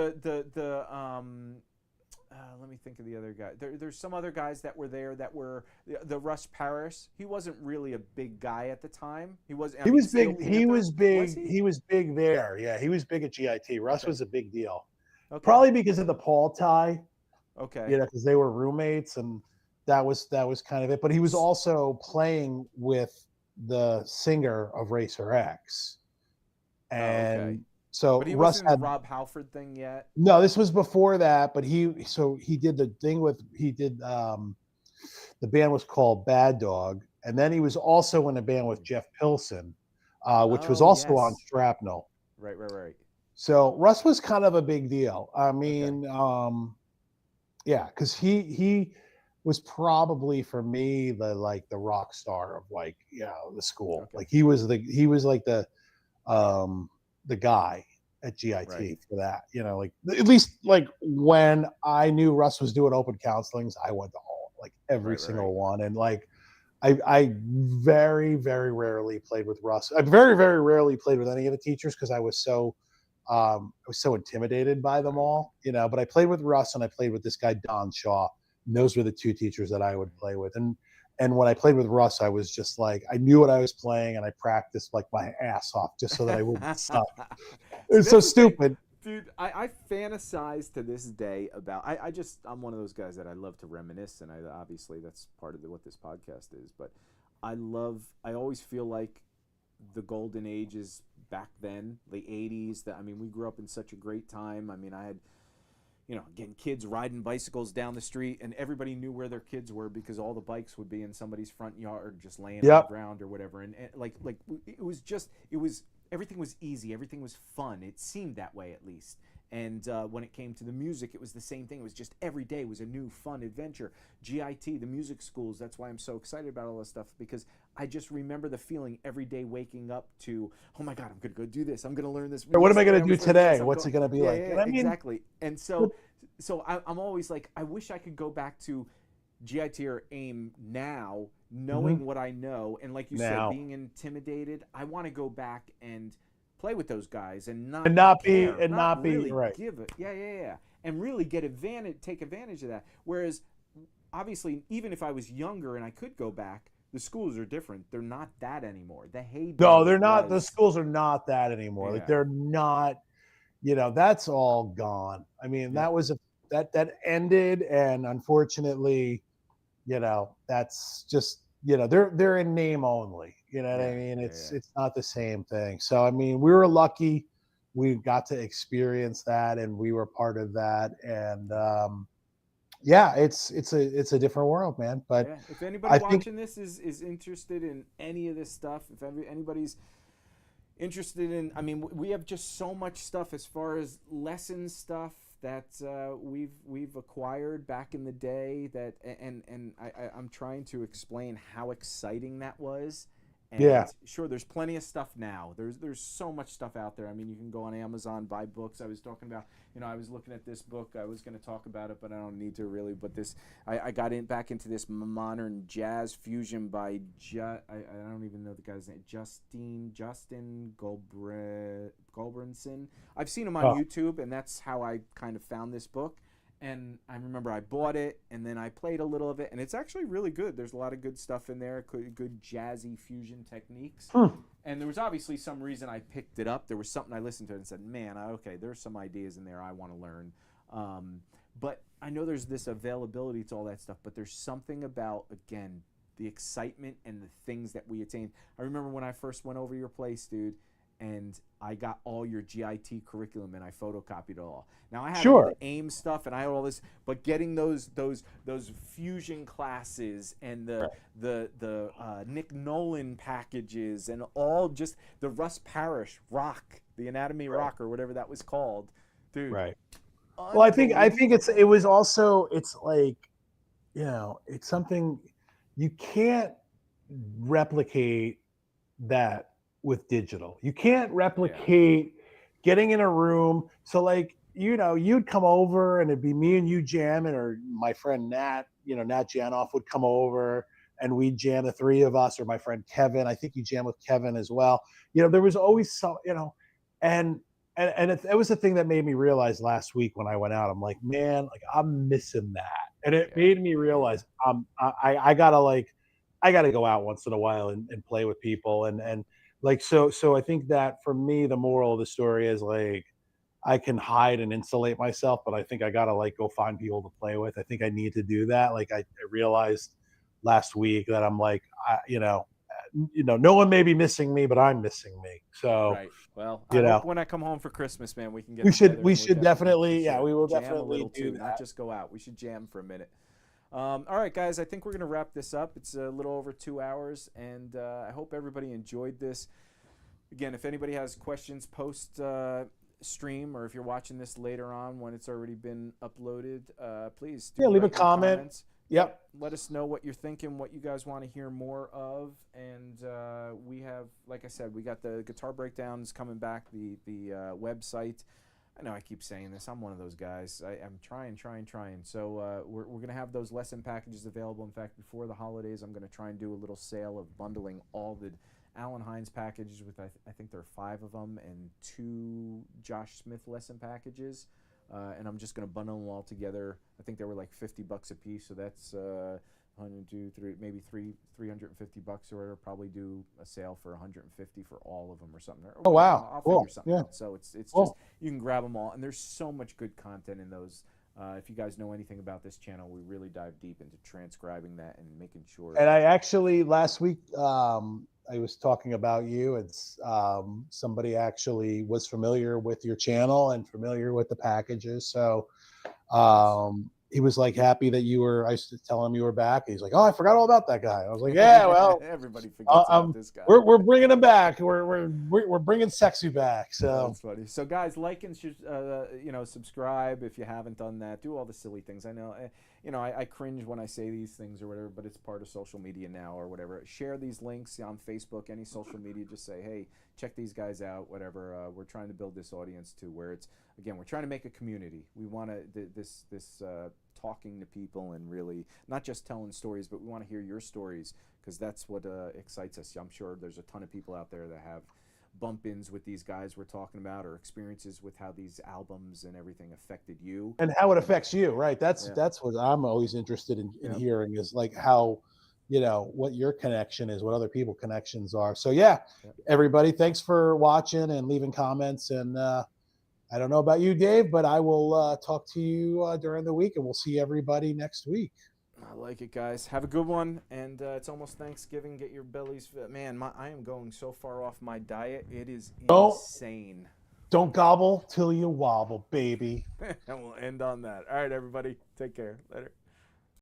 let me think of the other guy. There's some other guys that were there that were the Russ Parrish. He wasn't really a big guy at the time. He was. He was big. He was big. He was big there. Yeah, he was big at GIT. Russ was a big deal. Okay. Probably because of the Paul tie. Okay. Because they were roommates, and that was kind of it. But he was also playing with the singer of Racer X. And okay. so But he Russ wasn't in had, the Rob Halford thing yet. no, this was before that, but he did the thing with, the band was called Bad Dog, and then he was also in a band with Jeff Pilson, which was Oh also on yes. Shrapnel. Right. So Russ was kind of a big deal. I Okay. mean, yeah, because he was probably for me the rock star of the school. Okay. Like he was like the guy at GIT Right. for that. Like at least like when I knew Russ was doing open counselings, I went to all every Right. single one, and I very, very rarely played with Russ. I very, very rarely played with any of the teachers because I was so intimidated by them all, But I played with Russ and I played with this guy Don Shaw. And those were the two teachers that I would play with. And when I played with Russ, I was just like I knew what I was playing and I practiced like my ass off just so that I wouldn't suck. It See, was so that's the thing, stupid. dude. I fantasize to this day about. I'm one of those guys that I love to reminisce, and obviously that's part of what this podcast is. But I always feel like the golden age is back then, the '80s. We grew up in such a great time. I had, again, kids riding bicycles down the street, and everybody knew where their kids were because all the bikes would be in somebody's front yard, just laying on the ground or whatever. And like it was everything was easy, everything was fun. It seemed that way at least. And when it came to the music, it was the same thing. It was just every day was a new fun adventure. GIT, the music schools, that's why I'm so excited about all this stuff, because I just remember the feeling every day waking up to, oh my God, I'm going to go do this. I'm going to learn this. What am I going to do today? What's it going to be like? Yeah, exactly. And so I'm always like, I wish I could go back to GIT or AIM now, knowing what I know. And like you said, being intimidated, I want to go back and play with those guys and not really right. give it. Yeah. And really take advantage of that. Whereas, obviously, even if I was younger and I could go back, the schools are different. They're not that anymore. The heyday. No, they're not. The schools are not that anymore. Yeah. Like they're not. That's all gone. That was that ended, and unfortunately, that's just they're in name only. You know what I mean? It's not the same thing. So we were lucky. We got to experience that, and we were part of that. And it's a different world, man. But if anybody watching this is interested in any of this stuff, if anybody's interested in, we have just so much stuff as far as lesson stuff that we've acquired back in the day, that and I'm trying to explain how exciting that was. And sure, there's plenty of stuff now. There's so much stuff out there. You can go on Amazon, buy books. I was talking about, I was looking at this book. I was going to talk about it, but I don't need to really. But I got back into this modern jazz fusion by I don't even know the guy's name. Justin Gulbranson. I've seen him on YouTube, and that's how I kind of found this book. And I remember I bought it, and then I played a little of it, and it's actually really good. There's a lot of good stuff in there, good jazzy fusion techniques. And there was obviously some reason I picked it up. There was something I listened to it and said, man, okay, there's some ideas in there I want to learn. But I know there's this availability to all that stuff, but there's something about, again, the excitement and the things that we attained. I remember when I first went over your place, dude, and I got all your GIT curriculum and I photocopied it all. Now I had all the AIM stuff and I had all this, but getting those fusion classes and the Nick Nolan packages and all just the Russ Parrish rock, the Anatomy Rock or whatever that was called, dude. Right. Well, I think it was also, it's like, it's something you can't replicate that with digital. You can't replicate getting in a room. So like, you'd come over and it'd be me and you jamming, or my friend Nat, Nat Janoff would come over and we'd jam, the three of us, or my friend Kevin. I think you jam with Kevin as well. There was always some, and it was the thing that made me realize last week when I went out, I'm like, man, like I'm missing that. And it made me realize I gotta go out once in a while and play with people. And like, so I think that for me, the moral of the story is like, I can hide and insulate myself, but I think I got to like go find people to play with. I think I need to do that. Like I realized last week that I'm like, no one may be missing me, but I'm missing me. So right. Well, you I know, hope when I come home for Christmas, man, we can get we together. should we and should we'll definitely for we will jam definitely a little do too, that. not just go out. We should jam for a minute. All right, guys, I think we're gonna wrap this up. It's a little over 2 hours, and I hope everybody enjoyed this. Again, if anybody has questions post stream, or if you're watching this later on when it's already been uploaded, please do Leave a write your comment. comments. Yep. Let us know what you're thinking, what you guys want to hear more of, and we have, like I said, we got the guitar breakdowns coming back, the website. I know I keep saying this. I'm one of those guys. I'm trying. So we're going to have those lesson packages available. In fact, before the holidays, I'm going to try and do a little sale of bundling all the Alan Hines packages with, I think there are 5 of them, and 2 Josh Smith lesson packages. And I'm just going to bundle them all together. I think they were like $50 a piece, so that's 100, 2, 3, maybe $350 or whatever. Probably do a sale for $150 for all of them or something. Oh wow, I'll cool. figure something out. So it's cool. just, you can grab them all, and there's so much good content in those. If you guys know anything about this channel, we really dive deep into transcribing that and making sure. And I actually last week I was talking about you, and somebody actually was familiar with your channel and familiar with the packages. So he was like happy that you were. I used to tell him you were back. He's like, "Oh, I forgot all about that guy." I was like, "Yeah, well, everybody forgets about this guy. We're bringing him back. We're bringing Sexy back." So that's funny. So guys, like and subscribe if you haven't done that. Do all the silly things. I know. I cringe when I say these things or whatever, but it's part of social media now or whatever. Share these links on Facebook, any social media. Just say, hey, check these guys out, whatever. We're trying to build this audience to where it's, again, we're trying to make a community. We want to, this talking to people and really not just telling stories, but we want to hear your stories, because that's what excites us. I'm sure there's a ton of people out there that have bump-ins with these guys we're talking about, or experiences with how these albums and everything affected you and how it affects you, right? That's what I'm always interested in hearing, is like how, what your connection is, what other people's connections are. So everybody, thanks for watching and leaving comments. And I don't know about you, Dave, but I will talk to you during the week, and we'll see everybody next week. I like it, guys. Have a good one. And it's almost Thanksgiving. Get your bellies fit. Man, I am going so far off my diet. It is insane. Don't gobble till you wobble, baby. And we'll end on that. All right, everybody. Take care. Later.